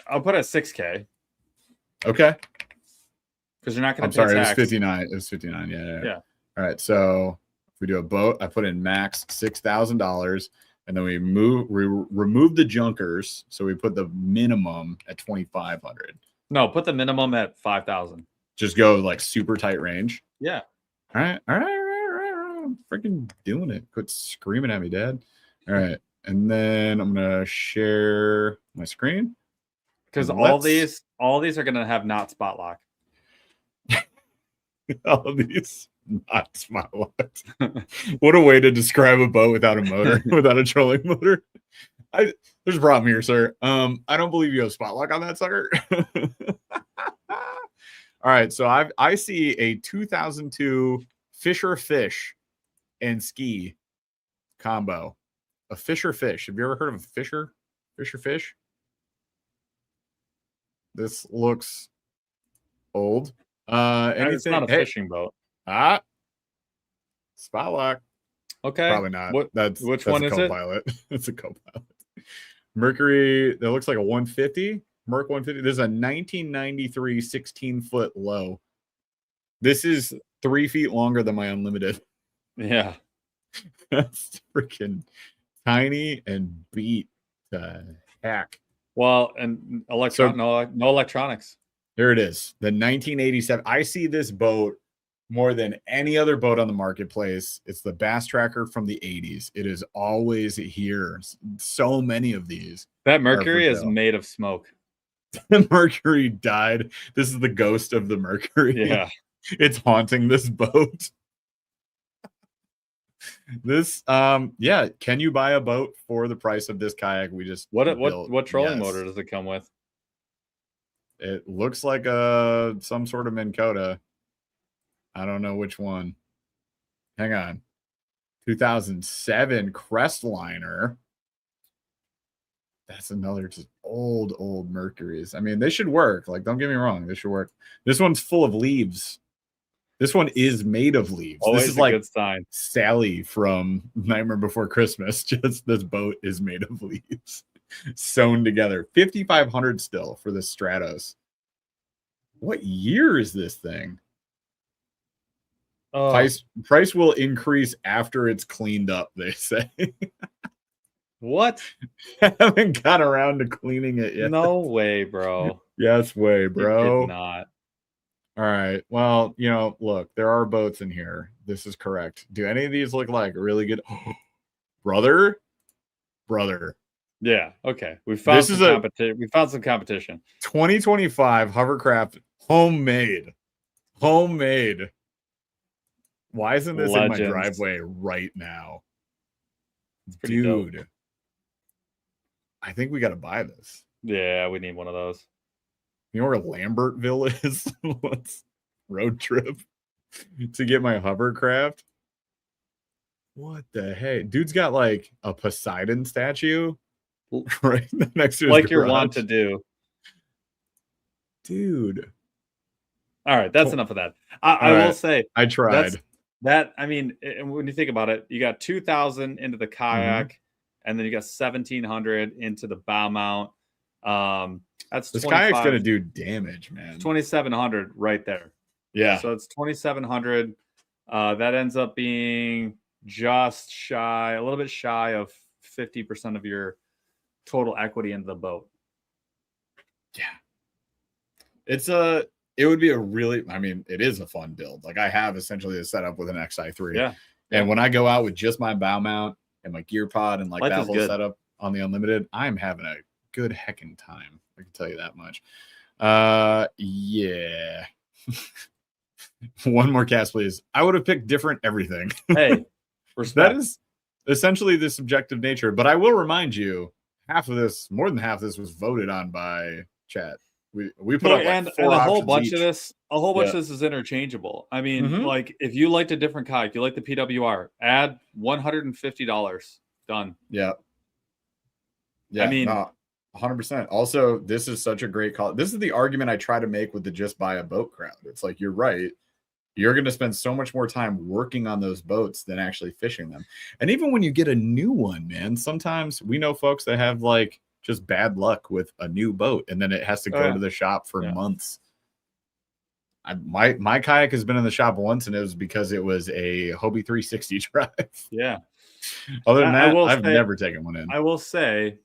I'll put it at 6K. Okay. Because you're not going to pay tax. It was 59. It was 59. Yeah. All right. So if we do a boat, I put in max $6,000, and then we remove the junkers. So we put the minimum at 2,500. No, put the minimum at 5,000. Just go like super tight range. Yeah. All right. I'm freaking doing it. Quit screaming at me, Dad. All right. And then I'm gonna share my screen. Because all these are gonna have not spot lock. All of these not spot locked. What a way to describe a boat without a motor, without a trolling motor. There's a problem here, sir. I don't believe you have spot lock on that sucker. All right, so I see a 2002 Fisher Fish and Ski combo. A Fisher Fish. Have you ever heard of a Fisher Fish? This looks old. It's not a Hey, fishing boat. spot lock. Okay. Probably not. Which That's one a is it? co-pilot. It's a co-pilot. Mercury, that looks like a 150. Merc 150. This is a 1993 16-foot low. This is 3 feet longer than my Unlimited. Yeah. That's freaking tiny and beat the heck. Well, and no electronics. There it is. The 1987. I see this boat more than any other boat on the marketplace. It's the Bass Tracker from the 80s. It is always here. So many of these. That Mercury is made of smoke. The Mercury died. This is the ghost of the Mercury. Yeah. It's haunting this boat. This yeah, can you buy a boat for the price of this kayak we just built? What trolling Yes. motor does it come with? It looks like some sort of Minn Kota. I don't know which one. Hang on. 2007 Crestliner. That's another just old Mercuries. I mean, they should work. Like, don't get me wrong, they should work. This one's full of leaves. This one is made of leaves. Always this is a like good sign. Sally from Nightmare Before Christmas. Just this boat is made of leaves sewn together. 5,500 still for the Stratos. What year is this thing? Price will increase after it's cleaned up, they say. What? Haven't got around to cleaning it yet. No way, bro. Yes way, bro. You did not. All right. Well, look, there are boats in here. This is correct. Do any of these look like really good? Brother. Yeah. Okay. We found some competition. 2025 hovercraft homemade. Why isn't this in my driveway right now? It's pretty dope. I think we got to buy this. Yeah, we need one of those. You know where Lambertville is? Let's road trip to get my hovercraft. What the heck? Dude's got like a Poseidon statue right next to his like garage. you want to do. Dude. All right, that's enough of that. I will say I tried. I mean, when you think about it, you got 2,000 into the kayak, and then you got 1,700 into the bow mount. That's this kayak's gonna do damage, man. 2,700 right there. Yeah. So it's 2,700. That ends up being just a little bit shy of 50% of your total equity into the boat. Yeah. It would be it is a fun build. Like I have essentially a setup with an XI3. Yeah. And when I go out with just my bow mount and my gear pod and like Life that whole good. setup on the Unlimited, I'm having a good heckin' time. I can tell you that much. Yeah. One more cast, please. I would have picked different everything. Hey, that is essentially the subjective nature. But I will remind you, more than half of this was voted on by chat. We put up like four and a whole options bunch each. of this. A whole bunch of this is interchangeable. I mean, like if you liked a different kayak, you like the PWR, add $150. Done. Yeah. I mean, 100%. Also, this is such a great call. This is the argument I try to make with the just buy a boat crowd. It's like, you're right. You're going to spend so much more time working on those boats than actually fishing them. And even when you get a new one, man, sometimes we know folks that have like just bad luck with a new boat, and then it has to go to the shop for months. My kayak has been in the shop once, and it was because it was a Hobie 360 drive. Yeah. Other than that, I've never taken one in. I will say,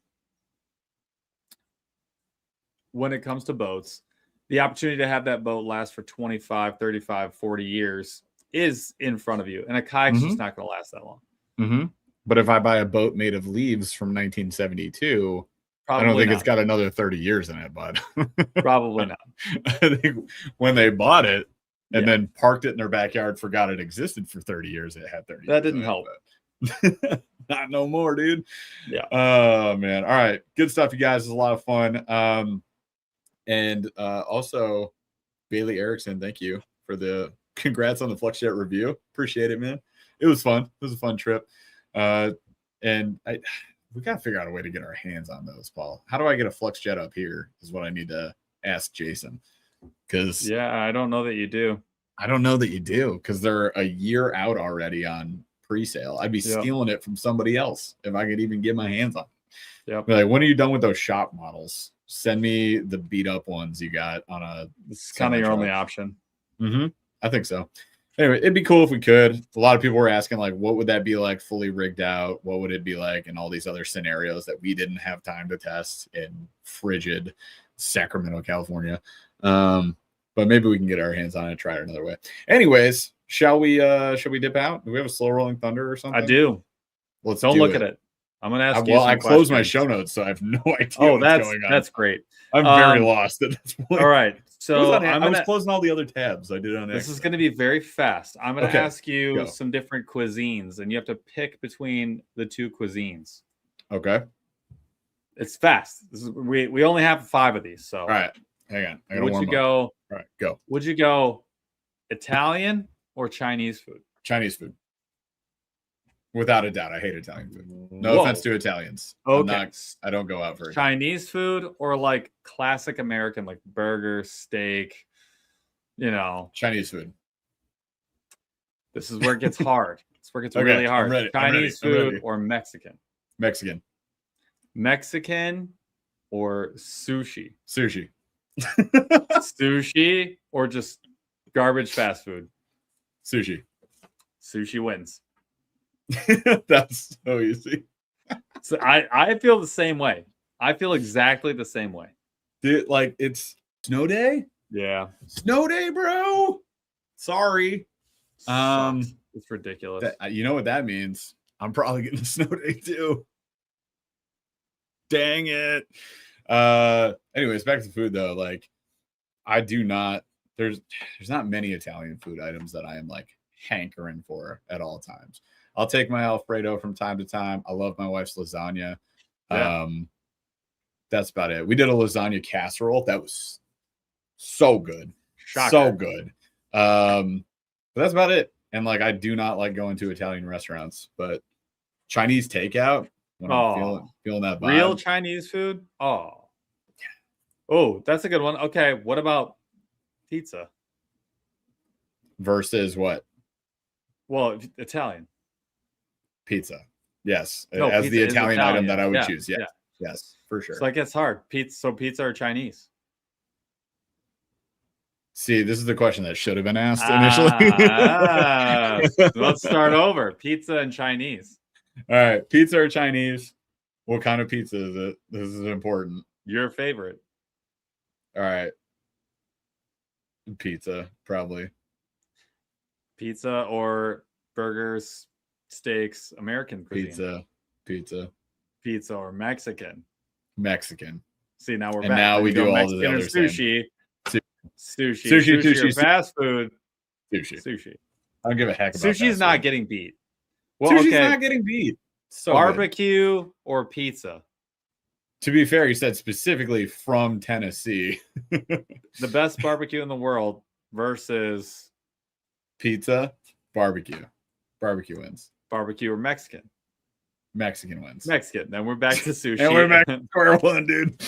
when it comes to boats, the opportunity to have that boat last for 25, 35, 40 years is in front of you. And a kayak's just not going to last that long. But if I buy a boat made of leaves from 1972, Probably I don't think not. it's got another 30 years in it, bud. Probably not. I think when they bought it and then parked it in their backyard, forgot it existed for 30 years, it had 30 That didn't help. Not no more, dude. Yeah. Oh, man. All right. Good stuff, you guys. It was a lot of fun. And also, Bailey Erickson, thank you for the congrats on the FluxJet review. Appreciate it, man. It was fun. It was a fun trip. And we got to figure out a way to get our hands on those, Paul. How do I get a FluxJet up here is what I need to ask Jason. because I don't know that you do. I don't know that you do because they're a year out already on pre-sale. I'd be stealing it from somebody else if I could even get my hands on it. Yep. Like, when are you done with those shop models? Send me the beat up ones you got on a. It's kind of your only option. I think so. Anyway, it'd be cool if we could. A lot of people were asking, like, what would that be like fully rigged out? What would it be like in all these other scenarios that we didn't have time to test in frigid Sacramento, California? But maybe we can get our hands on it and try it another way. Anyways, shall we dip out? Do we have a slow rolling thunder or something? I do. Let's don't look at it. I'm gonna ask you. Well, I closed my show notes, so I have no idea what's going on. That's great. I'm very lost at this point. All right. So I was closing all the other tabs I did on this is going to be very fast. I'm going to ask you Go. some different cuisines, and you have to pick between the two cuisines. Okay. It's fast. We only have 5 of these. So all right, hang on. Would you go? All right, go. Would you go Italian or Chinese food? Chinese food. Without a doubt, I hate Italian food. No offense to Italians. Okay. I don't go out for Chinese food or like classic American, like burger, steak, Chinese food. This is where it gets hard. It's where it gets really hard. Chinese food or Mexican? Mexican or sushi? Sushi. Sushi or just garbage fast food? Sushi. Sushi wins. That's so easy. So I feel the same way. I feel exactly the same way. Dude, like, it's snow day? Yeah. Snow day, bro. Sorry. It's ridiculous. You know what that means? I'm probably getting a snow day too. Dang it. Anyways, back to food though. Like, I do not, there's not many Italian food items that I am like hankering for at all times. I'll take my Alfredo from time to time. I love my wife's lasagna. Yeah. That's about it. We did a lasagna casserole. That was so good. Shocker. So good. But that's about it. And like, I do not like going to Italian restaurants, but Chinese takeout when I'm feeling that vibe. Real Chinese food? Oh, that's a good one. Okay, what about pizza? Versus what? Well, Italian. Pizza. Yes. As pizza the Italian item that I would choose. Yeah. Yes, for sure. So that gets hard. Pizza or Chinese? See, this is the question that should have been asked initially. Let's start over. Pizza and Chinese. All right. Pizza or Chinese? What kind of pizza is it? This is important. Your favorite. All right. Pizza, probably. Pizza or burgers, steaks, American cuisine. Pizza or Mexican. See, now we're back. Now we do all Mexican the other sushi. Sushi or fast food. Sushi. I don't give a heck about sushi's not getting beat. Well, sushi's not getting beat. So barbecue or pizza? To be fair, you said specifically from Tennessee. The best barbecue in the world versus pizza, barbecue. Barbecue wins. Barbecue or Mexican? Mexican wins. Mexican. Then we're back to sushi. And we're back to square one, dude.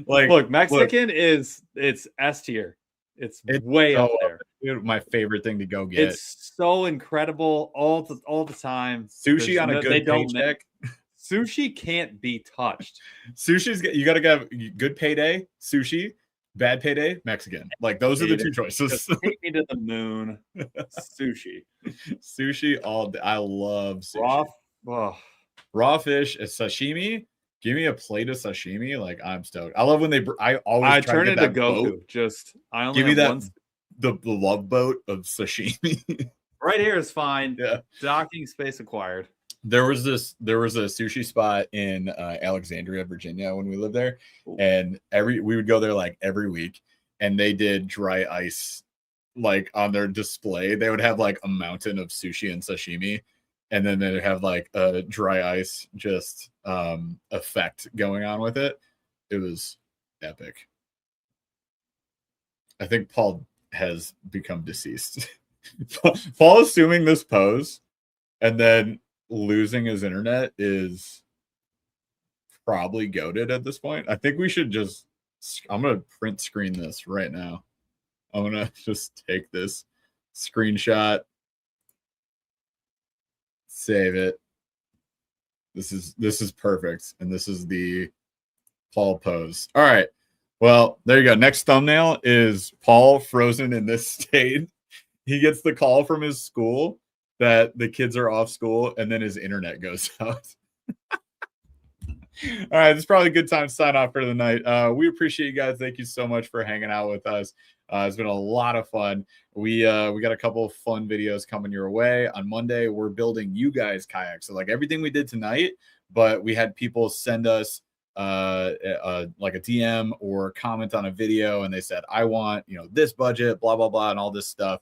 Look, Mexican it's S tier. It's way up there. Dude, my favorite thing to go get. It's so incredible all the time. Sushi on a good paycheck. Sushi can't be touched. You got to get good payday. Sushi, bad payday. Mexican. Like, those are the two choices. Just take me to the moon. Sushi all day. I love sushi. Raw fish is sashimi. Give me a plate of sashimi. Like, I'm stoked. I love when I always turn into Goku. Boat. Give me that the love boat of sashimi. Right here is fine. Yeah. Docking space acquired. There was a sushi spot in Alexandria, Virginia when we lived there. Ooh. And we would go there like every week, and they did dry ice like on their display. They would have like a mountain of sushi and sashimi, and then they'd have like a dry ice just effect going on with it. It was epic. I think Paul has become deceased. Paul assuming this pose and then losing his internet is probably goated at this point. I think we should just I'm going to print screen this right now. I'm going to just take this screenshot, save it. This is perfect. And this is the Paul pose. All right. Well, there you go. Next thumbnail is Paul frozen in this state. He gets the call from his school that the kids are off school, and then his internet goes out. All right, it's probably a good time to sign off for the night. We appreciate you guys. Thank you so much for hanging out with us. It's been a lot of fun. We got a couple of fun videos coming your way. On Monday, we're building you guys kayaks. So like everything we did tonight, but we had people send us like a DM or comment on a video, and they said, I want, this budget, blah, blah, blah, and all this stuff.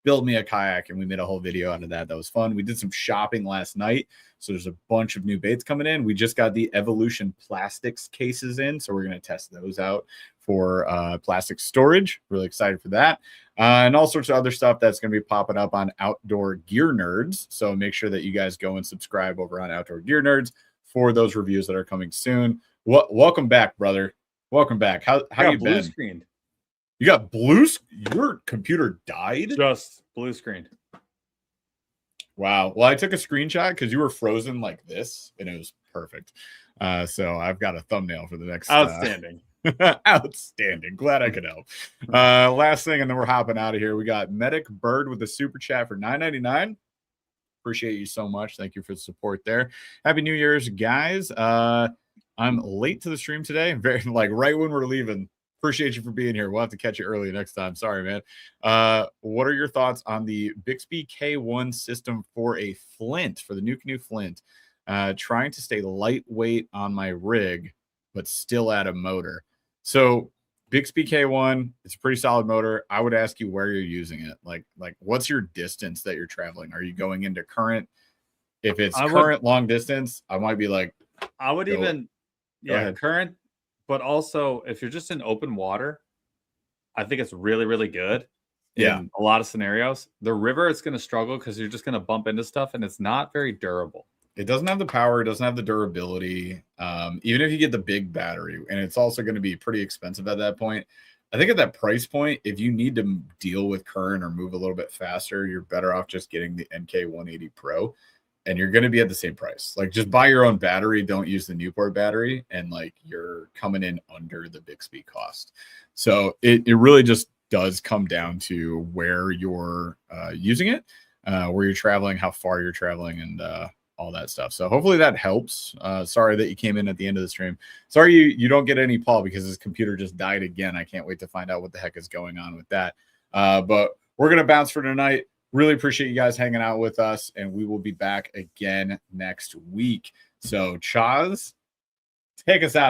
Build me a kayak, and we made a whole video out of that. That was fun. We did some shopping last night, so there's a bunch of new baits coming in. We just got the Evolution plastics cases in, so we're going to test those out for plastic storage. Really excited for that, and all sorts of other stuff that's going to be popping up on Outdoor Gear Nerds. So make sure that you guys go and subscribe over on Outdoor Gear Nerds for those reviews that are coming soon. Welcome back, brother. Welcome back. How you been? Screened. You got blue? Your computer died? Just blue screened. Wow. Well, I took a screenshot because you were frozen like this, and it was perfect. So I've got a thumbnail for the next. Outstanding. Outstanding. Glad I could help. Last thing, and then we're hopping out of here. We got Medic Bird with the super chat for $9.99. Appreciate you so much. Thank you for the support there. Happy New Year's, guys. I'm late to the stream today. Very right when we're leaving. Appreciate you for being here. We'll have to catch you early next time. Sorry, man. What are your thoughts on the Bixby K1 system for a Flint, for the new canoe Flint? Trying to stay lightweight on my rig, but still add a motor. So Bixby K1, it's a pretty solid motor. I would ask you where you're using it. Like what's your distance that you're traveling? Are you going into current? If it's current long distance, I might be like, I would current. But also, if you're just in open water, I think it's really, really good in a lot of scenarios. The river, it's going to struggle because you're just going to bump into stuff, and it's not very durable. It doesn't have the power. It doesn't have the durability. Even if you get the big battery, and it's also going to be pretty expensive at that point. I think at that price point, if you need to deal with current or move a little bit faster, you're better off just getting the NK180 Pro. And you're going to be at the same price. Like, just buy your own battery. Don't use the Newport battery. And you're coming in under the Bixby cost. So it really just does come down to where you're using it, where you're traveling, how far you're traveling, and all that stuff. So hopefully that helps. Sorry that you came in at the end of the stream. Sorry you don't get any Paul because his computer just died again. I can't wait to find out what the heck is going on with that. But we're going to bounce for tonight. Really appreciate you guys hanging out with us, and we will be back again next week. So, Chaz, take us out.